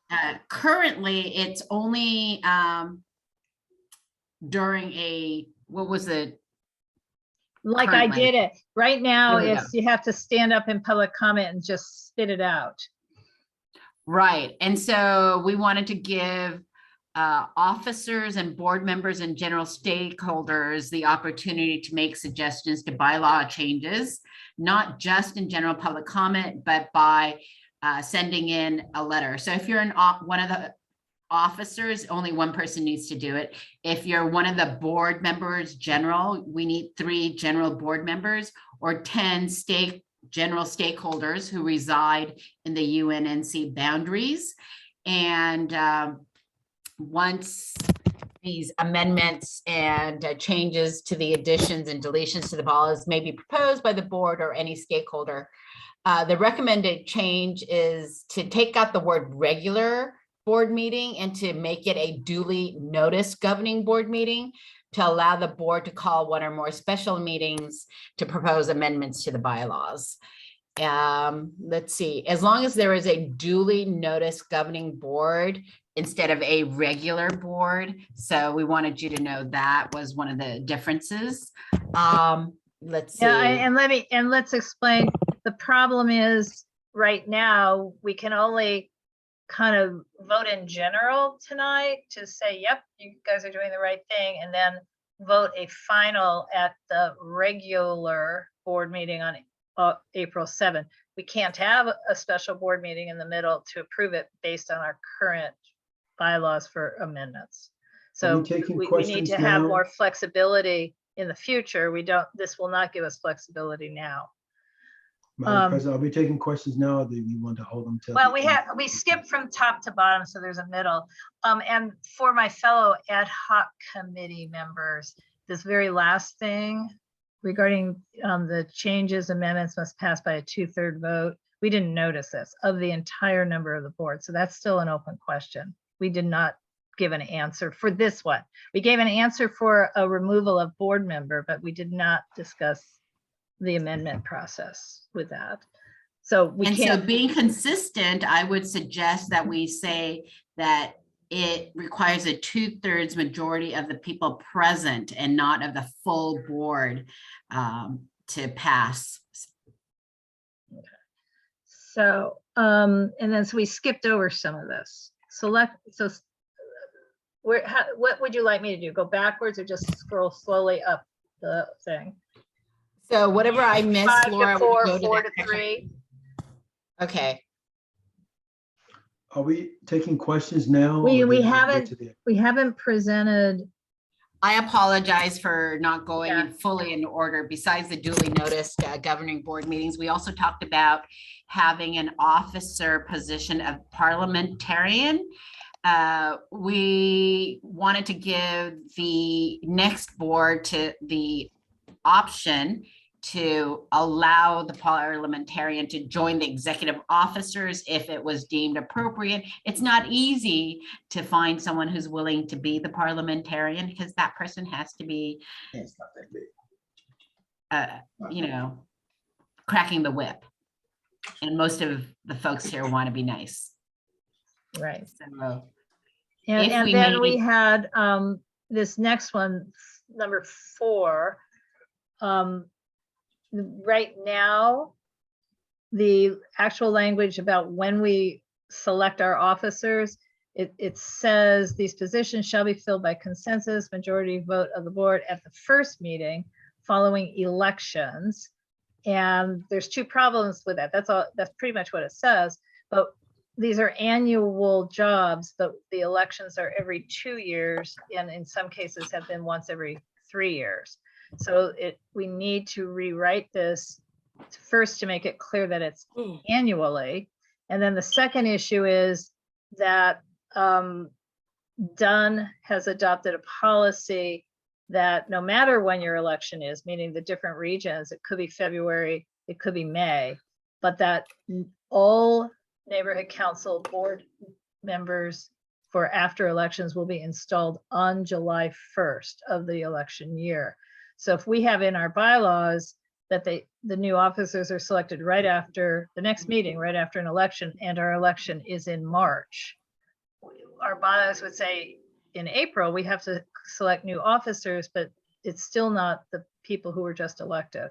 Currently, it's only during what was it? like I currently. did it. Right now, There we it's, you have to stand up in public comment and just spit it out. Right, and so we wanted to give officers and board members and general stakeholders the opportunity to make suggestions to bylaw changes, not just in general public comment, but by sending in a letter. So if you're one of the officers, only one person needs to do it. If you're one of the board members, general, we need 3 general board members or 10 general stakeholders who reside in the UNNC boundaries. And once these amendments and changes to the additions and deletions to the bylaws may be proposed by the board or any stakeholder, the recommended change is to take out the word regular board meeting and to make it a duly noticed governing board meeting to allow the board to call one or more special meetings to propose amendments to the bylaws. Let's see, as long as there is a duly noticed governing board instead of a regular board. So we wanted you to know that was one of the differences. Let's see. Yeah, and let's explain. The problem is right now, we can only kind of vote in general tonight to say, yep, you guys are doing the right thing, and then vote a final at the regular board meeting on April 7th. We can't have a special board meeting in the middle to approve it based on our current bylaws for amendments. So taking we need questions to have now? more flexibility in the future. This will not give us flexibility now. Madam President, I'll be taking questions now, or do you want to hold them till? Well, we skipped from top to bottom, so there's a middle. And for my fellow ad hoc committee members, this very last thing regarding the changes, amendments must pass by a 2/3 vote. We didn't notice this of the entire number of the board. So that's still an open question. We did not give an answer for this one. We gave an answer for a removal of board member, but we did not discuss the amendment process with that. So we can't. So being consistent, I would suggest that we say that it requires a 2/3 majority of the people present and not of the full board to pass. So, and then so we skipped over some of this. What would you like me to do? Go backwards or just scroll slowly up the thing? So whatever I missed, 5 Laura, to 4, would go to 4 that to 3. Okay. Are we taking questions now? We or do wait haven't to the- we haven't presented. I apologize for not going Yeah. in fully in order. Besides the duly noticed governing board meetings, we also talked about having an officer position of parliamentarian. We wanted to give the next board to the option to allow the parliamentarian to join the executive officers if it was deemed appropriate. It's not easy to find someone who's willing to be the parliamentarian because that person has to be, It's not that big. cracking the whip. And most of the folks here want to be nice. Right. So And, if and we then we made- had this next one, number 4. Right now, the actual language about when we select our officers it says these positions shall be filled by consensus majority vote of the board at the first meeting following elections. And there's two problems with that. That's all, that's pretty much what it says. But these are annual jobs, but the elections are every 2 years, and in some cases have been once every 3 years. So we need to rewrite this first to make it clear that it's annually. And then the second issue is that Dunn has adopted a policy that no matter when your election is, meaning the different regions, it could be February, it could be May, but that all neighborhood council board members for after elections will be installed on July 1st of the election year. So if we have in our bylaws that the new officers are selected right after the next meeting, right after an election, and our election is in March, our bylaws would say in April, we have to select new officers, but it's still not the people who were just elected.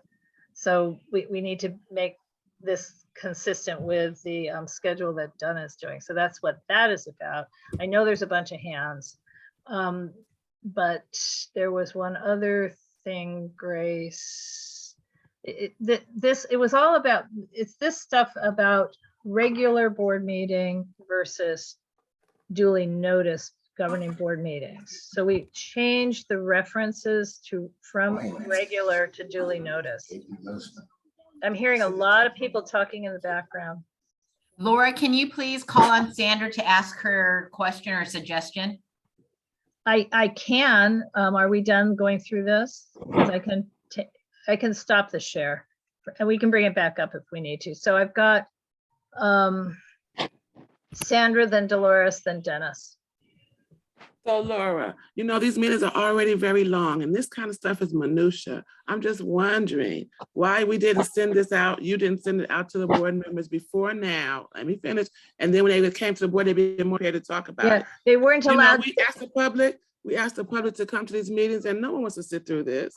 So we need to make this consistent with the schedule that Dunn is doing. So that's what that is about. I know there's a bunch of hands, but there was one other thing, Grace. It was all about, it's this stuff about regular board meeting versus duly noticed governing board meetings. So we changed the references from regular to duly noticed. I'm hearing a lot of people talking in the background. Laura, can you please call on Sandra to ask her question or suggestion? I can. Are we done going through this? Because I can stop the share and we can bring it back up if we need to. So I've got Sandra, then Dolores, then Dennis. So Laura, you know, these meetings are already very long and this kind of stuff is minutia. I'm just wondering why we didn't send this out. You didn't send it out to the board members before now. Let me finish. And then when they came to the board, they'd be more prepared to talk about it. They weren't allowed. We asked the public to come to these meetings and no one wants to sit through this.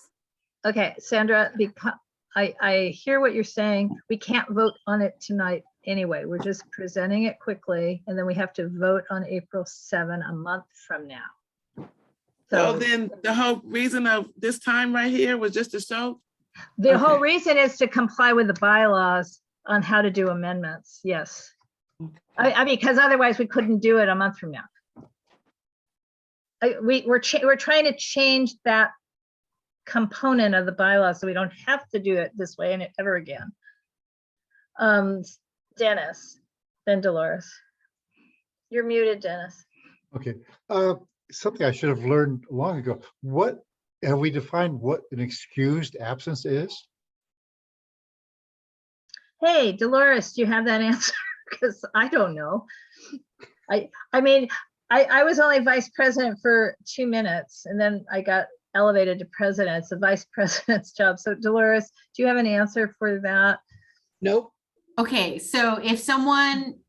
Okay, Sandra, because I hear what you're saying. We can't vote on it tonight anyway. We're just presenting it quickly, and then we have to vote on April 7, a month from now. So then the whole reason of this time right here was just to show? The whole reason is to comply with the bylaws on how to do amendments, yes. I mean, because otherwise we couldn't do it a month from now. We're trying to change that component of the bylaws so we don't have to do it this way and ever again. Dennis, then Dolores. You're muted, Dennis. Okay, something I should have learned long ago. What have we defined what an excused absence is? Hey, Dolores, do you have that answer? Because I don't know. I mean, I was only vice president for 2 minutes and then I got elevated to president. It's the vice president's job. So Dolores, do you have an answer for that? Nope. Okay, so if someone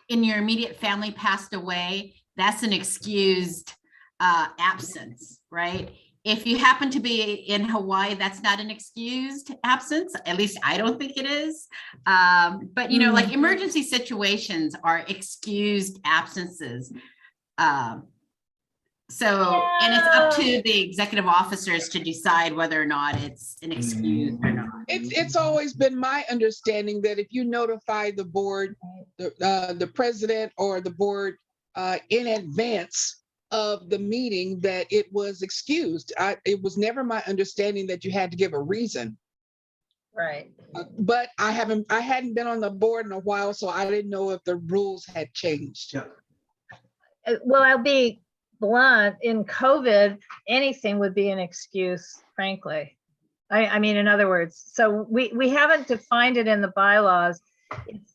in your immediate family passed away, that's an excused absence, right? If you happen to be in Hawaii, that's not an excused absence. At least I don't think it is. But you know, like emergency situations are excused absences. And it's up to the executive officers to decide whether or not it's an excuse or not. It's always been my understanding that if you notify the board, the president or the board in advance of the meeting, that it was excused. It was never my understanding that you had to give a reason. Right. But I hadn't been on the board in a while, so I didn't know if the rules had changed. Yeah. Well, I'll be blunt. In COVID, anything would be an excuse, frankly. I mean, in other words, so we haven't defined it in the bylaws. It's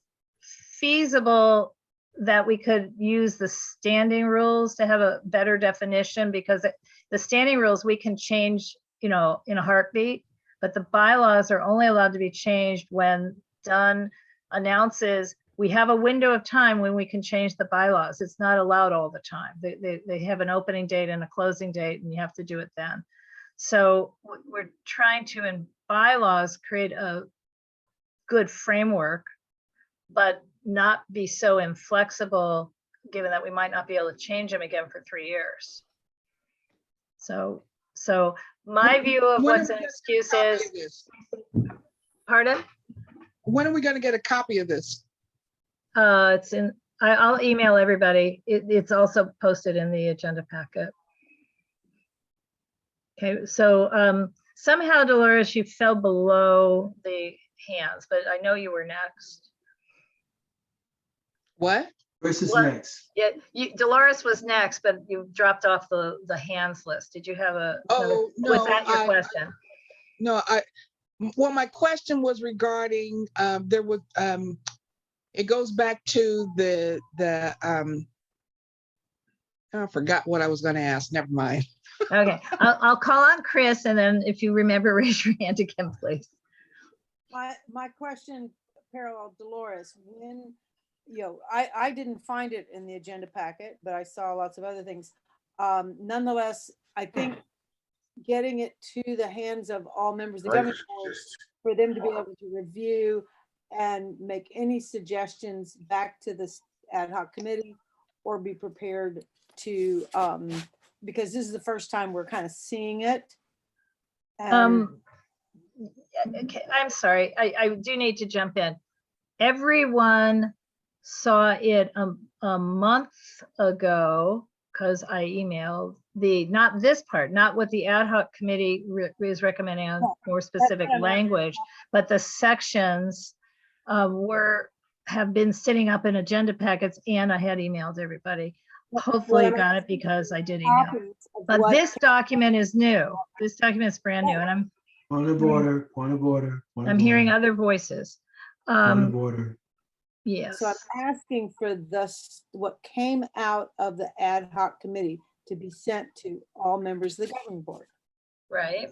feasible that we could use the standing rules to have a better definition, because the standing rules we can change, you know, in a heartbeat, but the bylaws are only allowed to be changed when Dunn announces we have a window of time when we can change the bylaws. It's not allowed all the time. They have an opening date and a closing date, and you have to do it then. So we're trying to, in bylaws, create a good framework, but not be so inflexible given that we might not be able to change them again for 3 years. So my view of When are what's we an gonna excuse get a copy is, of this? pardon? When are we gonna get a copy of this? It's in, I'll email everybody. It's also posted in the agenda packet. Okay, so somehow Dolores, you fell below the hands, but I know you were next. What? Chris is What? next. Yeah, Dolores was next, but you dropped off the hands list. Did you have another, Oh, no. was that your question? No, well, my question was regarding, there was, it goes back to I forgot what I was gonna ask. Never mind. Okay, I'll call on Chris, and then if you remember, raise your hand again, please. My question, parallel Dolores, when, I didn't find it in the agenda packet, but I saw lots of other things. Nonetheless, I think getting it to the hands of all members of the governing board for them to be able to review and make any suggestions back to this ad hoc committee, or be prepared to, because this is the first time we're kind of seeing it. Okay, I'm sorry, I do need to jump in. Everyone saw it a month ago, because I emailed not this part, not what the ad hoc committee is recommending on more specific language, but the sections have been sitting up in agenda packets, and I had emailed everybody. Hopefully you got it, because I did email. But this document is new. This document is brand new, and I'm Point of order, point of order. I'm hearing other voices. Point of order. Yes. So I'm asking for what came out of the ad hoc committee to be sent to all members of the governing board. Right.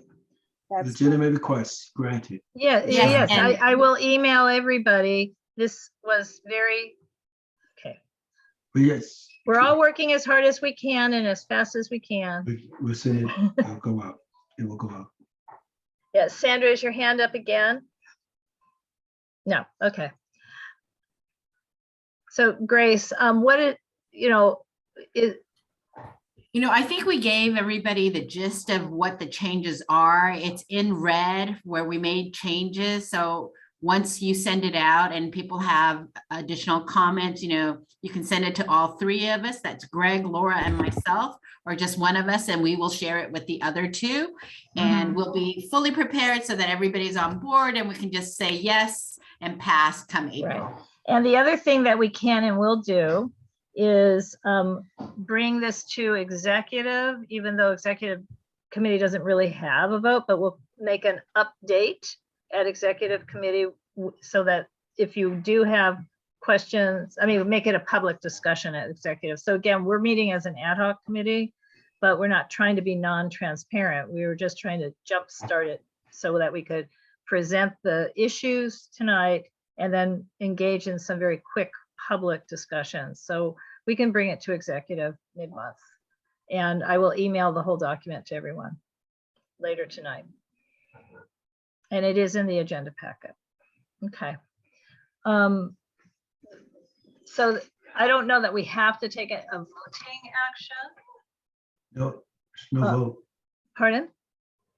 That's Legitimate request granted. Yeah, Yes, yes, I will email everybody. This was very, okay. But yes, We're all working as hard as we can and as fast as we can. we'll send it, it'll go out. It will go out. Yes, Sandra, is your hand up again? No, okay. So Grace, I think we gave everybody the gist of what the changes are. It's in red where we made changes. So once you send it out and people have additional comments, you can send it to all three of us. That's Greg, Laura, and myself, or just one of us, and we will share it with the other two. And we'll be fully prepared so that everybody's on board and we can just say yes and pass come April. right. And the other thing that we can and will do is bring this to executive, even though executive committee doesn't really have a vote, but we'll make an update at executive committee so that if you do have questions, make it a public discussion at executive. So again, we're meeting as an ad hoc committee, but we're not trying to be non-transparent. We were just trying to jumpstart it so that we could present the issues tonight and then engage in some very quick public discussions. So we can bring it to executive mid-month. And I will email the whole document to everyone later tonight. And it is in the agenda packet. Okay. So I don't know that we have to take a voting action. No, there's no vote. Pardon?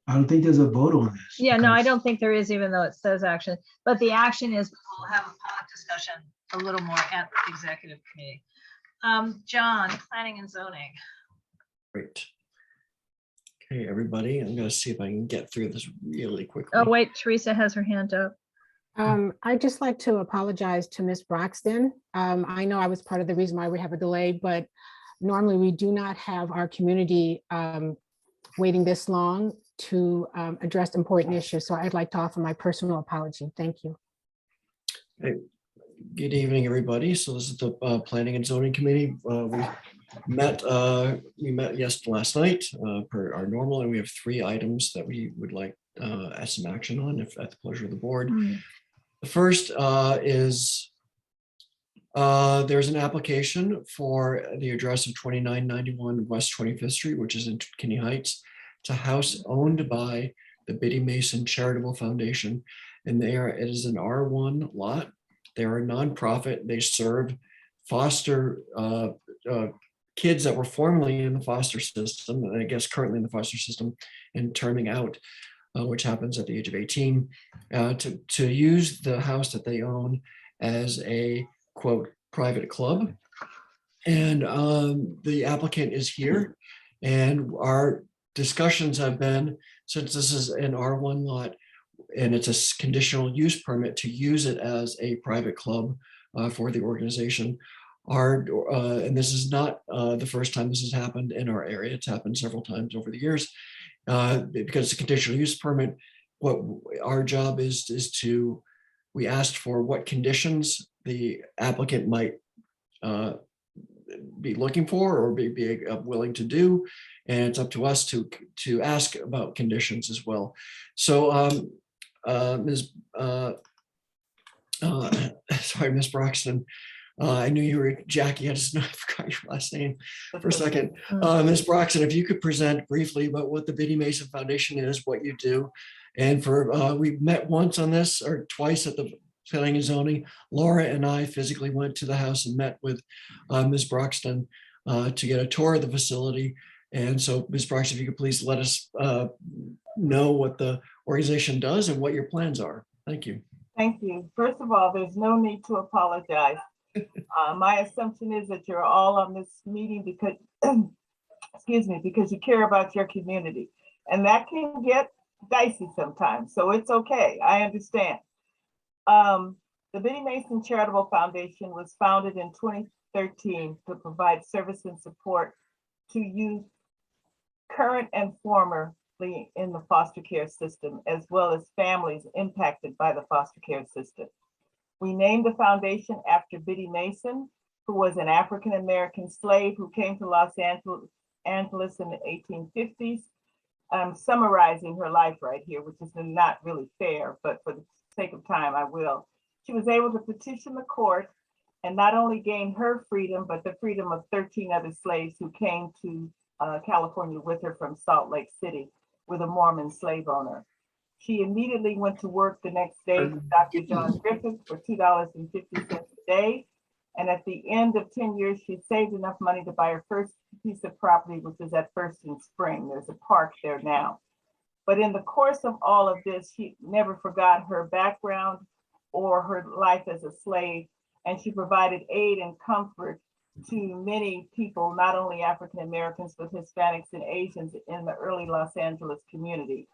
I don't think there's a vote on this. Yeah, no, I because- don't think there is, even though it says action, but the action is we'll have a public discussion a little more at the executive committee. John, planning and zoning. Great. Okay, everybody, I'm gonna see if I can get through this really quickly. Oh, wait, Teresa has her hand up. I'd just like to apologize to Ms. Braxton. I know I was part of the reason why we have a delay, but normally we do not have our community waiting this long to address important issues. So I'd like to offer my personal apology. Thank you. Hey, good evening, everybody. So this is the Planning and Zoning Committee. We met last night per our normal, and we have 3 items that we would like some action on, if at the pleasure of the board. The first is there's an application for the address of 2991 West 25th Street, which is in Kinney Heights. It's a house owned by the Biddy Mason Charitable Foundation, and it is an R1 lot. They're a nonprofit. They serve foster kids that were formerly in the foster system, and I guess currently in the foster system, and terming out, which happens at the age of 18, to use the house that they own as a quote private club. And the applicant is here, and our discussions have been, since this is an R1 lot and it's a conditional use permit, to use it as a private club for the organization. And this is not the first time this has happened in our area. It's happened several times over the years. Because it's a conditional use permit, what our job is to, we asked for what conditions the applicant might be looking for or be willing to do. And it's up to us to ask about conditions as well. So Ms. Ms. Broxton, I knew you were Jackie, I just I forgot your last name for a second. Ms. Broxton, if you could present briefly about what the Biddy Mason Foundation is, what you do. And for, we met once on this or twice at the Planning and Zoning. Laura and I physically went to the house and met with Ms. Broxton to get a tour of the facility. And so Ms. Broxton, if you could please let us know what the organization does and what your plans are. Thank you. Thank you. First of all, there's no need to apologize. My assumption is that you're all on this meeting because, excuse me, because you care about your community. And that can get dicey sometimes, so it's okay, I understand. The Biddy Mason Charitable Foundation was founded in 2013 to provide service and support to youth, current and formerly in the foster care system, as well as families impacted by the foster care system. We named the foundation after Biddy Mason, who was an African-American slave who came to Los Angeles in the 1850s. I'm summarizing her life right here, which is not really fair, but for the sake of time, I will. She was able to petition the court and not only gain her freedom, but the freedom of 13 other slaves who came to California with her from Salt Lake City with a Mormon slave owner. She immediately went to work the next day with Dr. John Griffith for $2.50 a day. And at the end of 10 years, she saved enough money to buy her first piece of property, which is at First and Spring. There's a park there now. But in the course of all of this, she never forgot her background or her life as a slave. And she provided aid and comfort to many people, not only African-Americans, but Hispanics and Asians in the early Los Angeles community.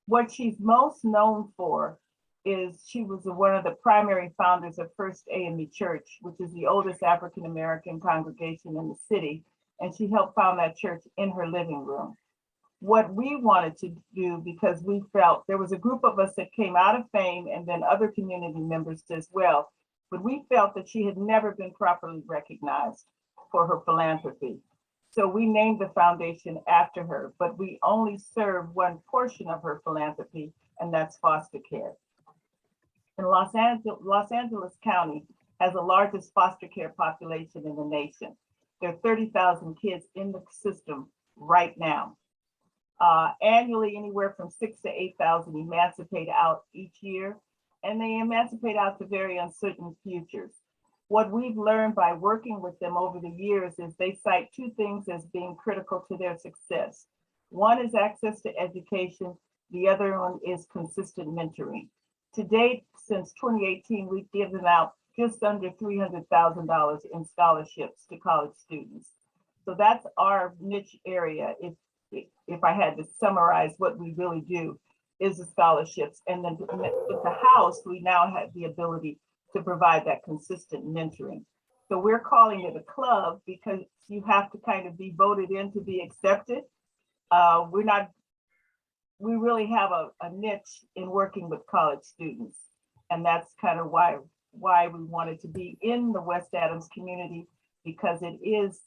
What she's most known for is she was one of the primary founders of First AME Church, which is the oldest African-American congregation in the city. And she helped found that church in her living room. What we wanted to do, because we felt there was a group of us that came out of fame and then other community members as well, but we felt that she had never been properly recognized for her philanthropy. So we named the foundation after her, but we only serve one portion of her philanthropy, and that's foster care. And Los Angeles County has the largest foster care population in the nation. There are 30,000 kids in the system right now. Annually, anywhere from 6,000 to 8,000 emancipate out each year, and they emancipate out to very uncertain futures. What we've learned by working with them over the years is they cite two things as being critical to their success. One is access to education. The other one is consistent mentoring. To date, since 2018, we've given out just under $300,000 in scholarships to college students. So that's our niche area. If I had to summarize what we really do is the scholarships. And then with the house, we now have the ability to provide that consistent mentoring. So we're calling it a club because you have to kind of be voted in to be accepted. We really have a niche in working with college students. And that's kind of why we wanted to be in the West Adams community, because it is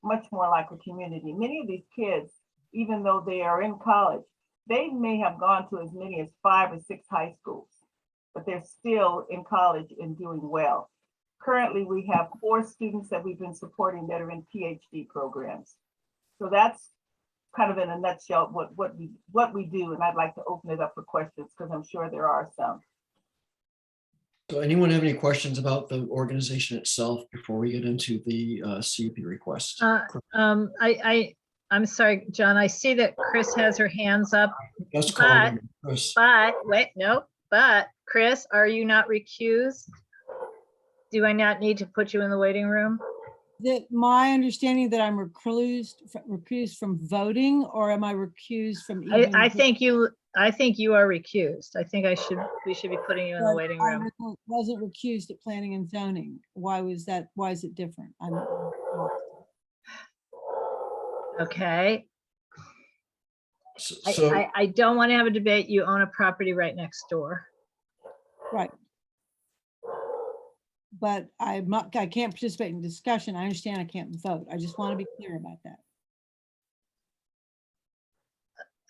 much more like a community. Many of these kids, even though they are in college, they may have gone to as many as 5 or 6 high schools, but they're still in college and doing well. Currently, we have 4 students that we've been supporting that are in PhD programs. So that's kind of in a nutshell what we do, and I'd like to open it up for questions because I'm sure there are some. So anyone have any questions about the organization itself before we get into the CUP request? I'm sorry, John, I see that Chris has her hands up, Just call but, them, Chris. but Chris, are you not recused? Do I not need to put you in the waiting room? That my understanding that I'm recused from voting, or am I recused from even? I think you are recused. I think we should be putting you in the waiting room. I wasn't recused at planning and zoning. Why was that? Why is it different? Okay. So I don't want to have a debate. You own a property right next door. Right. But I can't participate in discussion. I understand I can't vote. I just want to be clear about that.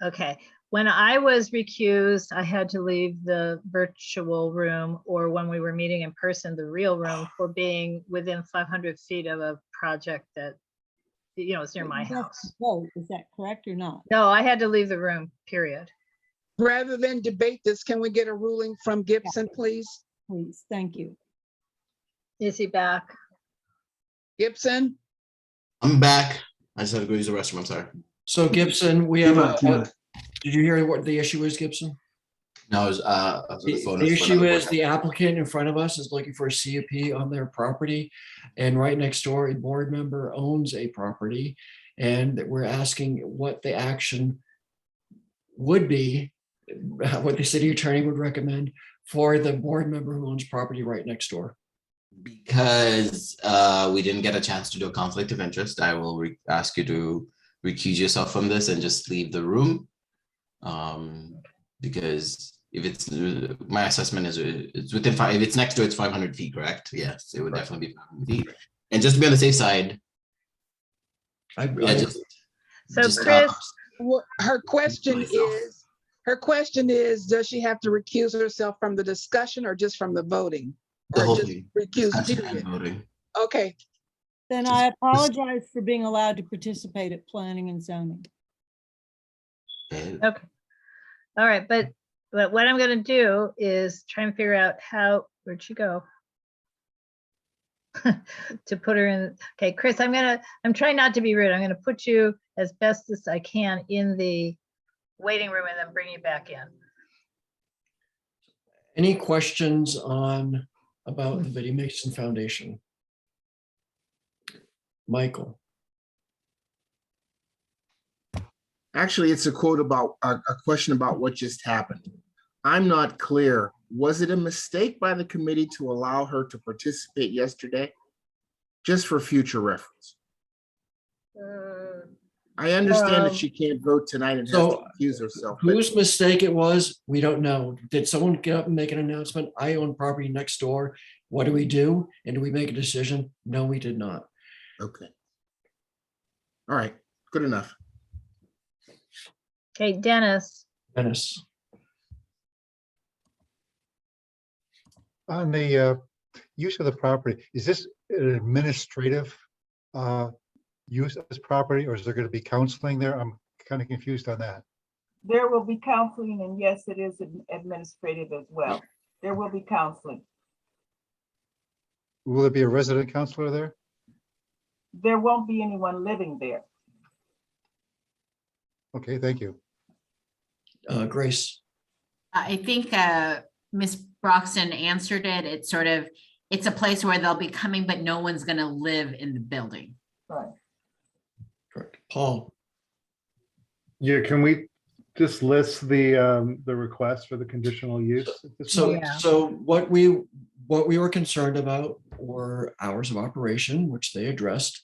Okay. When I was recused, I had to leave the virtual room, or when we were meeting in person, the real room, for being within 500 feet of a project that, is near my house. Vote, is that correct or not? No, I had to leave the room, period. Rather than debate this, can we get a ruling from Gibson, please? Please, thank you. Is he back? Gibson? I'm back. I just had to go use the restroom. I'm sorry. So Gibson, we have did you hear what the issue is, Gibson? No, I was on the phone. The issue is the applicant in front of us is looking for a CUP on their property. And right next door, a board member owns a property. And we're asking what the action would be, what the city attorney would recommend for the board member who owns property right next door. Because we didn't get a chance to do a conflict of interest, I will ask you to recuse yourself from this and just leave the room. Because if it's, my assessment is it's within if it's next to it's 500 feet, correct? Yes, it would definitely be 500 feet. And just to be on the safe side. Chris, her question is, does she have to recuse herself from the discussion or just from the voting? The whole just thing. Recuse, period. Okay. Then I apologize for being allowed to participate at planning and zoning. Okay. All right, but what I'm going to do is try and figure out where'd she go? To put her in. Okay, Chris, I'm trying not to be rude. I'm going to put you as best as I can in the waiting room and then bring you back in. Any questions about the Biddy Mason Foundation? Michael. Actually, it's a quote about a question about what just happened. I'm not clear. Was it a mistake by the committee to allow her to participate yesterday? Just for future reference. I understand that she can't vote tonight and has to accuse herself. Whose mistake it was, we don't know. Did someone get up and make an announcement? I own property next door. What do we do? And do we make a decision? No, we did not. Okay. All right, good enough. Okay, Dennis. Dennis. On the use of the property, is this an administrative use of this property, or is there going to be counseling there? I'm kind of confused on that. There will be counseling, and yes, it is administrative as well. There will be counseling. Will there be a resident counselor there? There won't be anyone living there. Okay, thank you. Grace. I think Ms. Broxton answered it. It's a place where they'll be coming, but no one's going to live in the building. Right. Correct. Paul. Yeah, can we just list the request for the conditional use? So what we were concerned about were hours of operation, which they addressed,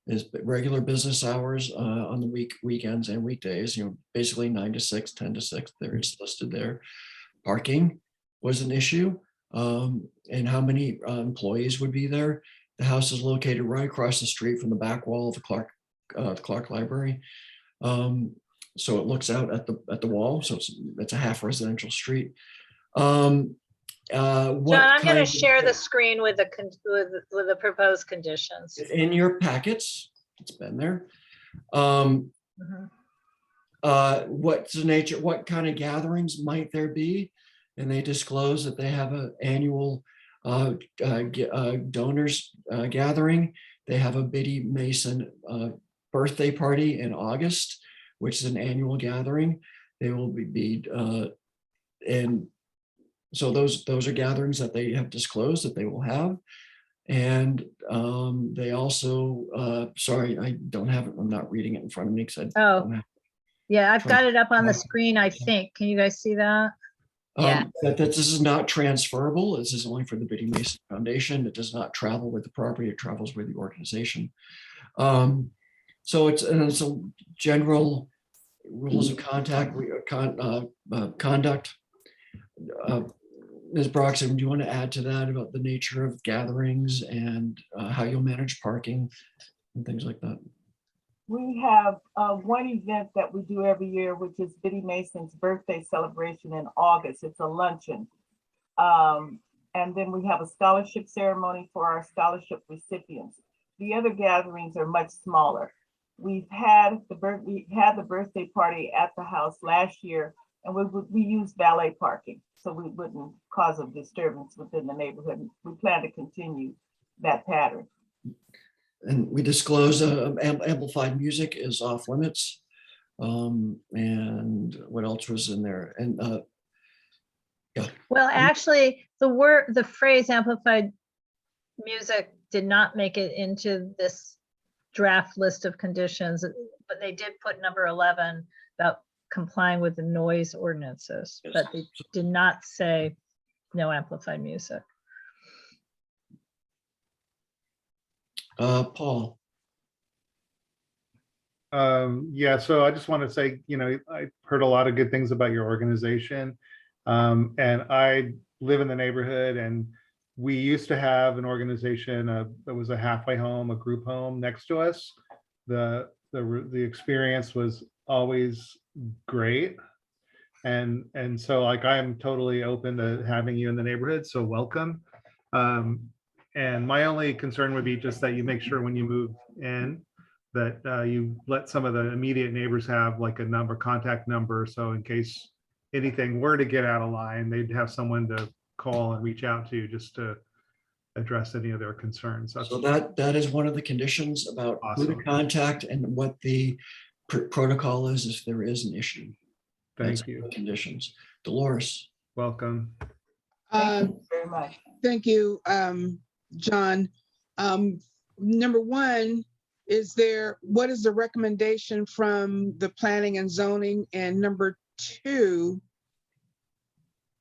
is regular business hours on the weekends and weekdays, basically 9 to 6, 10 to 6, it's listed there. Parking was an issue, and how many employees would be there. The house is located right across the street from the back wall of the Clark Library. So it looks out at the wall, so it's a half residential street. John, I'm going to share the screen with the proposed conditions. In your packets, it's been there. What's the nature, what kind of gatherings might there be? And they disclose that they have an annual donors gathering. They have a Biddy Mason birthday party in August, which is an annual gathering. They will be and so those are gatherings that they have disclosed that they will have. And they also, sorry, I don't have it. I'm not reading it in front of me because I don't have. Yeah, I've got it up on the screen, I think. Can you guys see that? Yeah. That this is not transferable. This is only for the Biddy Mason Foundation. It does not travel with the property. It travels with the organization. So it's a general rules of conduct. Ms. Broxton, do you want to add to that about the nature of gatherings and how you'll manage parking and things like that? We have one event that we do every year, which is Biddy Mason's birthday celebration in August. It's a luncheon. And then we have a scholarship ceremony for our scholarship recipients. The other gatherings are much smaller. We had the birthday party at the house last year, and we used valet parking, so we wouldn't cause a disturbance within the neighborhood. We plan to continue that pattern. And we disclose amplified music is off limits. And what else was in there? And yeah. Well, actually, the phrase amplified music did not make it into this draft list of conditions, but they did put number 11 about complying with the noise ordinances, but they did not say no amplified music. Paul. Yeah, so I just want to say, I heard a lot of good things about your organization. And I live in the neighborhood, and we used to have an organization that was a halfway home, a group home next to us. The experience was always great. And so like, I'm totally open to having you in the neighborhood, so welcome. And my only concern would be just that you make sure when you move in that you let some of the immediate neighbors have like a contact number. So in case anything were to get out of line, they'd have someone to call and reach out to just to address any of their concerns. So that is one of the conditions about who to contact and what the protocol is if there is an issue. Thank you. Conditions. Dolores. Welcome. Thank you very much. Thank you, John. Number one, what is the recommendation from the planning and zoning? And number two,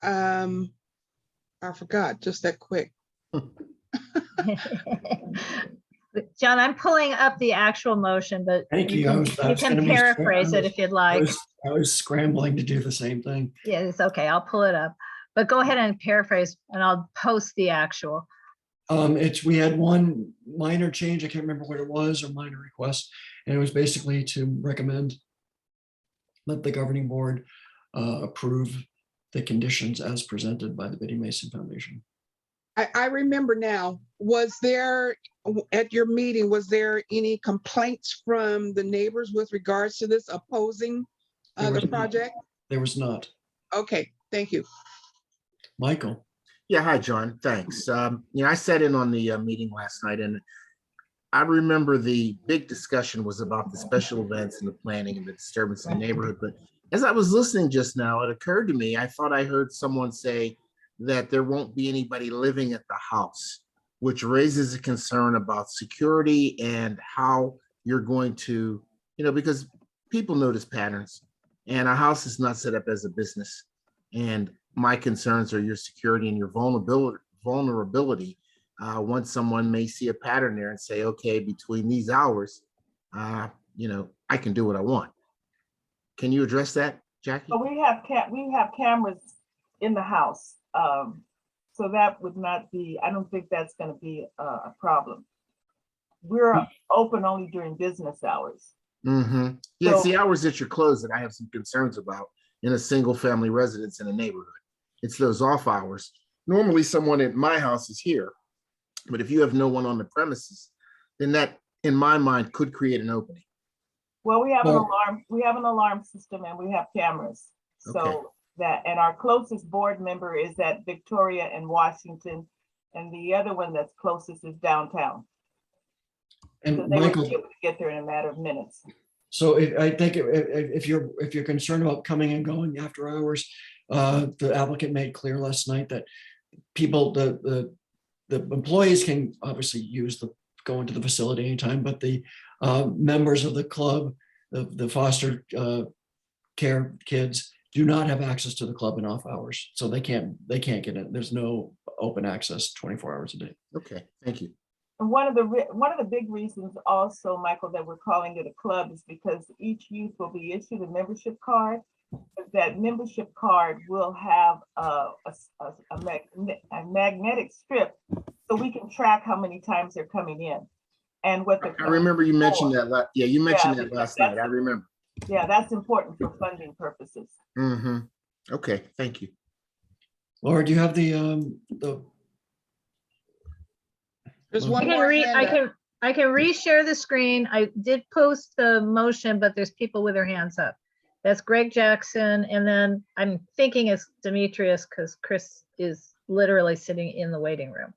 I forgot just that quick. John, I'm pulling up the actual motion, but Thank you. you can paraphrase it if you'd like. I was scrambling to do the same thing. Yeah, it's okay. I'll pull it up, but go ahead and paraphrase and I'll post the actual. We had one minor change. I can't remember what it was, or minor request. And it was basically to recommend that the governing board approve the conditions as presented by the Biddy Mason Foundation. I remember now, at your meeting, was there any complaints from the neighbors with regards to this opposing the project? There was not. Okay, thank you. Michael. Yeah, hi, John. Thanks. I sat in on the meeting last night, and I remember the big discussion was about the special events and the planning and the disturbance in the neighborhood. But as I was listening just now, it occurred to me, I thought I heard someone say that there won't be anybody living at the house, which raises a concern about security and how you're going to, because people notice patterns, and a house is not set up as a business. And my concerns are your security and your vulnerability. Once someone may see a pattern there and say, okay, between these hours, I can do what I want. Can you address that, Jackie? So we have cameras in the house. So that would not be, I don't think that's going to be a problem. We're open only during business hours. Mm-hmm. Yeah, it's the hours that you're closed that I have some concerns about in a single family residence in a neighborhood. It's those off hours. Normally someone at my house is here, but if you have no one on the premises, then that, in my mind, could create an opening. Well, we have an alarm. We have an alarm system and we have cameras. So Okay. and our closest board member is at Victoria and Washington. and the other one that's closest is downtown. And So they would Michael, be able to get there in a matter of minutes. so I think if you're concerned about coming and going after hours, the applicant made clear last night that people, the employees can obviously go into the facility anytime, but the members of the club, the foster care kids do not have access to the club in off hours. So they can't get in. There's no open access 24 hours a day. Okay, thank you. And one of the big reasons also, Michael, that we're calling it a club is because each youth will be issued a membership card. That membership card will have a magnetic strip, so we can track how many times they're coming in and what they're. I remember you mentioned that. Yeah, you mentioned that because last night. I remember. Yeah, that's important for funding purposes. Mm-hmm. Okay, thank you. Laura, do you have the There's well, one more hand up. I can reshare the screen. I did post the motion, but there's people with their hands up. That's Greg Jackson, and then I'm thinking it's Demetrius because Chris is literally sitting in the waiting room.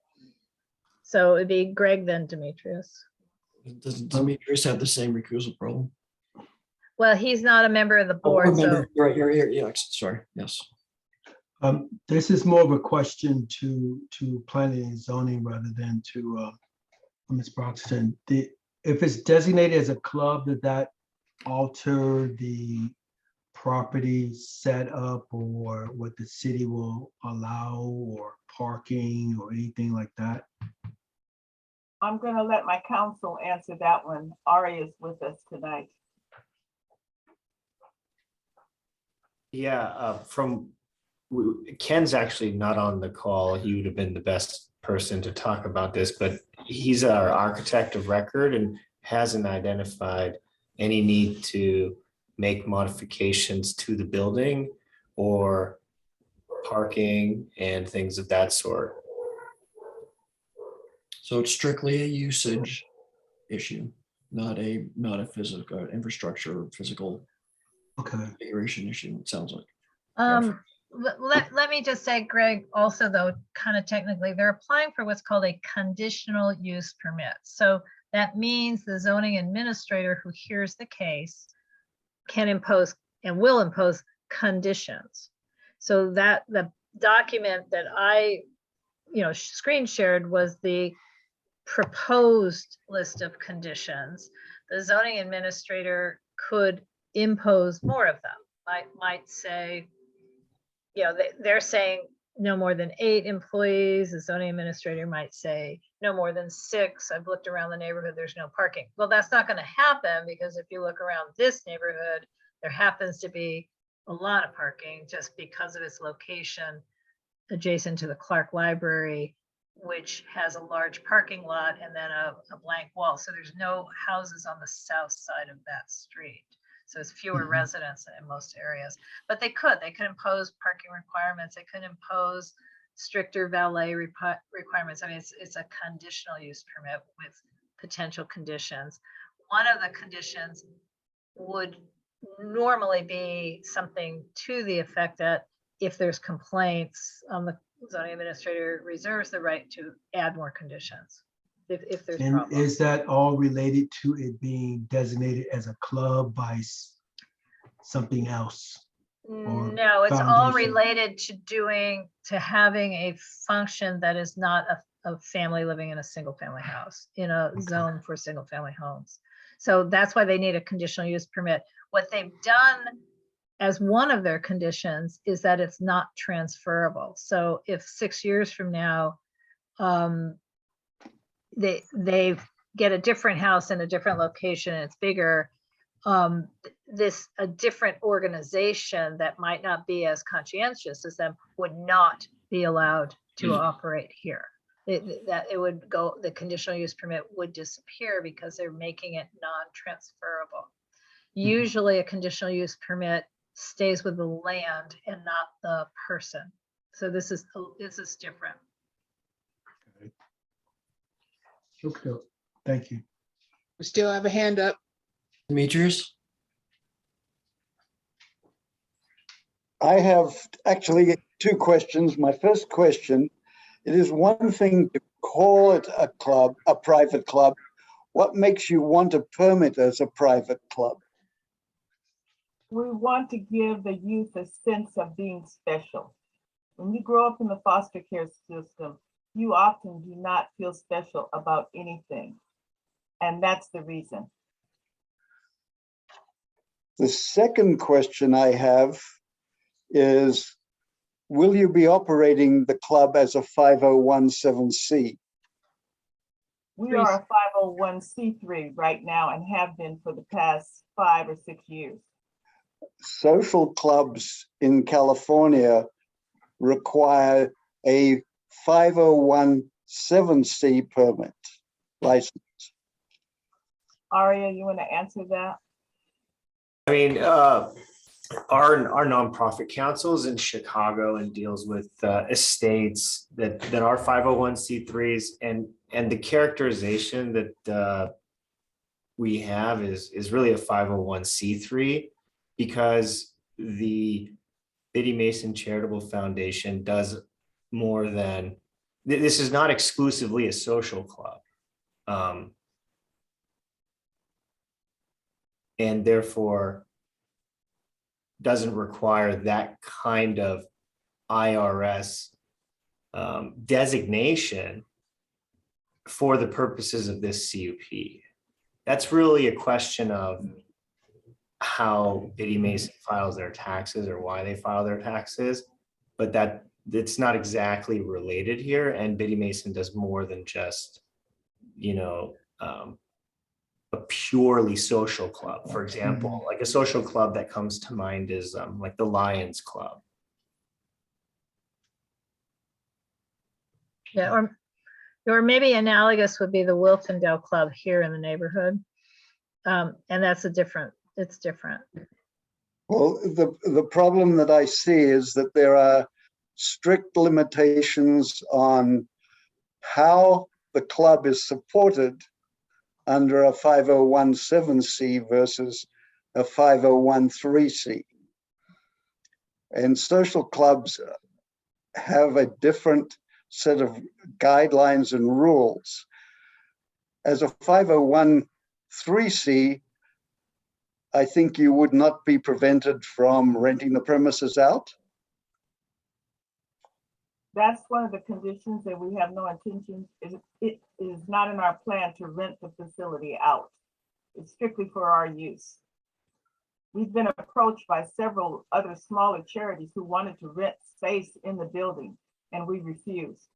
So it'd be Greg, then Demetrius. doesn't Demetrius have the same recusal problem? Well, he's not a member of the Oh, board, so remember, right, you're here. Yeah, sorry. Yes. This is more of a question to planning and zoning rather than to Ms. Broxton. If it's designated as a club, did that alter the property set up or what the city will allow or parking or anything like that? I'm going to let my counsel answer that one. Ari is with us tonight. Yeah, Ken's actually not on the call. He would have been the best person to talk about this, but he's our architect of record and hasn't identified any need to make modifications to the building or parking and things of that sort. So it's strictly a usage issue, not a physical infrastructure or physical configuration issue, it sounds like. let me just say, Greg, also though, kind of technically, they're applying for what's called a conditional use permit. So that means the zoning administrator who hears the case can impose and will impose conditions. So that the document that I, screen shared was the proposed list of conditions. The zoning administrator could impose more of them. Might say, they're saying no more than 8 employees. The zoning administrator might say no more than 6. I've looked around the neighborhood, there's no parking. Well, that's not going to happen because if you look around this neighborhood, there happens to be a lot of parking just because of its location adjacent to the Clark Library, which has a large parking lot and then a blank wall. So there's no houses on the south side of that street. So it's fewer residents in most areas, but they could impose parking requirements. They could impose stricter valet requirements. I mean, it's a conditional use permit with potential conditions. One of the conditions would normally be something to the effect that if there's complaints, the zoning administrator reserves the right to add more conditions if there's And problems. is that all related to it being designated as a club by something else? No, it's all foundation? related to having a function that is not a family living in a single family house in a zone for single family homes. So that's why they need a conditional use permit. What they've done as one of their conditions is that it's not transferable. So if 6 years from now, they get a different house in a different location and it's bigger, a different organization that might not be as conscientious as them would not be allowed to operate here. The conditional use permit would disappear because they're making it non-transferable. Usually a conditional use permit stays with the land and not the person. So this is different. Okay, thank you. We still have a hand up. Demetrius? I have actually 2 questions. My first question It is one thing to call it a club, a private club. What makes you want a permit as a private club? We want to give the youth a sense of being special. When you grow up in the foster care system, you often do not feel special about anything. And that's the reason. The second question I have is, will you be operating the club as a 5017C? We are a 501c3 right now and have been for the past 5 or 6 years. Social clubs in California require a 5017C permit license. Aria, you want to answer that? I mean, our nonprofit council is in Chicago and deals with estates that are 501c3s, and the characterization that we have is really a 501c3, because the Biddy Mason Charitable Foundation does more than, this is not exclusively a social club. And therefore doesn't require that kind of IRS designation for the purposes of this CUP. That's really a question of how Biddy Mason files their taxes or why they file their taxes, but that it's not exactly related here. And Biddy Mason does more than just, a purely social club. For example, like a social club that comes to mind is like the Lions Club. Yeah, or maybe analogous would be the Wiltondale Club here in the neighborhood. And that's it's different. Well, the problem that I see is that there are strict limitations on how the club is supported under a 5017C versus a 5013C. And social clubs have a different set of guidelines and rules. As a 5013C, I think you would not be prevented from renting the premises out. That's one of the conditions, that we have no intention. It is not in our plan to rent the facility out. It's strictly for our use. We've been approached by several other smaller charities who wanted to rent space in the building, and we refused.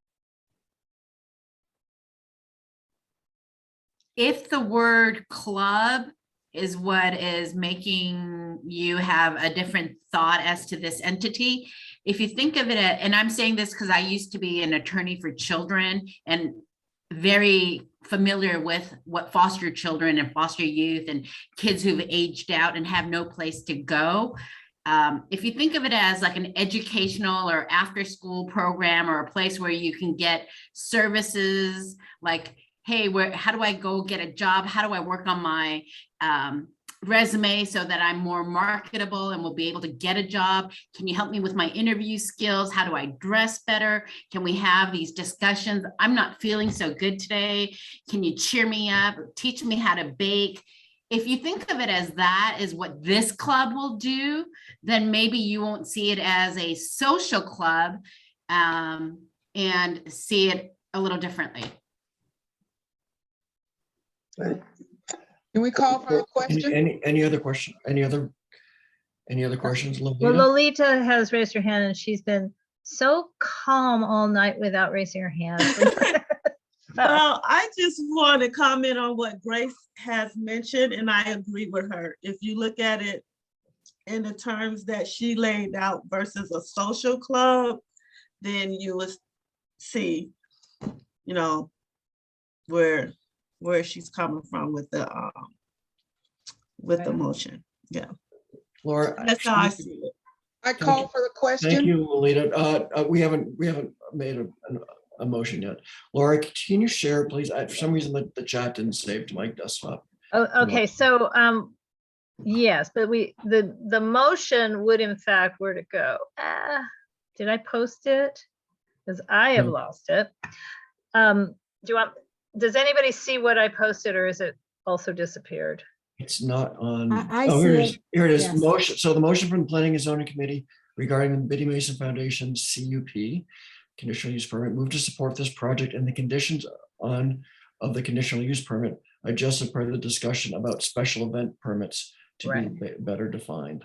If the word club is what is making you have a different thought as to this entity, if you think of it, and I'm saying this because I used to be an attorney for children and very familiar with what foster children and foster youth and kids who've aged out and have no place to go. If you think of it as like an educational or after school program, or a place where you can get services like, hey, how do I go get a job? How do I work on my resume so that I'm more marketable and will be able to get a job? Can you help me with my interview skills? How do I dress better? Can we have these discussions? I'm not feeling so good today. Can you cheer me up? Teach me how to bake? If you think of it as that is what this club will do, then maybe you won't see it as a social club and see it a little differently. Can we call for a question? Any other question? Any other questions, Lolita? Well, Lolita has raised her hand, and she's been so calm all night without raising her hand. Well, I just want to comment on what Grace has mentioned, and I agree with her. If you look at it in the terms that she laid out versus a social club, then you will see, where she's coming from with the motion. Yeah. Laura, that's how I see it. I call for the question. Thank you, Lolita. We haven't made a motion yet. Laura, can you share, please? For some reason, the chat didn't save to my desktop. Oh, okay. So, yes, but the motion would, in fact, where to go? Did I post it? because I have No. lost it. Does anybody see what I posted, or is it also disappeared? It's not on. I Oh, see here it is. it. Here it is. Yes. Motion. So the motion from the Planning and Zoning Committee regarding the Biddy Mason Foundation CUP conditional use permit, move to support this project and the conditions of the conditional use permit adjusted per the discussion about special event permits to be better defined.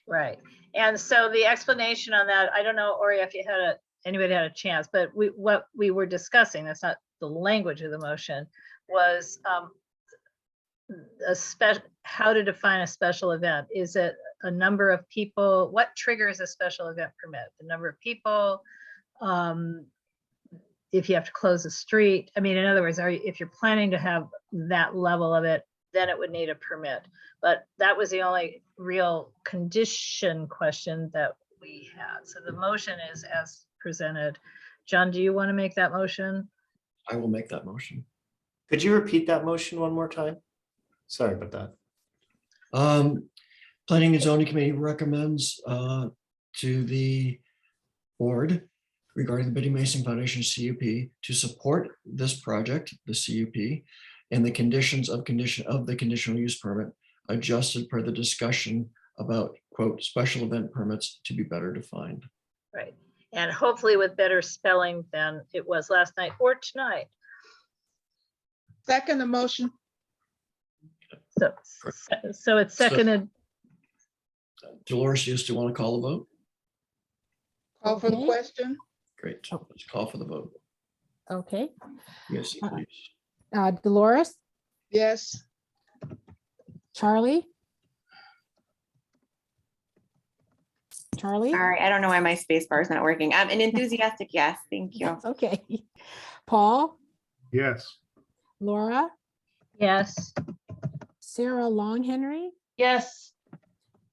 Right. And so the explanation on that, I don't know, Ori, if you had anybody had a chance, but what we were discussing, that's not the language of the motion, was how to define a special event. Is it a number of people? What triggers a special event permit? The number of people? If you have to close a street? I mean, in other words, if you're planning to have that level of it, then it would need a permit. But that was the only real condition question that we had. So the motion is as presented. John, do you want to make that motion? I will make that motion. Could you repeat that motion one more time? Sorry about that. Planning and Zoning Committee recommends to the board regarding the Biddy Mason Foundation CUP to support this project, the CUP, and the conditions of the conditional use permit adjusted per the discussion about, quote, special event permits to be better defined. Right. And hopefully with better spelling than it was last night or tonight. Second the motion. So it's seconded. Dolores, you still want to call the vote? Call for the question. Great. Let's call for the vote. Okay. Yes, please. Dolores, Yes. Charlie? Sorry, I don't know why my space bar is not working. An enthusiastic yes, thank you. Okay. Paul, Yes. Laura, Yes. Sarah Long Henry, Yes.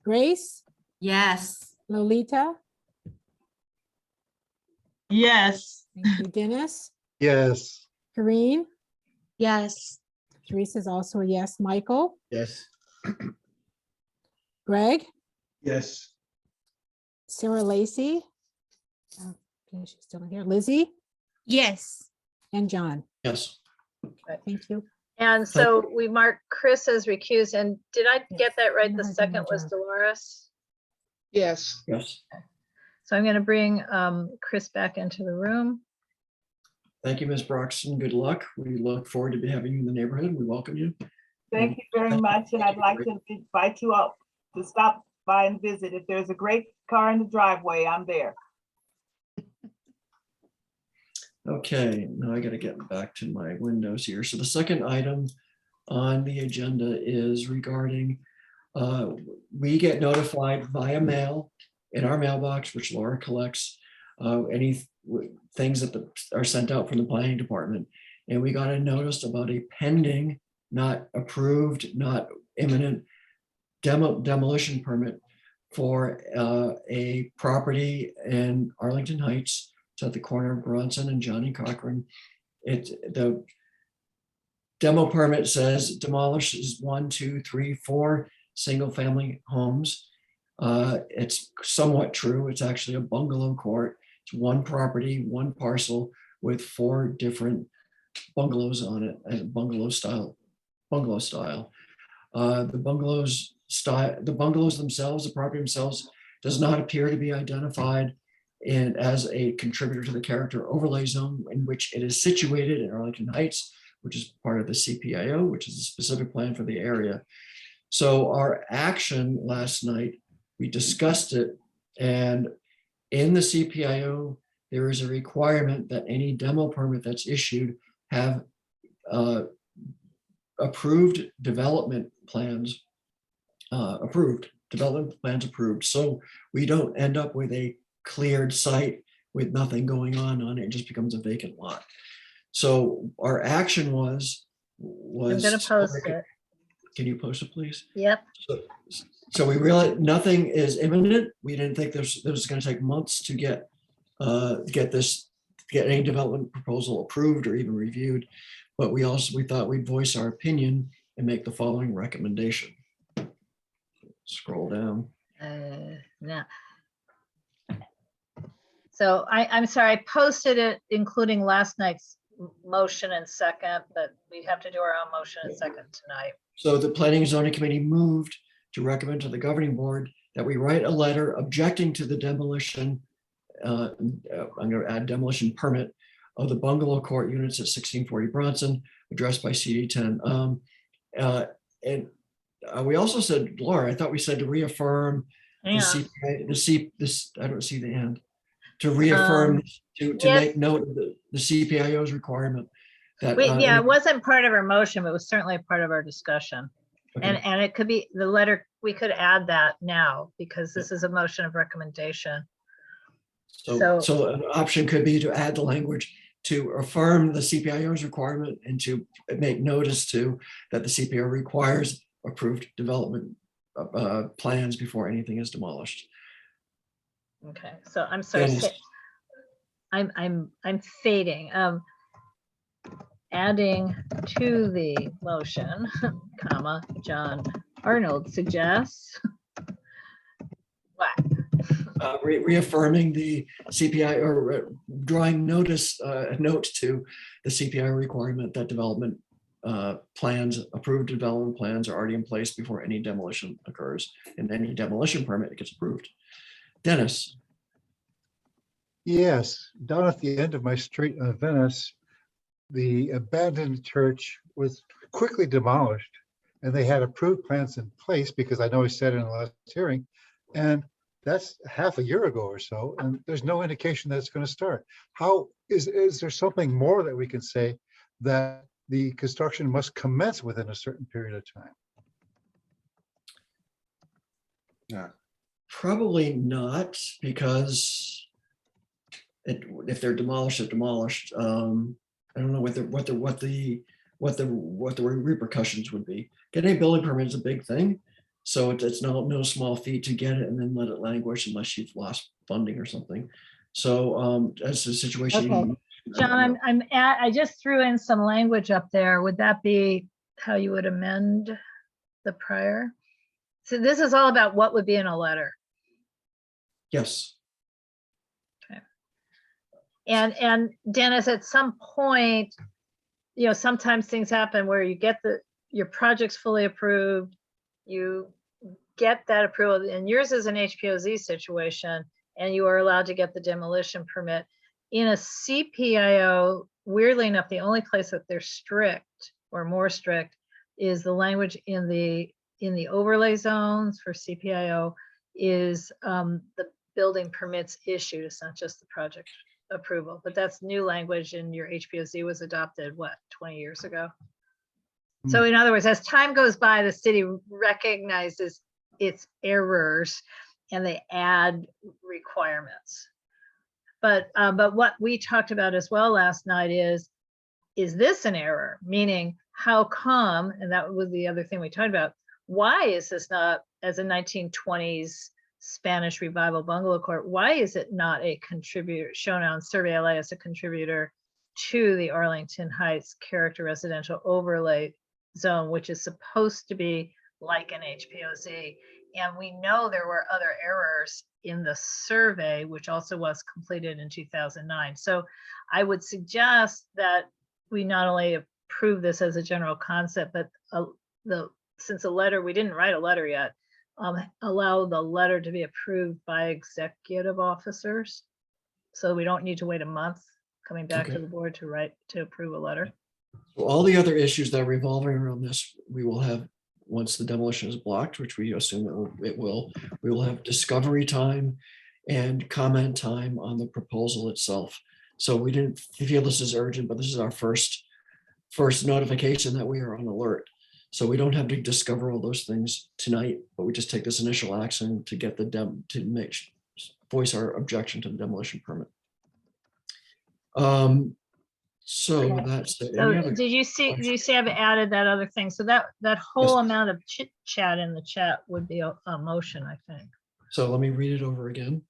Grace, Yes. Lolita, Yes. thank you, Dennis, Yes. Karine, Yes. Teresa's also a yes, Michael, Yes. Greg, Yes. Sarah Lacy. Okay, she's still here. Lizzie Yes. and John. Yes. Thank you. And so we marked Chris as recused. And did I get that right? The No, I did second my was job. Dolores. Yes. Yes. So I'm going to bring Chris back into the room. Thank you, Ms. Broxton. Good luck. We look forward to having you in the neighborhood. We welcome you. Thank you very much, and I'd like to invite you out to stop by and visit. If there's a great car in the driveway, I'm there. Okay, now I got to get back to my windows here. So the second item on the agenda is regarding, we get notified via mail in our mailbox, which Laura collects, any things that are sent out from the planning department. And we got a notice about a pending, not approved, not imminent demolition permit for a property in Arlington Heights. It's at the corner of Bronson and Johnny Cochran. The demo permit says demolishes 1, 2, 3, 4 single family homes. It's somewhat true. It's actually a bungalow court. It's one property, one parcel with 4 different bungalows on it, and bungalow style. The bungalows themselves, the property themselves, does not appear to be identified as a contributor to the character overlay zone in which it is situated in Arlington Heights, which is part of the CPIO, which is a specific plan for the area. So our action last night, we discussed it, and in the CPIO, there is a requirement that any demo permit that's issued have approved development plans approved, so we don't end up with a cleared site with nothing going on it. It just becomes a vacant lot. So our action was I'm going to post it. Can you post it, please? Yep. So we realized nothing is imminent. We didn't think this was going to take months to get any development proposal approved or even reviewed. But we thought we'd voice our opinion and make the following recommendation. Scroll down. No. So I'm sorry, I posted it including last night's motion and second, but we have to do our own motion and second tonight. So the Planning and Zoning Committee moved to recommend to the governing board that we write a letter objecting to the demolition. I'm going to add demolition permit of the bungalow court units at 1640 Bronson, addressed by CD10. And we also said, Laura, I thought we said to reaffirm the Yeah. CPI, I don't see the end. To reaffirm, to yes. make note of the CPIO's requirement. That, Yeah, it wasn't part of our motion, but it was certainly a part of our discussion. Okay. And it could be the letter, we could add that now because this is a motion of recommendation. So an option could be to add the language to affirm the CPIO's requirement and to make notice to that the CPIO requires approved development plans before anything is demolished. Okay, so I'm sorry. Dennis. I'm fading. Adding to the motion, comma, John Arnold suggests. What? Reaffirming the CPI or drawing notice, a note to the CPI requirement that development plans, approved development plans are already in place before any demolition occurs, and any demolition permit gets approved. Dennis. Yes, down at the end of my street in Venice, the abandoned church was quickly demolished, and they had approved plans in place because I know I said in the last hearing, and that's half a year ago or so, and there's no indication that it's going to start. How is there something more that we can say that the construction must commence within a certain period of time? Yeah. Probably not, because if they're demolished, they're demolished. I don't know what the repercussions would be. Getting a building permit is a big thing, so it's no small feat to get it and then let it languish unless you've lost funding or something. So as the situation. Okay. John, I just threw in some language up there. Would that be how you would amend the prior? So this is all about what would be in a letter. Yes. Okay. And Dennis, at some point, you know, sometimes things happen where you get your project's fully approved, you get that approval, and yours is an HPOZ situation, and you are allowed to get the demolition permit. In a CPIO, weirdly enough, the only place that they're strict or more strict is the language in the overlay zones for CPIO is the building permits issued. It's not just the project approval, but that's new language, and your HPOZ was adopted, what, 20 years ago? So in other words, as time goes by, the city recognizes its errors and they add requirements. But what we talked about as well last night is this an error? Meaning, how come, and that was the other thing we talked about, why is this not, as a 1920s Spanish revival bungalow court, why is it not a contributor, shown on Survey LA as a contributor to the Arlington Heights character residential overlay zone, which is supposed to be like an HPOZ? And we know there were other errors in the survey, which also was completed in 2009. So I would suggest that we not only approve this as a general concept, but since a letter, we didn't write a letter yet, allow the letter to be approved by executive officers. So we don't need to wait a month coming back to the board to approve a letter. So all the other issues that are revolving around this, we will have, once the demolition is blocked, which we assume it will, we will have discovery time and comment time on the proposal itself. So we didn't feel this is urgent, but this is our first notification that we are on alert. So we don't have to discover all those things tonight, but we just take this initial action to get voice our objection to the demolition permit. So that's it. So did you see I've added that other thing? So that whole amount of chit chat in the chat would be a motion, I think. So let me read it over again.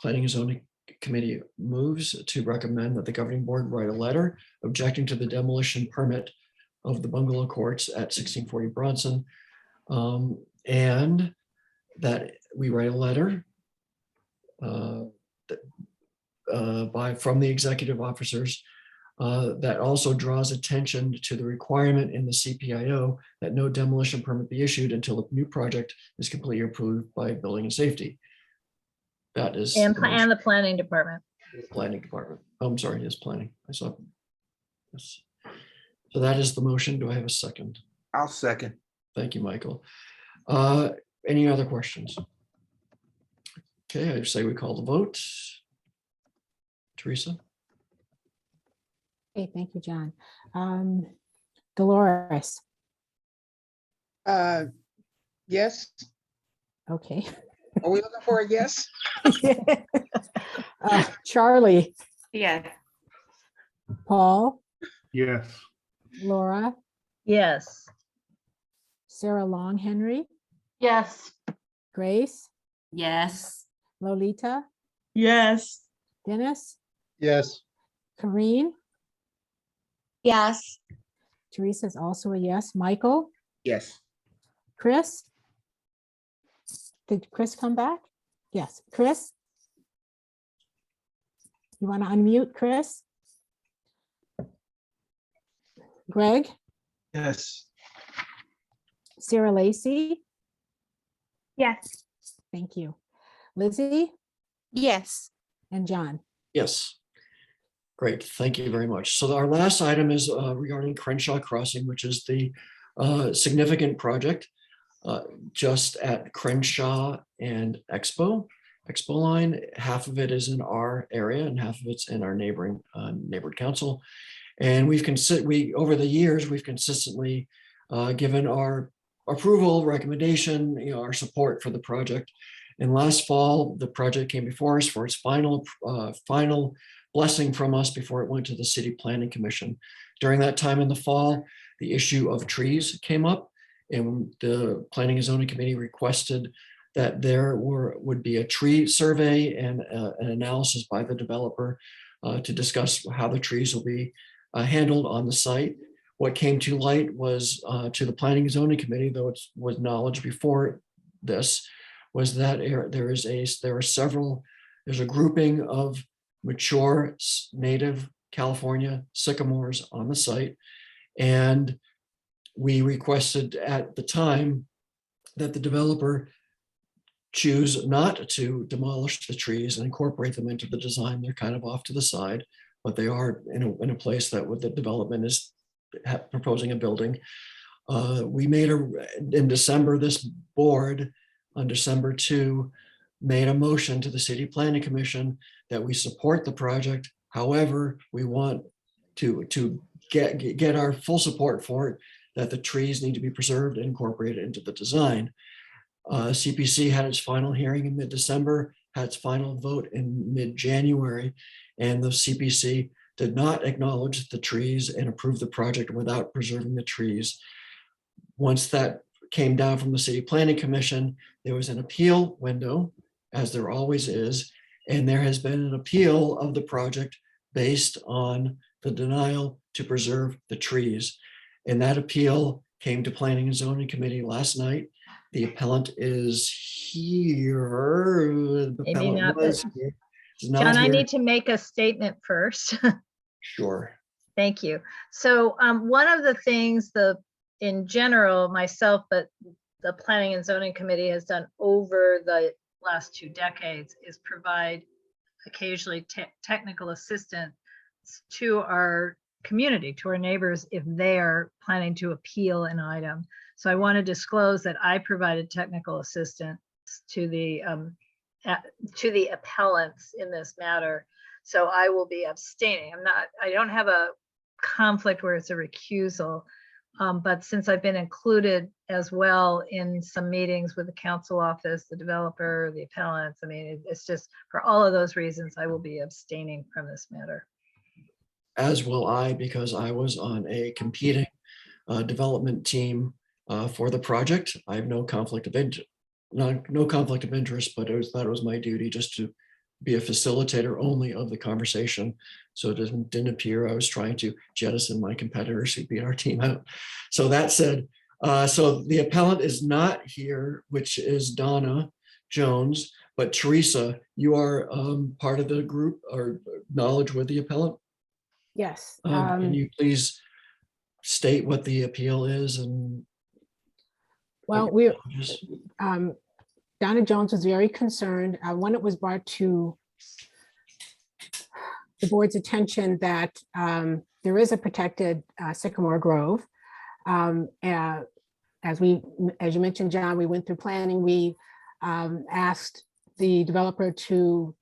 Planning and Zoning Committee moves to recommend that the governing board write a letter objecting to the demolition permit of the bungalow courts at 1640 Bronson, and that we write a letter from the executive officers that also draws attention to the requirement in the CPIO that no demolition permit be issued until the new project is completely approved by building and safety. That is. And the planning department. Planning department. Oh, I'm sorry, yes, planning. I saw. Yes. So that is the motion. Do I have a second? I'll second. Thank you, Michael. Any other questions? Okay, I say we call the vote. Teresa? Okay, thank you, John. Dolores, Yes. okay. Are we looking for a yes? Charlie, Yes. Paul, Yes. Laura, Yes. Sarah Long Henry, Yes. Grace, Yes. Lolita, Yes. Dennis, Yes. Karine, Yes. Teresa's also a yes. Michael, Yes. Chris? Did Chris come back? Yes, Chris? You want to unmute Chris? Greg, Yes. Sarah Lacy, Yes. thank you. Lizzie Yes. and John. Yes. Great, thank you very much. So our last item is regarding Crenshaw Crossing, which is the significant project just at Crenshaw and Expo line. Half of it is in our area and half of it's in our neighboring neighborhood council. And over the years, we've consistently given our approval, recommendation, our support for the project. And last fall, the project came before us for its final blessing from us before it went to the City Planning Commission. During that time in the fall, the issue of trees came up, and the Planning and Zoning Committee requested that there would be a tree survey and an analysis by the developer to discuss how the trees will be handled on the site. What came to light was to the Planning and Zoning Committee, though it was knowledge before this, was that there's a grouping of mature native California sycamores on the site. And we requested at the time that the developer choose not to demolish the trees and incorporate them into the design. They're kind of off to the side, but they are in a place that with the development is proposing a building. We made in December, this board on December 2 made a motion to the City Planning Commission that we support the project. However, we want to get our full support for it, that the trees need to be preserved and incorporated into the design. CPC had its final hearing in mid-December, had its final vote in mid-January, and the CPC did not acknowledge the trees and approve the project without preserving the trees. Once that came down from the City Planning Commission, there was an appeal window, as there always is, and there has been an appeal of the project based on the denial to preserve the trees. And that appeal came to Planning and Zoning Committee last night. The appellant is here. The Maybe appellant not, was but- here. Is not John, I here. need to make a statement first. Sure. Thank you. So one of the things in general, myself, but the Planning and Zoning Committee has done over the last 2 decades is provide occasionally technical assistance to our community, to our neighbors, if they are planning to appeal an item. So I want to disclose that I provided technical assistance to the appellants in this matter. So I will be abstaining. I don't have a conflict where it's a recusal, but since I've been included as well in some meetings with the council office, the developer, the appellants, I mean, it's just for all of those reasons, I will be abstaining from this matter. As will I, because I was on a competing development team for the project. I have no conflict of interest, no conflict of interest, but thought it was my duty just to be a facilitator only of the conversation. So it didn't appear I was trying to jettison my competitors who beat our team out. So that said, so the appellant is not here, which is Donna Jones. But Teresa, you are part of the group or knowledge with the appellant. Yes. Can you please state what the appeal is and? Well, Donna Jones was very concerned when it was brought to the board's attention that there is a protected sycamore grove. As you mentioned, John, we went through planning. We asked the developer to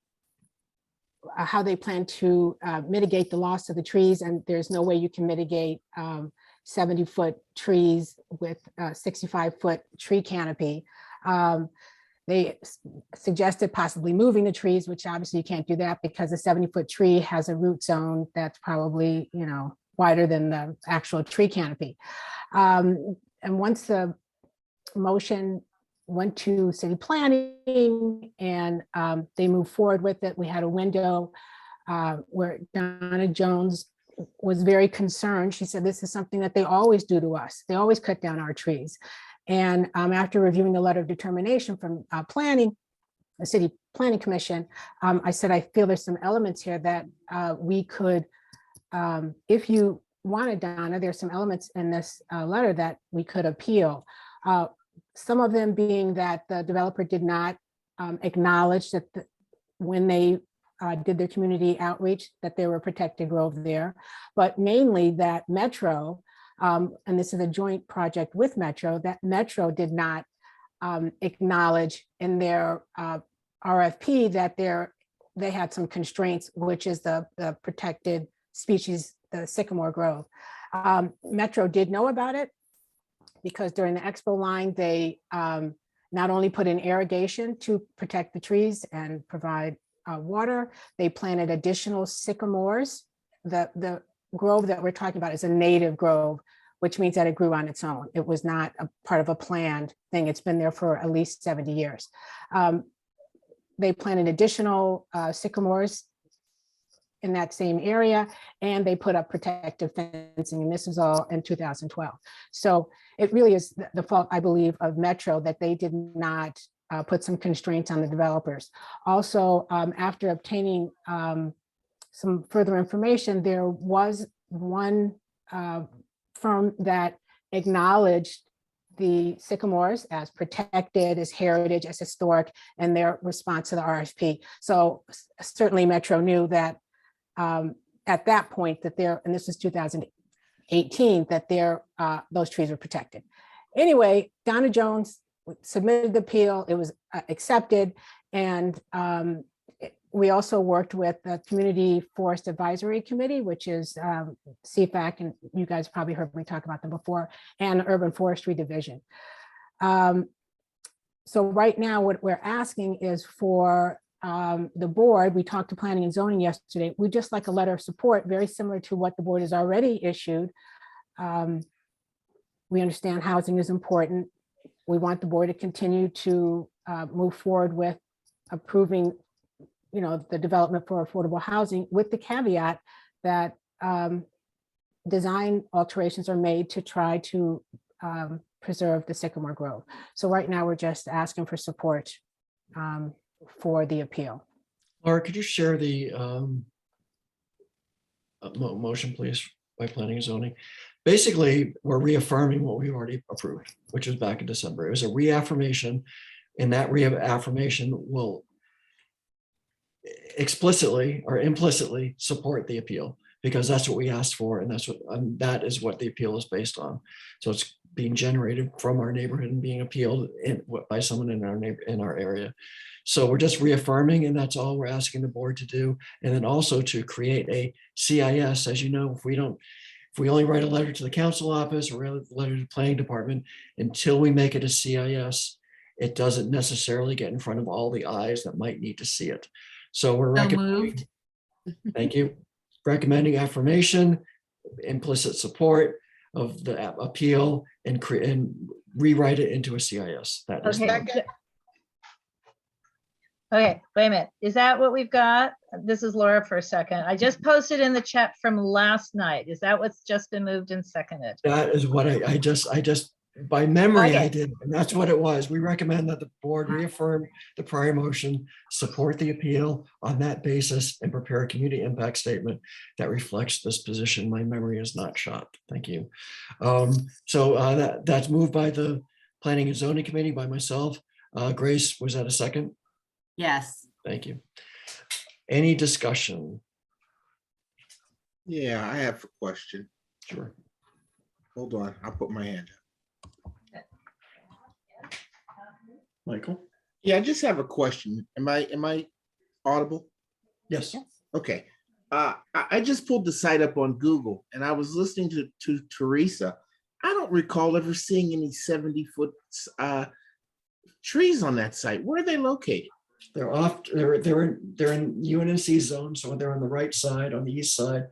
how they plan to mitigate the loss of the trees, and there's no way you can mitigate 70-foot trees with a 65-foot tree canopy. They suggested possibly moving the trees, which obviously you can't do that because a 70-foot tree has a root zone that's probably, wider than the actual tree canopy. And once the motion went to city planning and they moved forward with it, we had a window where Donna Jones was very concerned. She said, this is something that they always do to us. They always cut down our trees. And after reviewing the letter of determination from planning, the city planning commission, I said, I feel there's some elements here that we could, if you wanted, Donna, there's some elements in this letter that we could appeal. Some of them being that the developer did not acknowledge that when they did their community outreach, that there were protected grove there, but mainly that Metro, and this is a joint project with Metro, that Metro did not acknowledge in their RFP that they had some constraints, which is the protected species, the sycamore grove. Metro did know about it because during the expo line, they not only put in irrigation to protect the trees and provide water, they planted additional sycamores. The grove that we're talking about is a native grove, which means that it grew on its own. It was not a part of a planned thing. It's been there for at least 70 years. They planted additional sycamores in that same area, and they put up protective fencing, and this was all in 2012. So it really is the fault, I believe, of Metro that they did not put some constraints on the developers. Also, after obtaining some further information, there was one firm that acknowledged the sycamores as protected, as heritage, as historic, and their response to the RFP. So certainly Metro knew that at that point that and this is 2018, that those trees were protected. Anyway, Donna Jones submitted the appeal, it was accepted, and we also worked with the Community Forest Advisory Committee, which is CFAC, and you guys probably heard me talk about them before, and the Urban Forestry Division. So right now, what we're asking is for the board, we talked to planning and zoning yesterday, we just like a letter of support, very similar to what the board has already issued. We understand housing is important. We want the board to continue to move forward with approving, the development for affordable housing, with the caveat that design alterations are made to try to preserve the sycamore grove. So right now, we're just asking for support for the appeal. Laura, could you share the motion, please, by planning and zoning? Basically, we're reaffirming what we already approved, which was back in December. It was a reaffirmation, and that reaffirmation will explicitly or implicitly support the appeal, because that's what we asked for, and that is what the appeal is based on. So it's being generated from our neighborhood and being appealed by someone in our area. So we're just reaffirming, and that's all we're asking the board to do. And then also to create a CIS. As you know, if we only write a letter to the council office or a letter to the planning department, until we make it a CIS, it doesn't necessarily get in front of all the eyes that might need to see it. So we're recommending, thank you, recommending affirmation, implicit support of the appeal, and rewrite it into a CIS. That is Okay, wait a minute. Is that what we've got? This is Laura for a second. I just posted in the chat from last night. Is that what's just been moved and seconded? That is what I just By memory, I Okay. did, and that's what it was. We recommend that the board reaffirm the prior motion, support the appeal on that basis, and prepare a community impact statement that reflects this position. My memory is not shot. Thank you. That's moved by the Planning and Zoning Committee, by myself. Grace, was that a second? Yes. Thank you. Any discussion? Yeah, I have a question. Sure. Hold on, I'll put my hand up. Michael? Yeah, I just have a question. Am I audible? Yes. Okay. I just pulled the site up on Google and I was listening to Teresa. I don't recall ever seeing any 70-foot trees on that site. Where are they located? They're off, they're in UNNC zone, so they're on the right side, on the east side,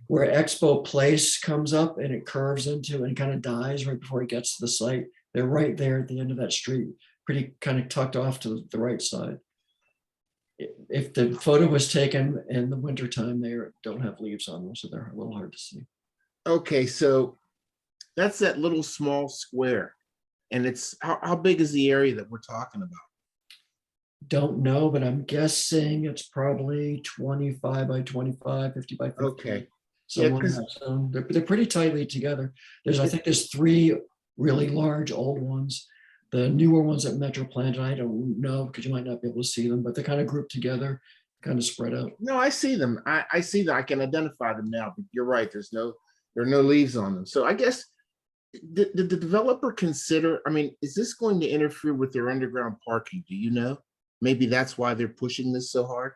where Expo Place comes up and it curves into and kind of dies right before it gets to the site. They're right there at the end of that street, pretty kind of tucked off to the right side. If the photo was taken in the wintertime, they don't have leaves on them, so they're a little hard to see. Okay, so that's that little small square. And it's how big is the area that we're talking about? Don't know, but I'm guessing it's probably 25 by 25, 50 by 50. Okay. Somewhere in that zone. They're pretty tightly together. I think there's 3 really large old ones. The newer ones at Metro Plant, I don't know because you might not be able to see them, but they're kind of grouped together, kind of spread out. No, I see them. I see that. I can identify them now, but you're right. There are no leaves on them. So I guess did the developer consider, I mean, is this going to interfere with their underground parking? Do you know? Maybe that's why they're pushing this so hard.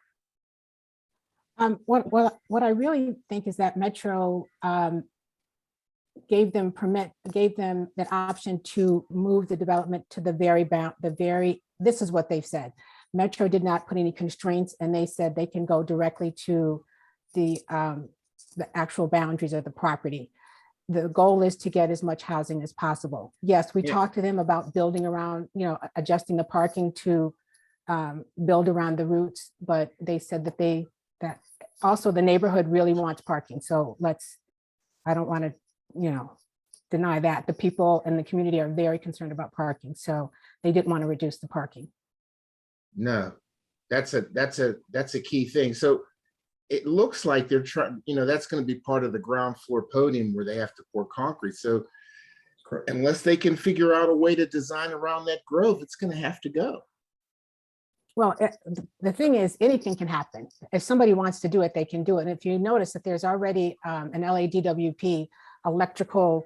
What I really think is that Metro gave them that option to move the development to the very, this is what they've said. Metro did not put any constraints and they said they can go directly to the actual boundaries of the property. The goal is to get as much housing as possible. Yes, we talked to them about building around, adjusting the parking to build around the routes, but they said that also the neighborhood really wants parking. So I don't want to, deny that. The people in the community are very concerned about parking. So they didn't want to reduce the parking. No, that's a key thing. So it looks like they're trying, that's going to be part of the ground floor podium where they have to pour concrete. So unless they can figure out a way to design around that grove, it's going to have to go. Well, the thing is, anything can happen. If somebody wants to do it, they can do it. And if you notice that there's already an LADWP electrical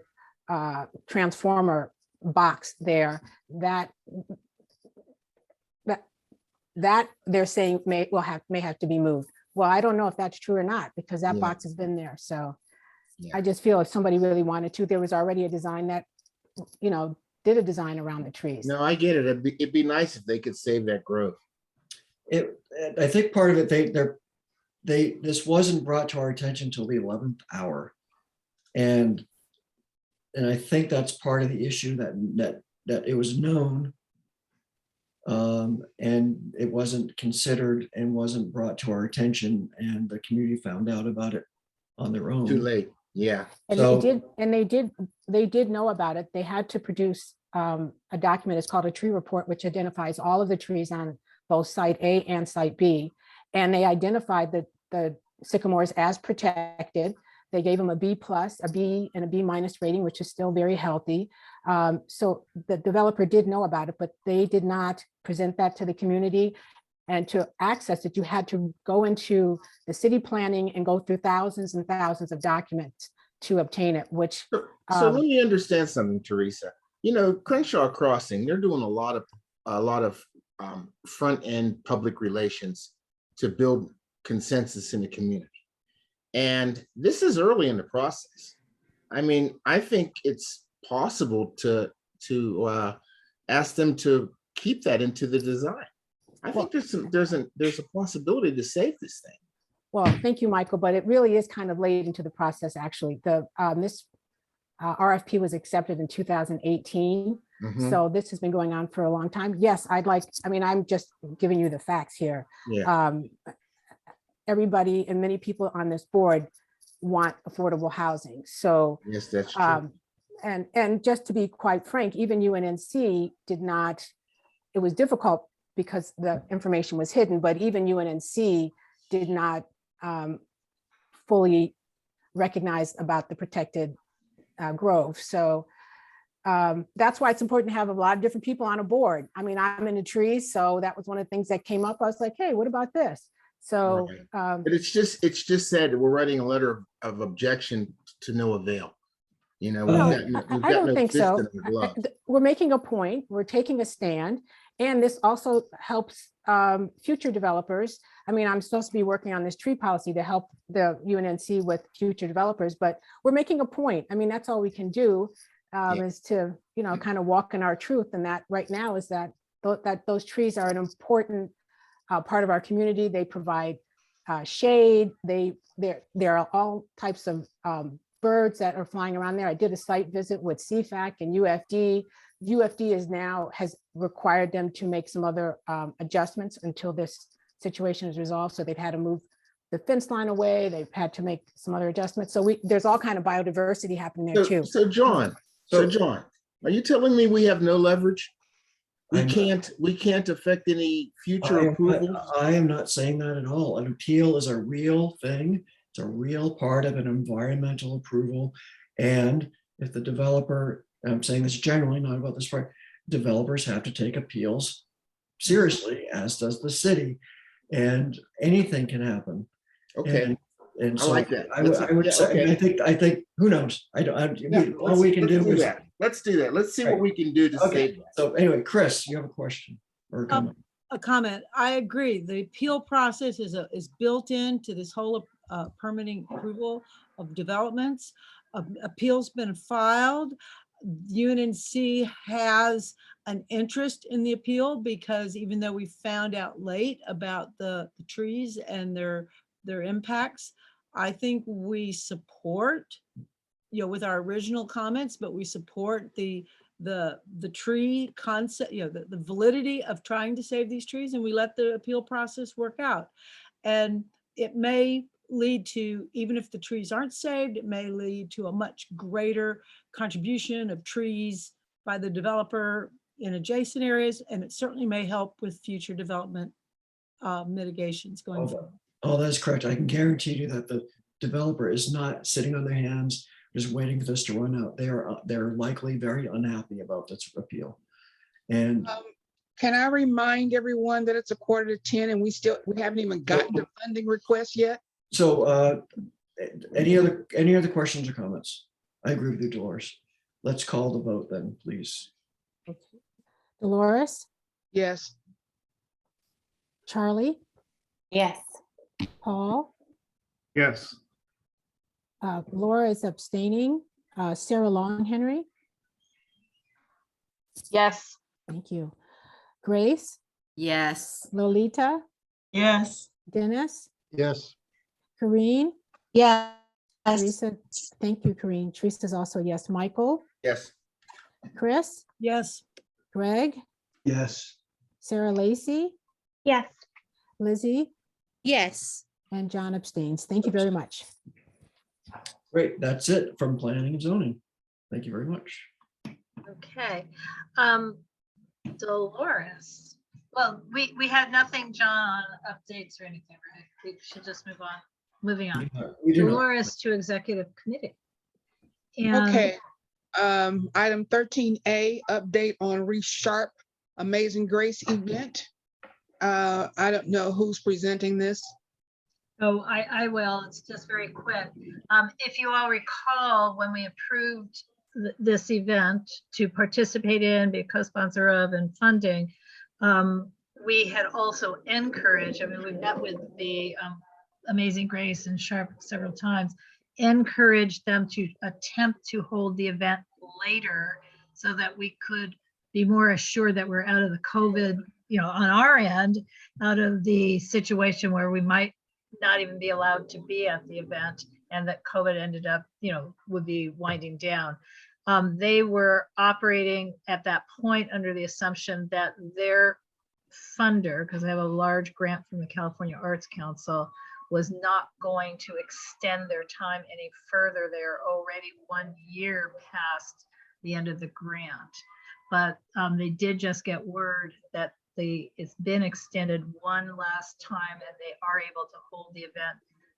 transformer box there, that they're saying may have to be moved. Well, I don't know if that's true or not because that box has been there. So I just feel if somebody really wanted to, there was already a design that, did a design around the trees. No, I get it. It'd be nice if they could save that growth. I think part of it, this wasn't brought to our attention till the 11th hour. And I think that's part of the issue that it was known and it wasn't considered and wasn't brought to our attention, and the community found out about it on their own. Too late. Yeah. And they did know about it. They had to produce a document. It's called a tree report, which identifies all of the trees on both site A and site B. And they identified the sycamores as protected. They gave them a B+, a B, and a B- rating, which is still very healthy. So the developer did know about it, but they did not present that to the community. And to access it, you had to go into the city planning and go through thousands and thousands of documents to obtain it, which. So let me understand something, Teresa. Crenshaw Crossing, they're doing a lot of front end public relations to build consensus in the community. And this is early in the process. I mean, I think it's possible to ask them to keep that into the design. I think there's a possibility to save this thing. Well, thank you, Michael, but it really is kind of late into the process, actually. This RFP was accepted in 2018. So this has been going on for a long time. Yes, I'm just giving you the facts here. Yeah. Everybody and many people on this board want affordable housing. So yes, that's true. and just to be quite frank, even UNNC did not, it was difficult because the information was hidden, but even UNNC did not fully recognize about the protected grove. So that's why it's important to have a lot of different people on a board. I mean, I'm in the trees, so that was one of the things that came up. I was like, hey, what about this? So, Right. But it's just said we're writing a letter of objection to no avail. You know, no, we've I got don't no think fist so. in our glove. We're making a point, we're taking a stand, and this also helps future developers. I mean, I'm supposed to be working on this tree policy to help the UNNC with future developers, but we're making a point. I mean, that's all we can do, is to, you know, kind of walk in our truth. And that right now is that those trees are an important part of our community. They provide shade. There are all types of birds that are flying around there. I did a site visit with CFAC and UFD. UFD has required them to make some other adjustments until this situation is resolved. So they've had to move the fence line away. They've had to make some other adjustments. So there's all kind of biodiversity happening there too. So John, are you telling me we have no leverage? We can't affect any future approvals? I am not saying that at all. An appeal is a real thing. It's a real part of an environmental approval. And if the developer, I'm saying this generally, not about this part, developers have to take appeals seriously, as does the city. And anything can happen. Okay. And I so like that. I would say, Okay. I think, who knows? All we can do Let's do is. that. Let's do that. Let's see what Right. we can do to Okay, save that. so anyway, Chris, you have a question or a comment? A comment. I agree. The appeal process is built into this whole permitting approval of developments. Appeals been filed. UNNC has an interest in the appeal because even though we found out late about the trees and their impacts, I think we support, you know, with our original comments, but we support the tree concept, you know, the validity of trying to save these trees, and we let the appeal process work out. And it may lead to, even if the trees aren't saved, it may lead to a much greater contribution of trees by the developer in adjacent areas, and it certainly may help with future development mitigations going forward. Oh, that's correct. I can guarantee you that the developer is not sitting on their hands, just waiting for this to run out. They're likely very unhappy about this appeal. And Can I remind everyone that it's 9:45 and we haven't even gotten the funding request yet? so any other questions or comments? I agree with you, Dolores. Let's call the vote then, please. Dolores, Yes. Charlie, Yes. Paul, Yes. Laura is abstaining. Sarah Long Henry, Yes. thank you. Grace, Yes. Lolita, Yes. Dennis, Yes. Karine, Yes. Teresa, thank you, Karine. Teresa's also yes. Michael, Yes. Chris, Yes. Greg, Yes. Sarah Lacy, Yes. Lizzie, Yes. and John abstains. Thank you very much. Great, that's it from planning and zoning. Thank you very much. Okay. Dolores. Well, we had nothing, John, updates or anything, right? We should just moving on. We do not. Dolores to executive committee. And Okay. Item 13A, update on Reese Sharp Amazing Grace event. I don't know who's presenting this. Oh, I will. It's just very quick. If you all recall, when we approved this event to participate in, be a co-sponsor of, and funding, we had also encouraged, I mean, we met with the Amazing Grace and Sharp several times, encouraged them to attempt to hold the event later so that we could be more assured that we're out of the COVID, you know, on our end, out of the situation where we might not even be allowed to be at the event, and that COVID ended up, you know, would be winding down. They were operating at that point under the assumption that their funder, because they have a large grant from the California Arts Council, was not going to extend their time any further. They're already 1 year past the end of the grant. But they did just get word that it's been extended one last time, and they are able to hold the event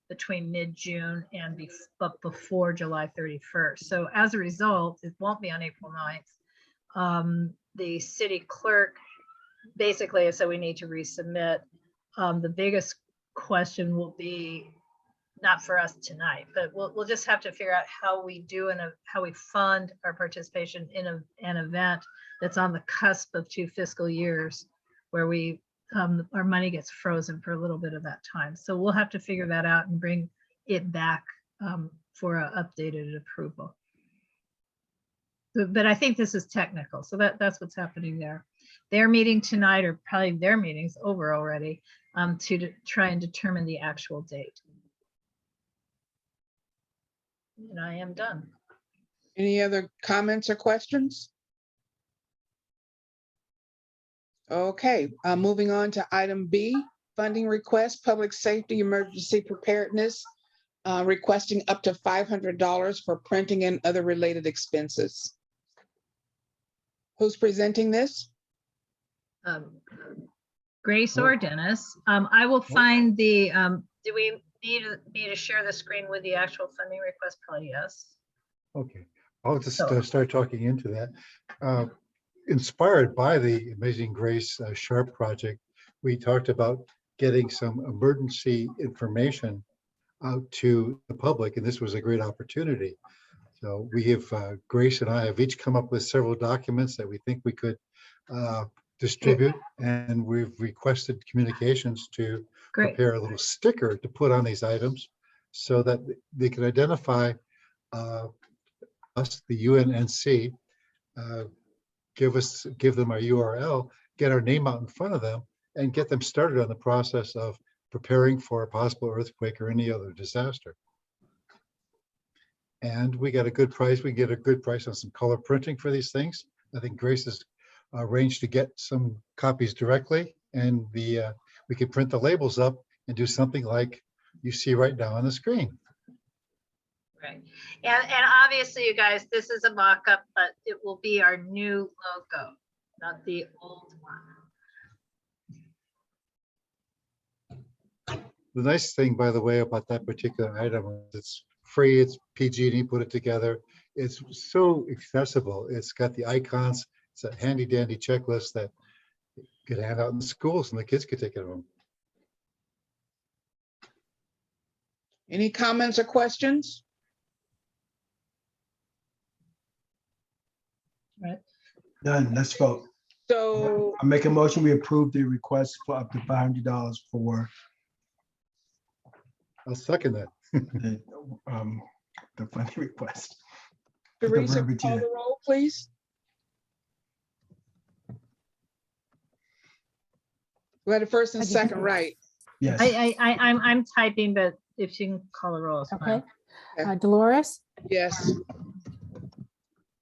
between mid-June and but before July 31st. So as a result, it won't be on April 9th. The city clerk basically said we need to resubmit. The biggest question will be, not for us tonight, but we'll just have to figure out how we do how we fund our participation in an event that's on the cusp of 2 fiscal years, where our money gets frozen for a little bit of that time. So we'll have to figure that out and bring it back for an updated approval. But I think this is technical, so that's what's happening there. They're meeting tonight, or probably their meeting's over already, to try and determine the actual date. And I am done. Any other comments or questions? Okay, moving on to item B, funding request, public safety emergency preparedness, requesting up to $500 for printing and other related expenses. Who's presenting this? Grace or Dennis. I will find the, do we need to share the screen with the actual funding request? Probably yes. Okay, I'll just start talking into that. Inspired by the Amazing Grace Sharp project, we talked about getting some emergency information out to the public, and this was a great opportunity. So we have, Grace and I have each come up with several documents that we think we could distribute, and we've requested communications to prepare a little sticker to put on these items so that they can identify us, the UNNC, give them our URL, get our name out in front of them, and get them started on the process of preparing for a possible earthquake or any other disaster. And we got a good price. We get a good price on some color printing for these things. I think Grace has arranged to get some copies directly, and we can print the labels up and do something like you see right now on the screen. Right. And obviously, you guys, this is a mock-up, but it will be our new logo, not the old one. The nice thing, by the way, about that particular item is it's free, it's PG&E put it together. It's so accessible. It's got the icons. It's a handy dandy checklist that you could hand out in the schools and the kids could take it home. Any comments or questions? Right. Done. Let's vote. So I make a motion, we approve the request for up to $500 for I'll second that. the funding request. Teresa, verbiage call in the it. roll, please. We had a first and second, right? Yes. I'm typing, but if you can call a roll, it's fine. Okay. Dolores, Yes.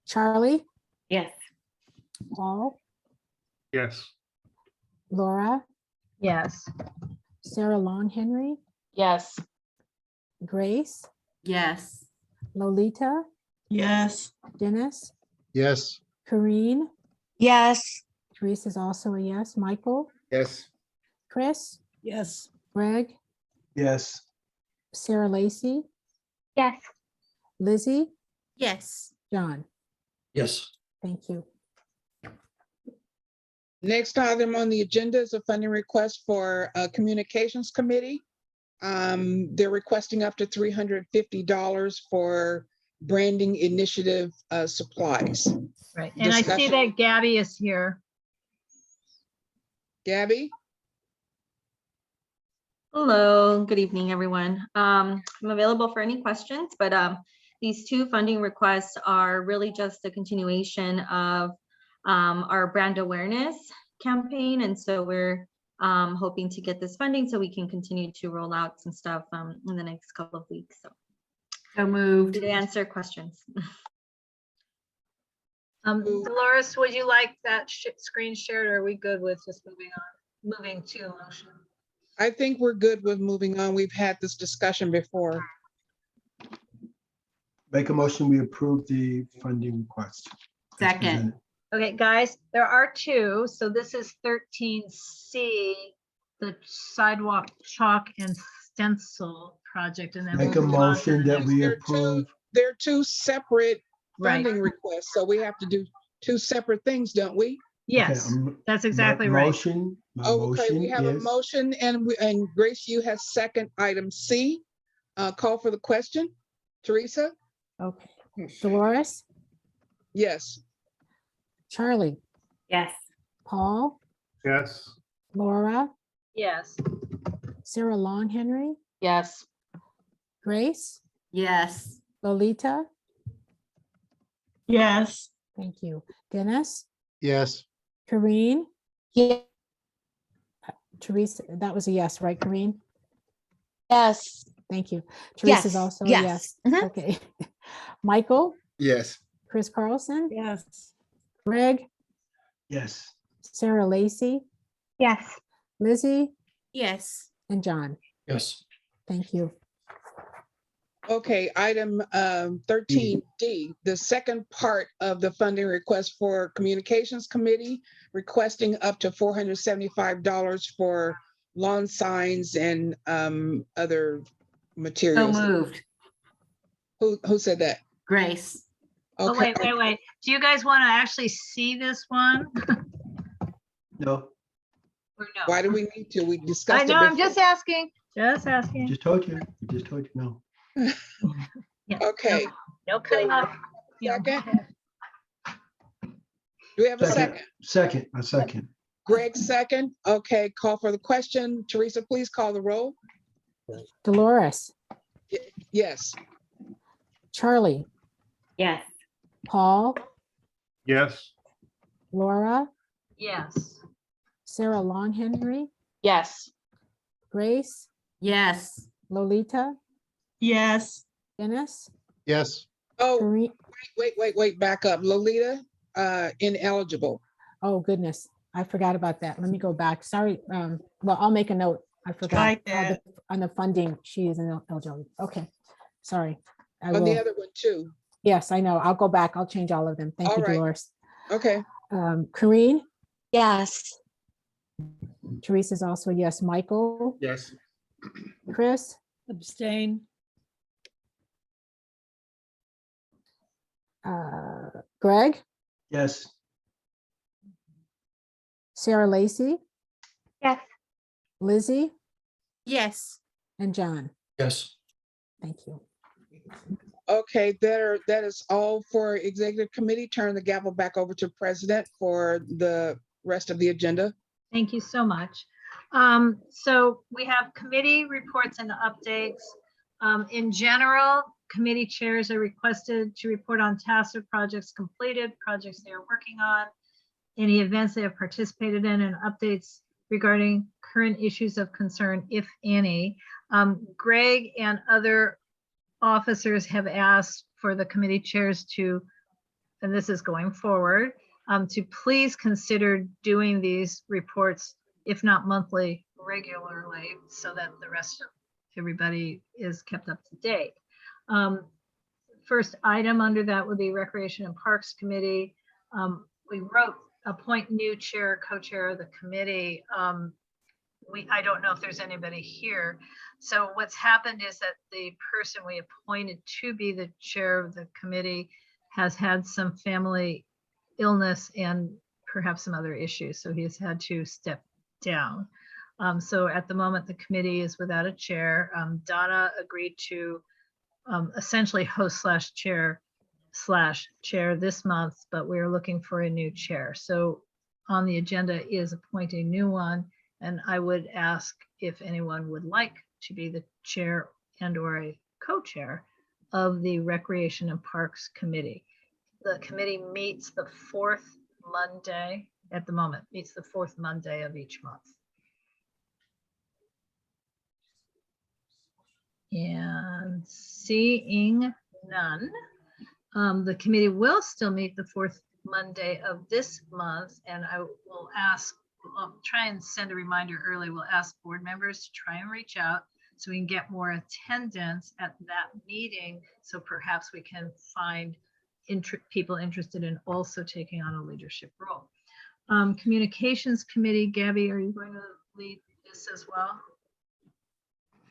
Charlie, Yes. Paul, Yes. Laura, Yes. Sarah Long Henry, Yes. Grace, Yes. Lolita, Yes. Dennis, Yes. Kareen, Yes. Teresa is also a yes, Michael, Yes. Chris, Yes. Greg, Yes. Sarah Lacy, Yes. Lizzie, Yes. John. Yes. Thank you. Next item on the agenda is a funding request for Communications Committee. They're requesting up to $350 for branding initiative supplies. Right. And I see that Gabby is here. Gabby? Hello, good evening, everyone. I'm available for any questions, but these two funding requests are really just a continuation of our brand awareness campaign. And so we're hoping to get this funding so we can continue to roll out some stuff in the next couple of weeks. So moved. To answer questions. Dolores, would you like that screen shared, or are we good with just moving to a motion? I think we're good with moving on. We've had this discussion before. Make a motion, we approve the funding request. as Second. presented. Okay, guys, there are two. So this is 13C, the sidewalk chalk and stencil project, and then Make we'll a move on to motion the that next. we There are approve. There are two separate Right. funding requests, so we have to do two separate things, don't we? Yes, that's exactly My right. motion, my Okay, we motion have a is, motion and Grace, you have second item C. Call for the question. Teresa? Okay. Dolores, Yes. Charlie, Yes. Paul, Yes. Laura, Yes. Sarah Long Henry, Yes. Grace, Yes. Lolita. Yes. Thank you. Dennis, Yes. Kareen, Yeah. Teresa, that was a yes, right, Kareen? Yes. Thank you. Teresa's Yes, also a yes. yes. Mhm. Okay. Michael, Yes. Chris Carlson, Yes. Greg, yes. Sarah Lacy, Yes. Lizzie, Yes. and John. Yes. Thank you. Okay, item 13D, the second part of the funding request for Communications Committee, requesting up to $475 for lawn signs and other So materials. moved. Who said that? Grace. Oh, Okay, wait. Do you guys want to actually see this one? No, Or no? why do we need to? We I discussed it know, I'm before. just asking, just told you, no. Yeah, Okay, no cutting off. you know. second. Do we have a second? A second. Greg, second. Okay, call for the question. Teresa, please call the roll. Dolores, Yes. Charlie, Yes. Paul, Yes. Laura, Yes. Sarah Long Henry, Yes. Grace, Yes. Lolita, Yes. Dennis, Yes. Oh, Kareen. wait, back up. Lolita, ineligible. Oh, goodness. I forgot about that. Let me go back. Sorry. Well, I'll make a note. I forgot. Strike that. On the funding, she is ineligible. Okay. Sorry. I On the will. other one too. Yes, I know. I'll go back. I'll change all of them. Thank All you, right. Dolores. Okay. Kareen, Yes. Teresa's also a yes. Michael, Yes. Chris, Abstain. Greg, Yes, Sarah Lacy, Yes. Lizzie, Yes. and John. Yes. Thank you. Okay, that is all for executive committee. Turn the gavel back over to president for the rest of the agenda. Thank you so much. So we have committee reports and updates. In general, committee chairs are requested to report on tasks or projects completed, projects they are working on, any events they have participated in, and updates regarding current issues of concern, if any. Greg and other officers have asked for the committee chairs to, and this is going forward, to please consider doing these reports, if not monthly, regularly, so that the rest of everybody is kept up to date. First item under that would be Recreation and Parks Committee. We wrote appoint new chair, co-chair of the committee. I don't know if there's anybody here. So what's happened is that the person we appointed to be the chair of the committee has had some family illness and perhaps some other issues. So he has had to step down. So at the moment, the committee is without a chair. Donna agreed to essentially host /chair this month, but we're looking for a new chair. So on the agenda is appoint a new one. And I would ask if anyone would like to be the chair and or a co-chair of the Recreation and Parks Committee. The committee meets the fourth Monday, at the moment, meets the fourth Monday of each month. And seeing none, the committee will still meet the fourth Monday of this month, and I will ask, I'll try and send a reminder early. We'll ask board members to try and reach out so we can get more attendance at that meeting. So perhaps we can find people interested in also taking on a leadership role. Communications Committee, Gabby, are you going to lead this as well?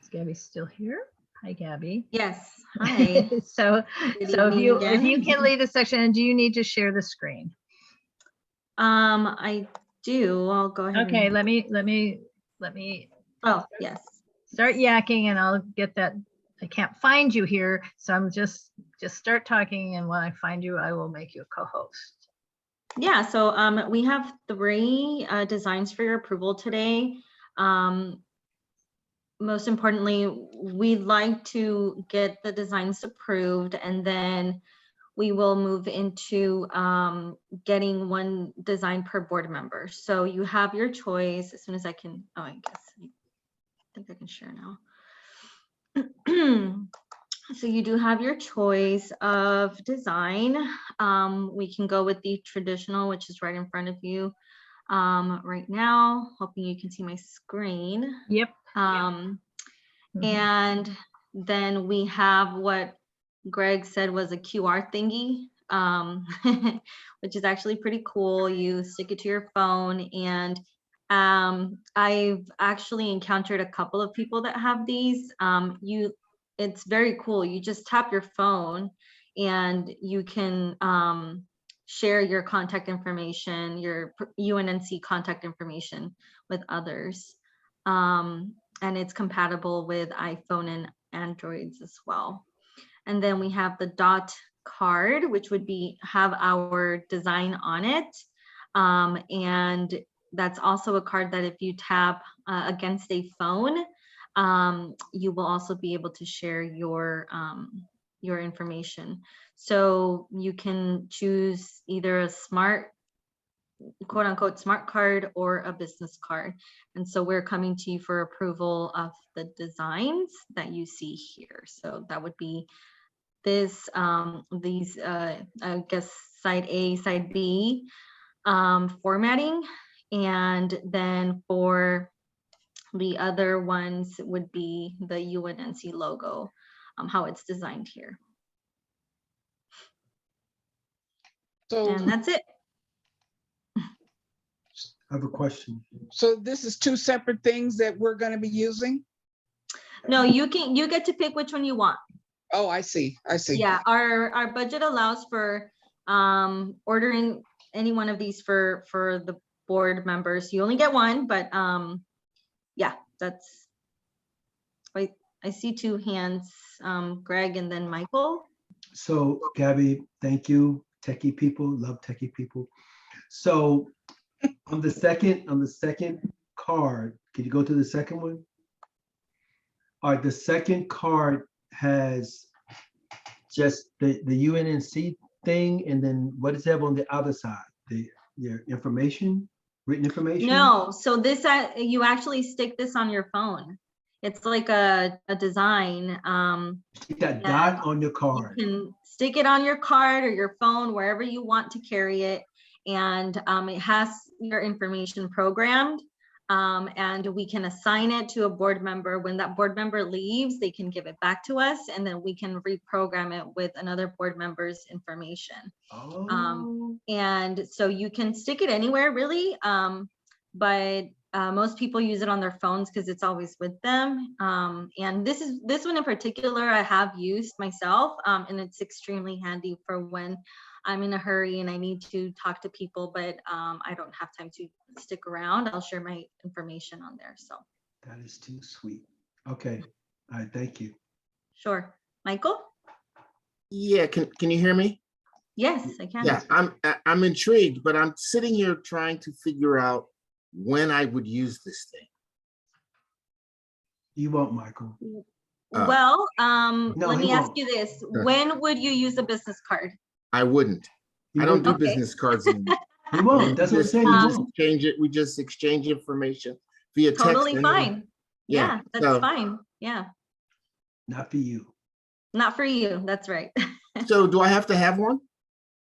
Is Gabby still here? Hi, Gabby. Yes, hi. So Good if evening you again. can lead the section, and do you need to share the screen? I do. I'll go ahead. Okay, and- let me Oh, yes. start yakking and I'll get that. I can't find you here, so I'm just start talking, and when I find you, I will make you a co-host. Yeah, so we have 3 designs for your approval today. Most importantly, we'd like to get the designs approved, and then we will move into getting 1 design per board member. So you have your choice as soon as I can. Oh, I think I can share now. So you do have your choice of design. We can go with the traditional, which is right in front of you right now. Hoping you can see my screen. Yep. And then we have what Greg said was a QR thingy, which is actually pretty cool. You stick it to your phone, and I've actually encountered a couple of people that have these. It's very cool. You just tap your phone and you can share your contact information, your UNNC contact information with others. And it's compatible with iPhone and Androids as well. And then we have the dot card, which would have our design on it. And that's also a card that if you tap against a phone, you will also be able to share your information. So you can choose either a smart, quote unquote, smart card or a business card. And so we're coming to you for approval of the designs that you see here. So that would be this, these, I guess, side A, side B formatting. And then for the other ones would be the UNNC logo, how it's designed here. So, and that's it. I have a question. So this is 2 separate things that we're going to be using? No, you get to pick which one you want. Oh, I see. Yeah, our budget allows for ordering any one of these for the board members. You only get 1, but yeah, that's, wait, I see 2 hands, Greg and then Michael. So Gabby, thank you. Techie people, love techie people. So on the second card, could you go to the second one? All right, the second card has just the UNNC thing, and then what does it have on the other side? Your information, written information? No, so this, you actually stick this on your phone. It's like a design. Stick that dot on your card. You can stick it on your card or your phone, wherever you want to carry it. And it has your information programmed. And we can assign it to a board member. When that board member leaves, they can give it back to us, and then we can reprogram it with another board member's information. Oh. And so you can stick it anywhere really, but most people use it on their phones because it's always with them. And this one in particular I have used myself, and it's extremely handy for when I'm in a hurry and I need to talk to people, but I don't have time to stick around. I'll share my information on there. So that is too sweet. Okay. All right. Thank you. Sure. Michael? Yeah. Can you hear me? Yes, I can. Yeah, I'm intrigued, but I'm sitting here trying to figure out when I would use this thing. You won't, Michael. Well, no, let me he ask won't. you this. When would you use a business card? I wouldn't. I don't do Okay. business cards anymore. He won't. That's what I'm saying. He just won't. exchange it. We just exchange information via text. Totally and then- fine. Yeah, that's so- fine. Yeah, Not for you. not for you. That's right. So do I have to have one?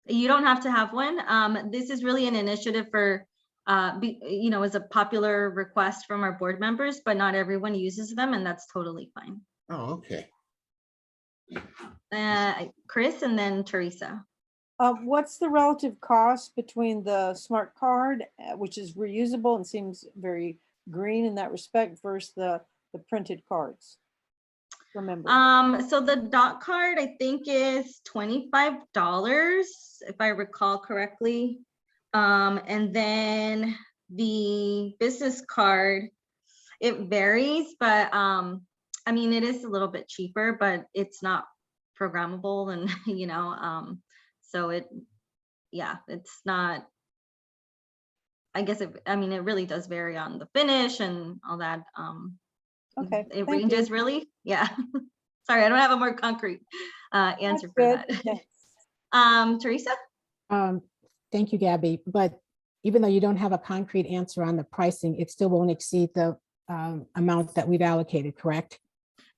You don't have to have one. This is really an initiative for is a popular request from our board members, but not everyone uses them, and that's totally fine. Oh, okay. Chris and then Teresa. What's the relative cost between the smart card, which is reusable and seems very green in that respect, versus the printed cards? Remember. So the dot card, I think, is $25, if I recall correctly. And then the business card, it varies, but I mean, it is a little bit cheaper, but it's not programmable, and so it not, I guess it really does vary on the finish and all that. Okay, it thank ranges you. really. Yeah. Sorry, I don't have a more concrete answer for That's that. good. Thanks. Teresa? Thank you, Gabby. But even though you don't have a concrete answer on the pricing, it still won't exceed the amount that we've allocated, correct?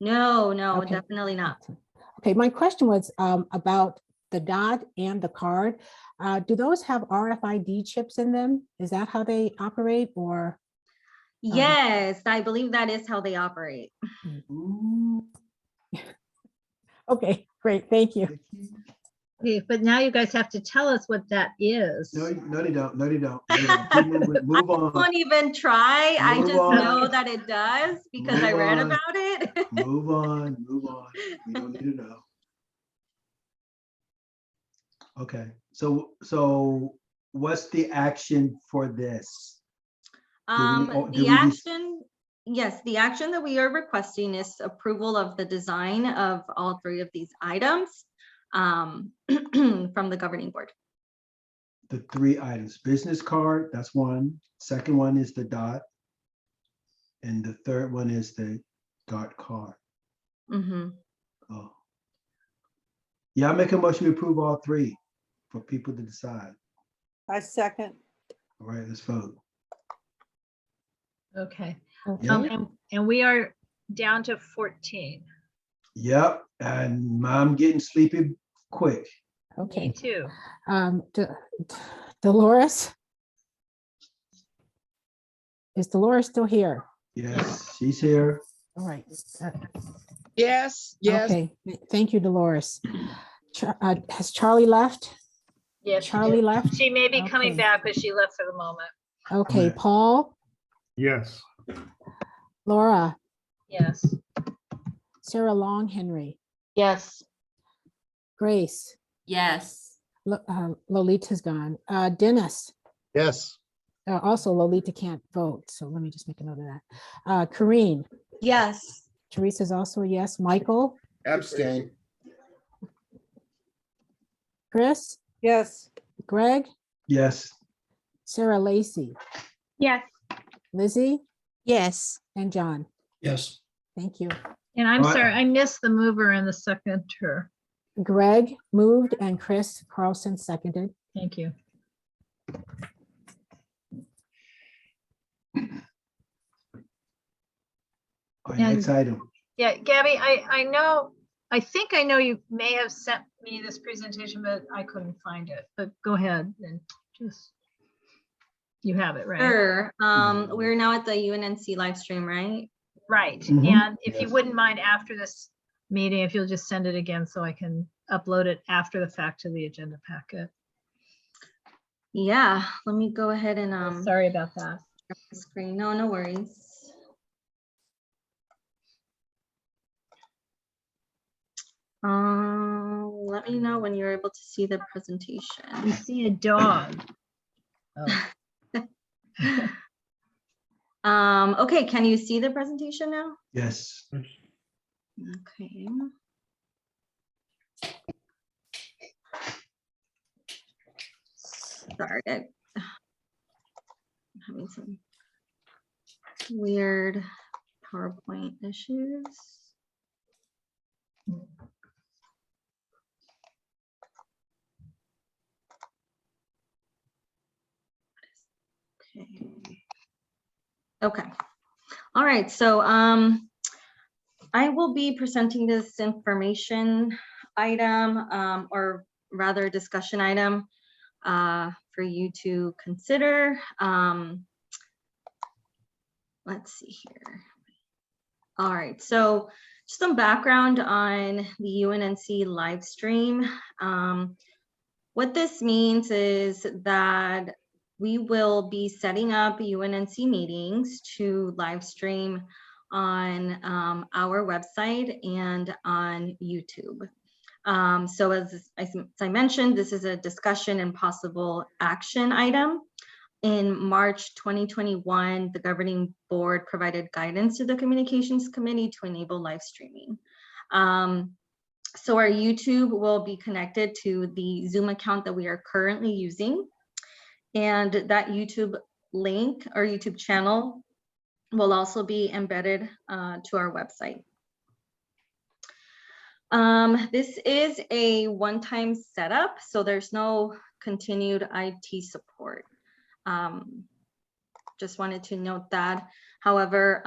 No, Okay. definitely not. Okay, my question was about the dot and the card. Do those have RFID chips in them? Is that how they operate, or? Yes, I believe that is how they operate. Okay, great, thank you. Okay, but now you guys have to tell us what that is. No, they don't. No, they don't. No, they don't. Keep moving. Move I on. won't even try. I Move just on. know that it does because I Move read on. about it. Move on. Move on. We don't need to know. Okay. So what's the action for this? The action, yes, the action that we are requesting is approval of the design of all three of these items from the governing board. The three items: business card, that's one. Second one is the dot. And the third one is the dot card. Oh. Yeah, I make a motion to approve all three for people to decide. I second. All right, let's vote. Okay. Okay. And we are down to 14. Yep, and I'm getting sleepy quick. Okay. Me too. Dolores? Is Dolores still here? Yes, she's here. All right. Yes, yes. Okay, thank you, Dolores. Has Charlie left? Yes, Charlie left? she may be coming Okay. back, but she left for the moment. Okay, Okay. Paul, Yes. Laura, Yes. Sarah Long Henry, Yes. Grace, Yes. Lolita's gone. Dennis, Yes. also Lolita can't vote, so let me just make a note of that. Corinne, Yes. Teresa's also a yes. Michael, Abstain. Chris, Yes. Greg, Yes. Sarah Lacey, Yes. Lizzie, Yes. and John. Yes. Thank you. And I'm All right. sorry, I missed the mover and the seconder. Greg moved and Chris Carlson seconded. Thank you. All right, next item. Yeah, Gabby, I think I know you may have sent me this presentation, but I couldn't find it. But go ahead and just, you have it, right? Sure. We're now at the UNNC live stream, right? Right. Mhm. And if you Yes. wouldn't mind after this meeting, if you'll just send it again so I can upload it after the fact to the agenda packet. Yeah, let me go ahead and Sorry about that. share my screen. No worries. Let me know when you're able to see the We presentation. see a dog. Oh. Okay, can you see the presentation now? Yes. Okay. Sorry, I'm having some weird PowerPoint issues. Okay. Okay. All right. So I will be presenting this information item, or rather discussion item, for you to consider. Let's see here. All right, so just some background on the UNNC live stream. What this means is that we will be setting up UNNC meetings to live stream on our website and on YouTube. So as I mentioned, this is a discussion and possible action item. In March 2021, the governing board provided guidance to the communications committee to enable live streaming. So our YouTube will be connected to the Zoom account that we are currently using. And that YouTube link or YouTube channel will also be embedded to our website. This is a one-time setup, so there's no continued IT support. Just wanted to note that. However,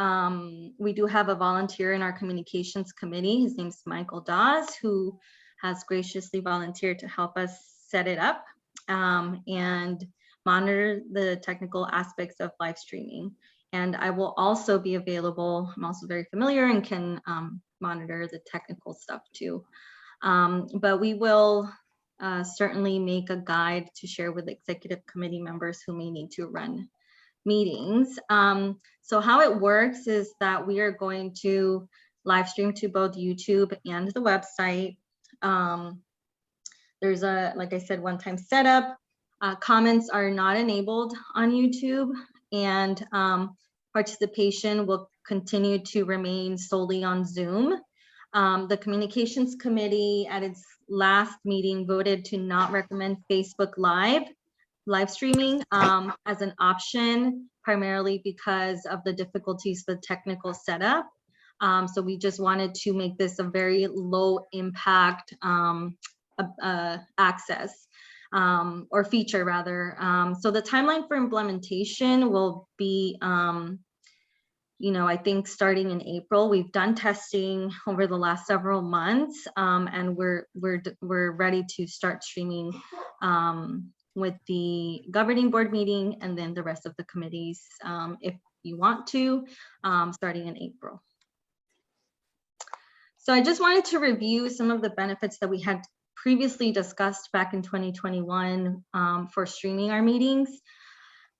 we do have a volunteer in our communications committee. His name's Michael Dawes, who has graciously volunteered to help us set it up and monitor the technical aspects of live streaming. And I will also be available. I'm also very familiar and can monitor the technical stuff too. But we will certainly make a guide to share with executive committee members who may need to run meetings. So how it works is that we are going to live stream to both YouTube and the website. There's a, like I said, one-time setup. Comments are not enabled on YouTube, and participation will continue to remain solely on Zoom. The communications committee at its last meeting voted to not recommend Facebook live streaming as an option, primarily because of the difficulties, the technical setup. So we just wanted to make this a very low impact access or feature rather. So the timeline for implementation will be, I think starting in April. We've done testing over the last several months, and we're ready to start streaming with the governing board meeting and then the rest of the committees, if you want to, starting in April. So I just wanted to review some of the benefits that we had previously discussed back in 2021 for streaming our meetings.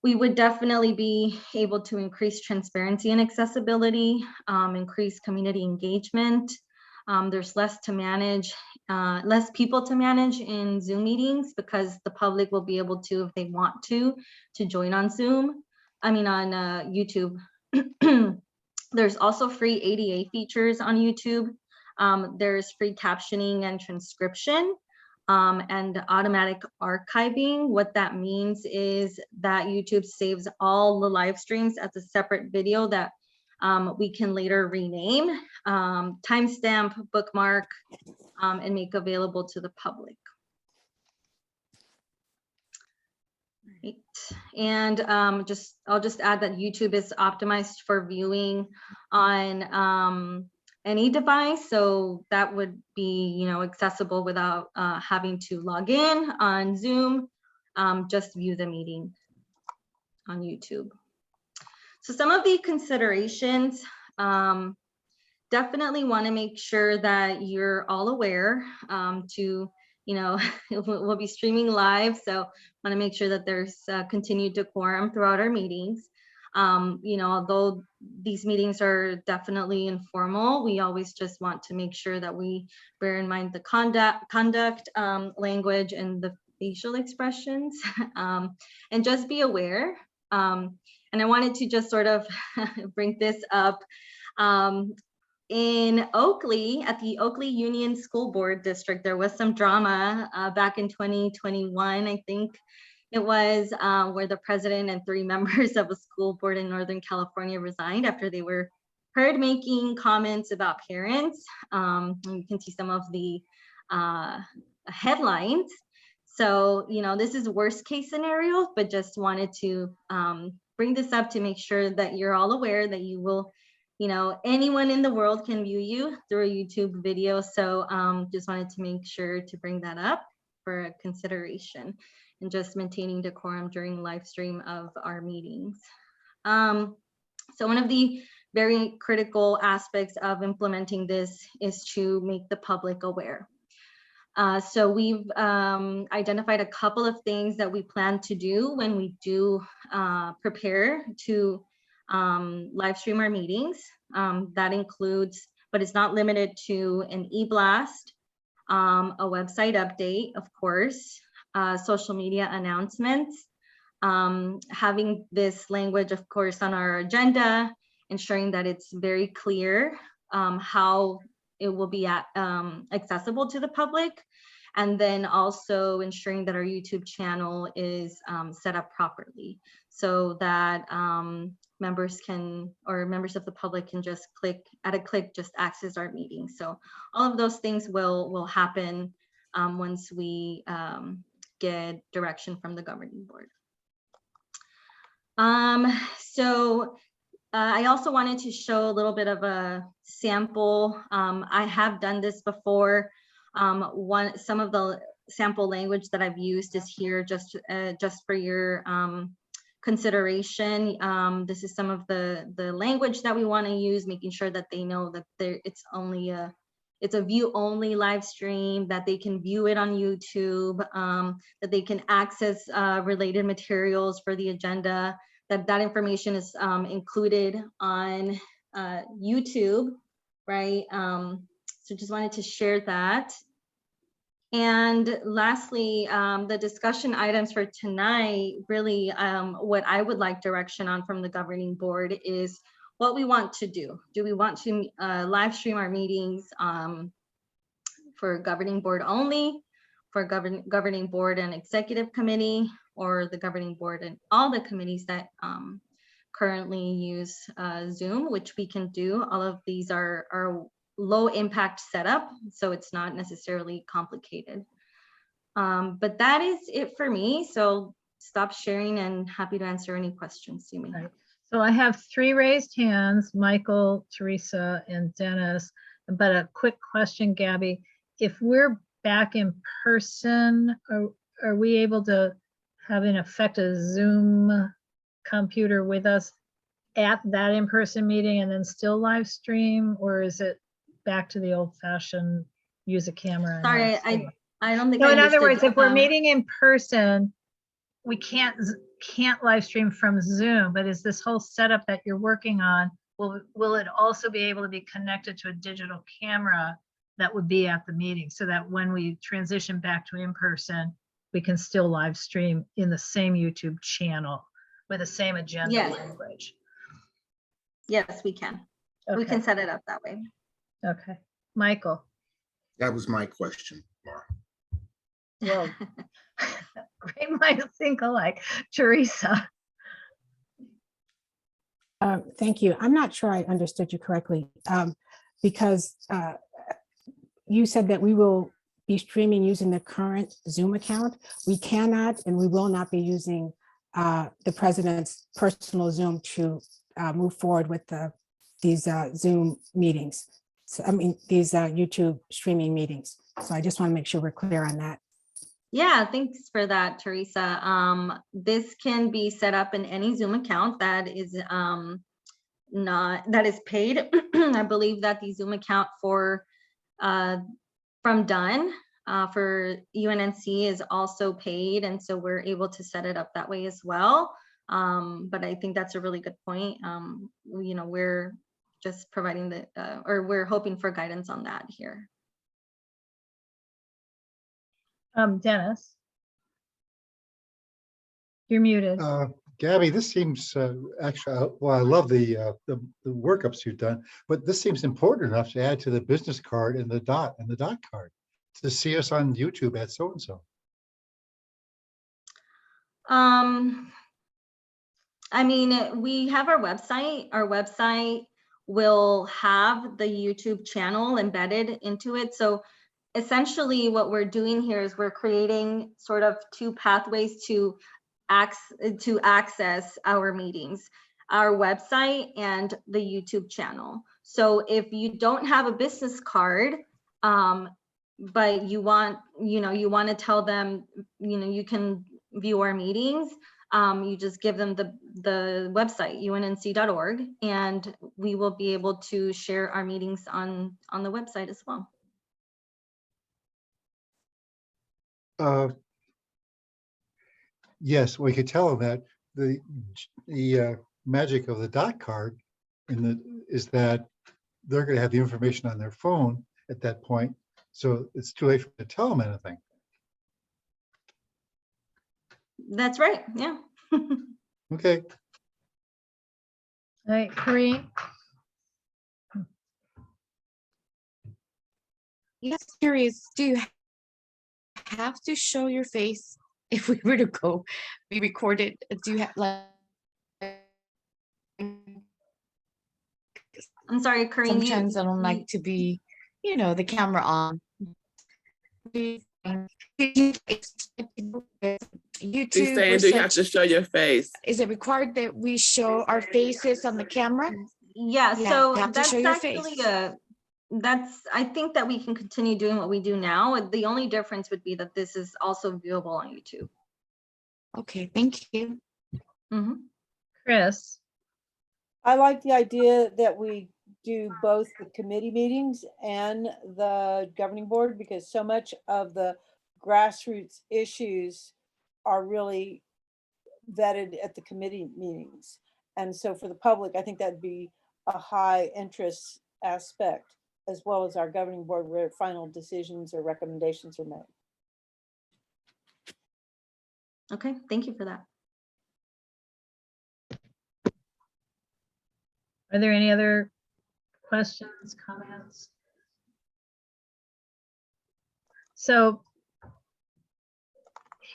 We would definitely be able to increase transparency and accessibility, increase community engagement. There's less to manage, less people to manage in Zoom meetings because the public will be able to, if they want to join on Zoom, on YouTube. There's also free ADA features on YouTube. There's free captioning and transcription. And automatic archiving. What that means is that YouTube saves all the live streams as a separate video that we can later rename, timestamp, bookmark, and make available to the public. Right. And I'll just add that YouTube is optimized for viewing on any device, so that would be accessible without having to log in on Zoom. Just view the meeting on YouTube. So some of the considerations, definitely want to make sure that you're all aware we'll be streaming live, so want to make sure that there's continued decorum throughout our meetings. Although these meetings are definitely informal, we always just want to make sure that we bear in mind the conduct language and the facial expressions, and just be aware. And I wanted to just sort of bring this up. In Oakley, at the Oakley Union School Board District, there was some drama back in 2021, I think. It was where the president and 3 members of a school board in Northern California resigned after they were heard making comments about parents. And you can see some of the headlines. So, this is worst case scenario, but just wanted to bring this up to make sure that you're all aware that you will, anyone in the world can view you through a YouTube video. So just wanted to make sure to bring that up for consideration. and just maintaining decorum during live stream of our meetings. So one of the very critical aspects of implementing this is to make the public aware. So we've identified a couple of things that we plan to do when we do prepare to live stream our meetings. That includes, but it's not limited to, an e-blast, a website update, of course, social media announcements, having this language, of course, on our agenda, ensuring that it's very clear how it will be accessible to the public, and then also ensuring that our YouTube channel is set up properly so that members of the public can just just access our meeting. So all of those things will happen once we get direction from the governing board. I also wanted to show a little bit of a sample. I have done this before. Some of the sample language that I've used is here just for your consideration. This is some of the language that we want to use, making sure that they know that it's a view only live stream, that they can view it on YouTube, that they can access related materials for the agenda, that information is included on YouTube, right? So just wanted to share that. And lastly, the discussion items for tonight, really what I would like direction on from the governing board is what we want to do. Do we want to live stream our meetings for governing board only, for governing board and executive committee, or the governing board and all the committees that currently use Zoom, which we can do. All of these are low impact setup, so it's not necessarily complicated. But that is it for me. So stop sharing and happy to answer any questions you may have. So I have 3 raised hands, Michael, Teresa, and Dennis. But a quick question, Gabby, if we're back in person, are we able to have in effect a Zoom computer with us at that in-person meeting and then still live stream, or is it back to the old-fashioned use a camera? Sorry, I don't think So I in other understood. words, if we're meeting in person, we can't live stream from Zoom, but is this whole setup that you're working on, will it also be able to be connected to a digital camera that would be at the meeting, so that when we transition back to in-person, we can still live stream in the same YouTube channel with the same agenda language? Yes, we can. Okay. We can set it up that way. Okay, Michael. That was my question, Laura. Well, great minds think alike. Teresa. Thank you. I'm not sure I understood you correctly, because you said that we will be streaming using the current Zoom account. We cannot and we will not be using the president's personal Zoom to move forward with these Zoom meetings. So, I mean, these YouTube streaming meetings. So I just want to make sure we're clear on that. Yeah, thanks for that, Teresa. This can be set up in any Zoom account that is paid. I believe that the Zoom account for from Done for UNNC is also paid, and so we're able to set it up that way as well. But I think that's a really good point. You know, we're just providing or we're hoping for guidance on that here. Dennis, you're muted. Gabby, this seems actually, well, I love the workups you've done, but this seems important enough to add to the business card and the dot card to see us on YouTube at so-and-so. I mean, we have our website. Our website will have the YouTube channel embedded into it. So essentially what we're doing here is we're creating sort of 2 pathways to access our meetings, our website and the YouTube channel. So if you don't have a business card, but you want to tell them, you can view our meetings, you just give them the website, unnc.org, and we will be able to share our meetings on the website as well. Yes, we could tell them that the magic of the dot card is that they're going to have the information on their phone at that point. So it's too late for them to tell them anything. That's right. Yeah. Okay. All right, Corinne. Yes, curious, do you have to show your face if we were to go be recorded? Do you have like? I'm sorry, Corinne. Sometimes I don't like to be, the camera on. YouTube, saying, do you have to show your face? Is it required that we show our faces on the camera? Yeah, Yeah, so you have to that's show your actually face. I think that we can continue doing what we do now. The only difference would be that this is also viewable on YouTube. Okay, thank you. Chris. I like the idea that we do both the committee meetings and the governing board, because so much of the grassroots issues are really vetted at the committee meetings. And so for the public, I think that'd be a high interest aspect, as well as our governing board where final decisions or recommendations are made. Okay, thank you for that. Are there any other questions, comments? So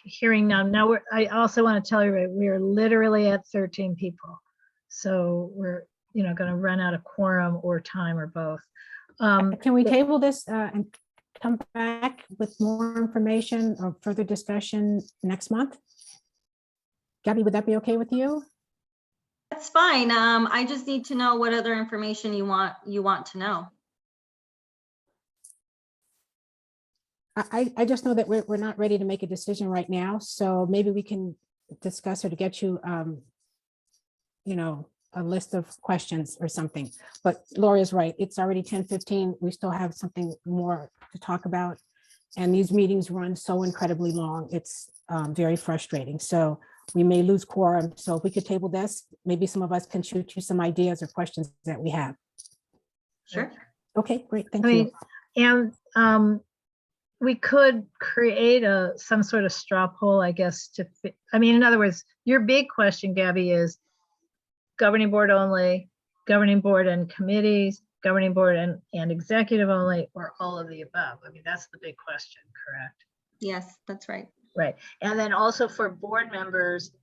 hearing none, now I also want to tell you, we are literally at 13 people. So we're, going to run out of quorum or time or both. Can we table this and come back with more information or further discussion next month? Gabby, would that be okay with you? That's fine. I just need to know what other information you want to know. I just know that we're not ready to make a decision right now, so maybe we can discuss or to get you, a list of questions or something. But Laura's right, it's already 10:15. We still have something more to talk about. And these meetings run so incredibly long. It's very frustrating. So we may lose quorum. So if we could table this, maybe some of us can shoot you some ideas or questions that we have. Sure. Okay, great. Thank you. And we could create some sort of straw poll, I guess, in other words, your big question, Gabby, is governing board only, governing board and committees, governing board and executive only, or all of the above? That's the big question, correct? Yes, that's right. Right. And then also for board members,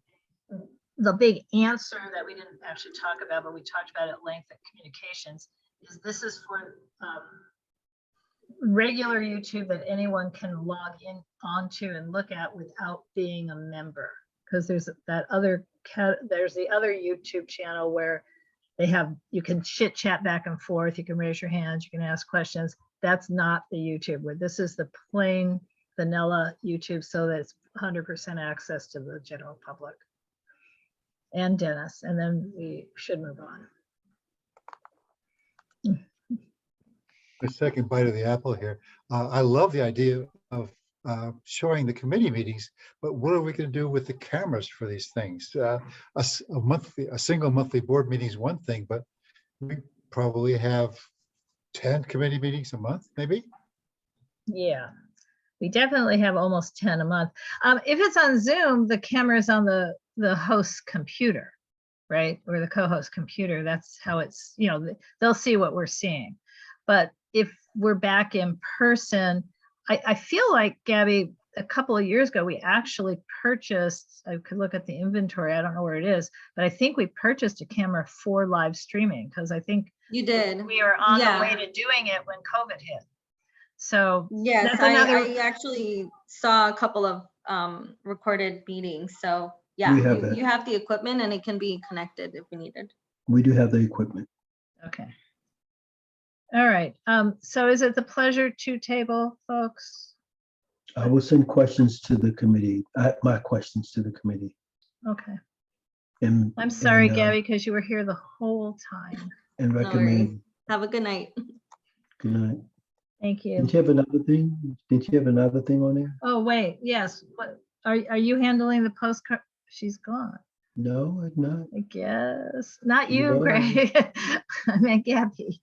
the big answer that we didn't actually talk about, but we talked about at length at communications, is this is for regular YouTube that anyone can log in onto and look at without being a member. Because there's the other YouTube channel where you can chit chat back and forth, you can raise your hands, you can ask questions. That's not the YouTube where this is the plain vanilla YouTube, so that it's 100% access to the general public. And Dennis, and then we should move on. A second bite of the apple here. I love the idea of showing the committee meetings, but what are we going to do with the cameras for these things? A single monthly board meeting is one thing, but we probably have 10 committee meetings a month, maybe? Yeah, we definitely have almost 10 a month. If it's on Zoom, the camera's on the host's computer, right? Or the co-host computer. That's how it's, they'll see what we're seeing. But if we're back in person, I feel like, Gabby, a couple of years ago, we actually purchased, I could look at the inventory, I don't know where it is, but I think we purchased a camera for live streaming, because I think you did. We are on the way to doing it when COVID hit. So yes, that's another. I actually saw a couple of recorded meetings. So yeah, you have the equipment and it can be connected if we needed. We do have the equipment. Okay. All right. So is it the pleasure to table, folks? I will send questions to the committee, my questions to the committee. Okay. And I'm sorry, and, Gabby, because you were here the whole time. And No worries. recommend. Have a good night. Good night. Thank you. Did you have another thing? Did you have another thing on there? Oh, wait, yes. What, are you handling the postcard? She's gone, No, I'm not. I guess. Not you, No. Greg. I meant Gabby.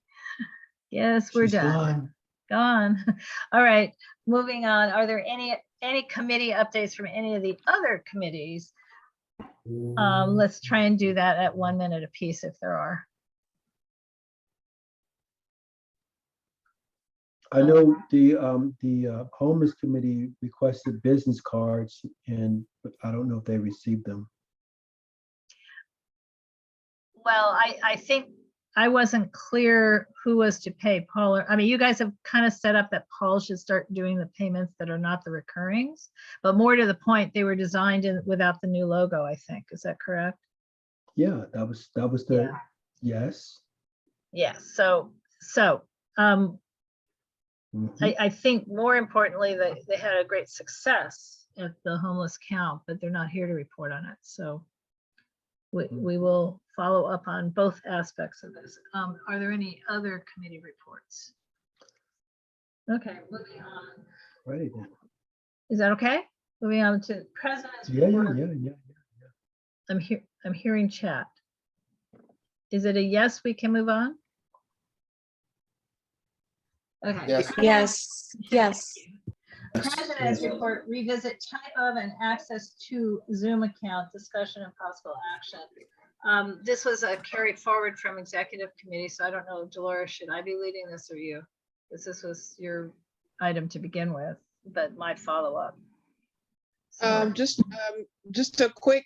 Yes, we're She's done. gone. Gone. All right, moving on. Are there any committee updates from any of the other committees? Let's try and do that at 1 minute apiece if there are. I know the homeless committee requested business cards, and I don't know if they received them. Well, I think I wasn't clear who was to pay Paul. I mean, you guys have kind of set up that Paul should start doing the payments that are not the recurrings, but more to the point, they were designed without the new logo, I think. Is that correct? Yeah, that was the, yes. Yes. So I think more importantly, that they had a great success at the homeless count, but they're not here to report on it. So we will follow up on both aspects of this. Are there any other committee reports? Okay, moving on. Right. Is that okay? Moving on to president's Yeah, report. yeah. I'm hearing chat. Is it a yes, we can move on? Okay. Yes. President's report, revisit type of and access to Zoom account, discussion and possible action. This was a carry forward from executive committee, so I don't know, Dolores, should I be leading this or you? Because this was your item to begin with, but my follow-up. Just a quick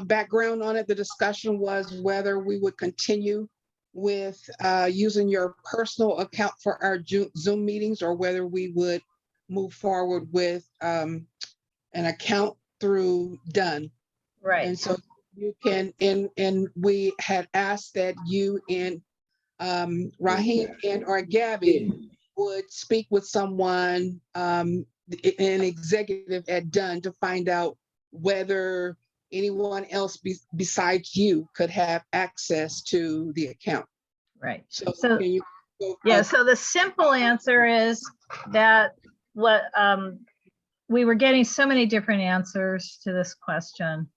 background on it. The discussion was whether we would continue with using your personal account for our Zoom meetings, or whether we would move forward with an account through Done. Right. And so you can, and we had asked that you and Raheem and or Gabby would speak with someone, an executive at Done, to find out whether anyone else besides you could have access to the account. Right. So can you yeah, so the simple answer is that we were getting so many different answers to this question.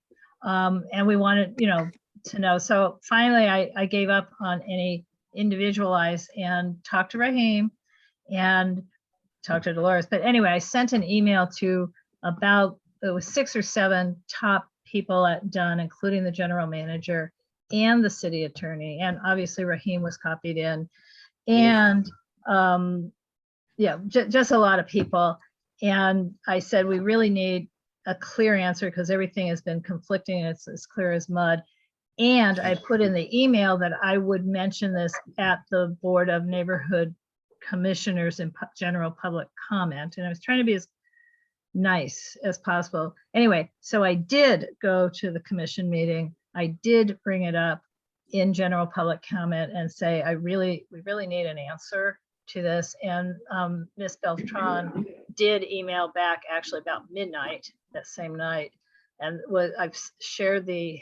And we wanted, to know. So finally, I gave up on any individualized and talked to Raheem and talked to Dolores. But anyway, I sent an email to it was 6 or 7 top people at Dunn, including the general manager and the city attorney. And obviously Raheem was copied in. And just a lot of people. And I said, we really need a clear answer because everything has been conflicting. It's as clear as mud. And I put in the email that I would mention this at the Board of Neighborhood Commissioners and general public comment. And I was trying to be as nice as possible. Anyway, so I did go to the commission meeting. I did bring it up in general public comment and say, we really need an answer to this. And Ms. Beltran did email back actually about midnight that same night. And I've shared the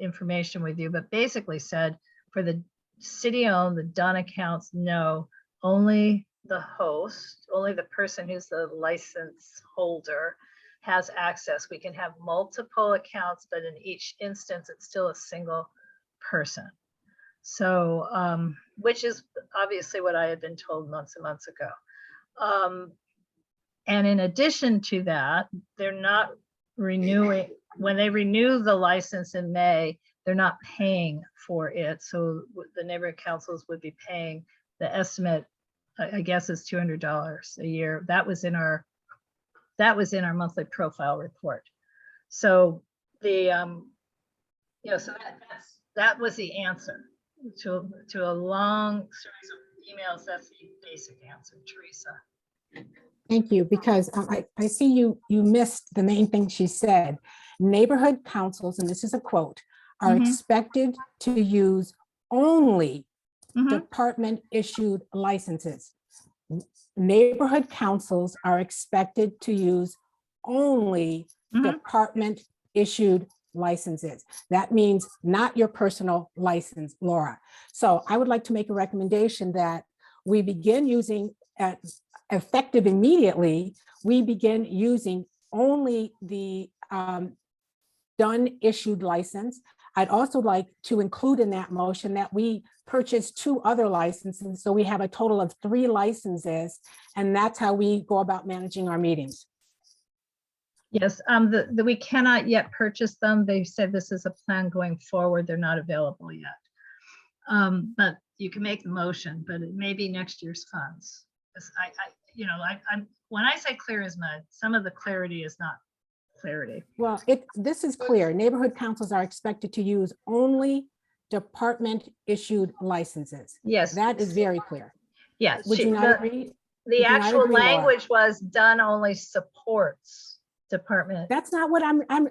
information with you, but basically said for the city-owned, the Dunn accounts, no, only the host, only the person who's the license holder has access. We can have multiple accounts, but in each instance, it's still a single person. So, which is obviously what I had been told months and months ago. And in addition to that, they're not renewing, when they renew the license in May, they're not paying for it. So the neighborhood councils would be paying the estimate, I guess is $200 a year. That was in our monthly profile report. So the, so that was the answer to a long series of emails. That's the basic answer, Teresa. Thank you, because I see you missed the main thing she said. Neighborhood councils, and this is a quote, are expected to use only department issued licenses. neighborhood councils are expected to use only department issued licenses. That means not your personal license, Laura. So I would like to make a recommendation that we begin using, effective immediately, we begin using only the done issued license. I'd also like to include in that motion that we purchase 2 other licenses. So we have a total of 3 licenses, and that's how we go about managing our meetings. Yes, we cannot yet purchase them. They said this is a plan going forward. They're not available yet. But you can make the motion, but it may be next year's funds. 'Cause I'm when I say clear as mud, some of the clarity is not clarity. Well, this is clear. Neighborhood councils are expected to use only department issued licenses. Yes. That is very clear. Yes. Would you not agree? Would The you not actual agree, Laura? language was done only supports department. That's not what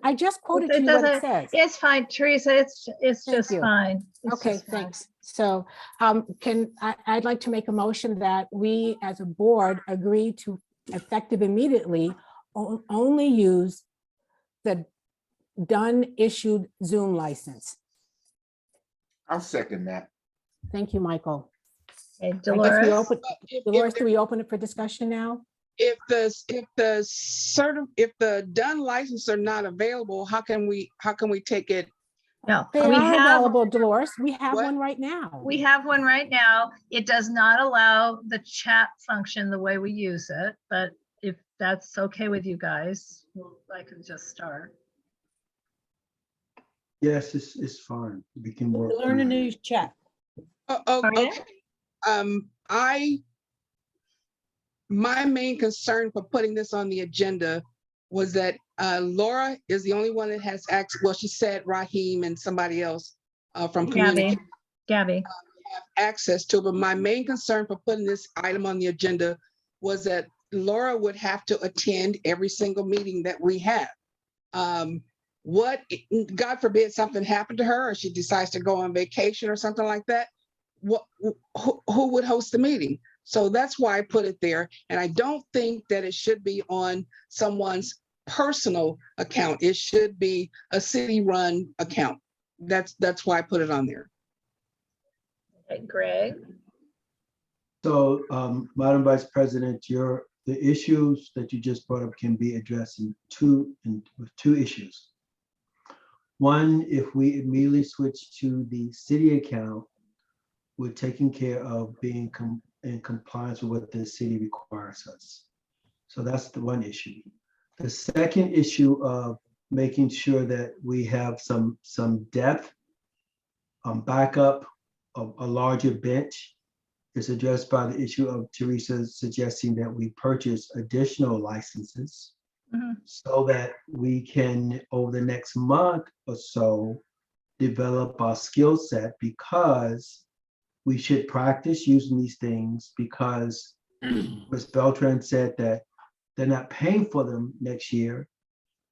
I just quoted to It you what it doesn't, says. it's fine, Teresa, it's Thank just you. fine. It's Okay, just fine. thanks. So I'd like to make a motion that we as a board agree to, effective immediately, only use the done issued Zoom license. I'll second that. Thank you, Michael. Okay, I guess Dolores. we open, Dolores, do we open it for discussion now? If the done licenses are not available, how can we take it? No, They we are have, available, Dolores. We have What? one right now. we have one right now. It does not allow the chat function the way we use it, but if that's okay with you guys, I can just start. Yes, it's fine. We can work. Learn a through it. new chat. Pardon? Okay. My main concern for putting this on the agenda was that Laura is the only one that has access. Well, she said Raheem and somebody else from community Gabby. have access to, but my main concern for putting this item on the agenda was that Laura would have to attend every single meeting that we have. What, God forbid something happened to her or she decides to go on vacation or something like that, who would host the meeting? So that's why I put it there. And I don't think that it should be on someone's personal account. It should be a city-run account. That's why I put it on there. Okay, Greg. So, Madam Vice President, the issues that you just brought up can be addressed with 2 issues. One, if we immediately switch to the city account, we're taking care of being in compliance with what the city requires us. So that's the one issue. The second issue of making sure that we have some depth, backup of a larger bench is addressed by the issue of Teresa suggesting that we purchase additional licenses so that we can, over the next month or so, develop our skill set, because we should practice using these things, because Ms. Beltran said that they're not paying for them next year,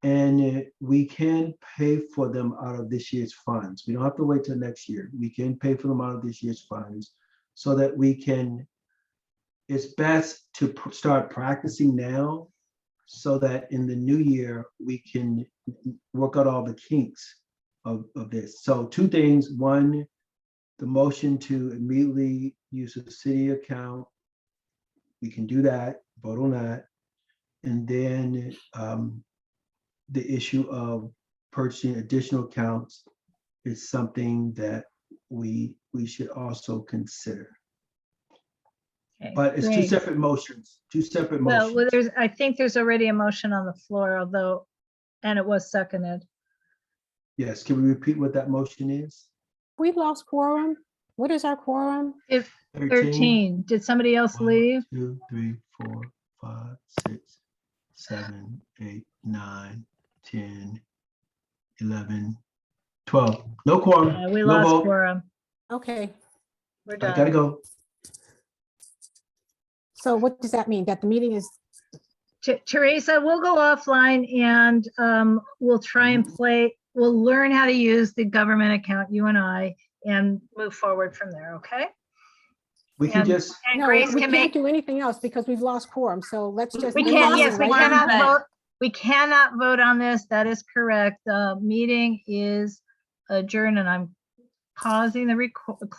and we can pay for them out of this year's funds. We don't have to wait till next year. We can pay for them out of this year's funds so that we can, it's best to start practicing now so that in the new year, we can work out all the kinks of this. So 2 things. One, the motion to immediately use a city account. We can do that, vote on that. And then the issue of purchasing additional accounts is something that we should also consider. Okay, But it's 2 great. separate motions, 2 separate Well, motions. I think there's already a motion on the floor, although, and it was seconded. Yes, can we repeat what that motion is? We've lost quorum. What is our quorum? If 13, did somebody else 1, leave? 2, 3, 4, 5, 6, 7, 8, 9, 10, 11, 12. No quorum. Yeah, we no lost vote. quorum. Okay, We're I done. gotta go. so what does that mean? That the meeting is, Teresa, we'll go offline and we'll try and we'll learn how to use the government account, you and I, and move forward from there, okay? We can just, And No, Grace we can can't make, do anything else because we've lost quorum. So let's just. we move can't, on yes, we right cannot but- vote. We cannot vote on this. That is correct. The meeting is adjourned and I'm pausing the record.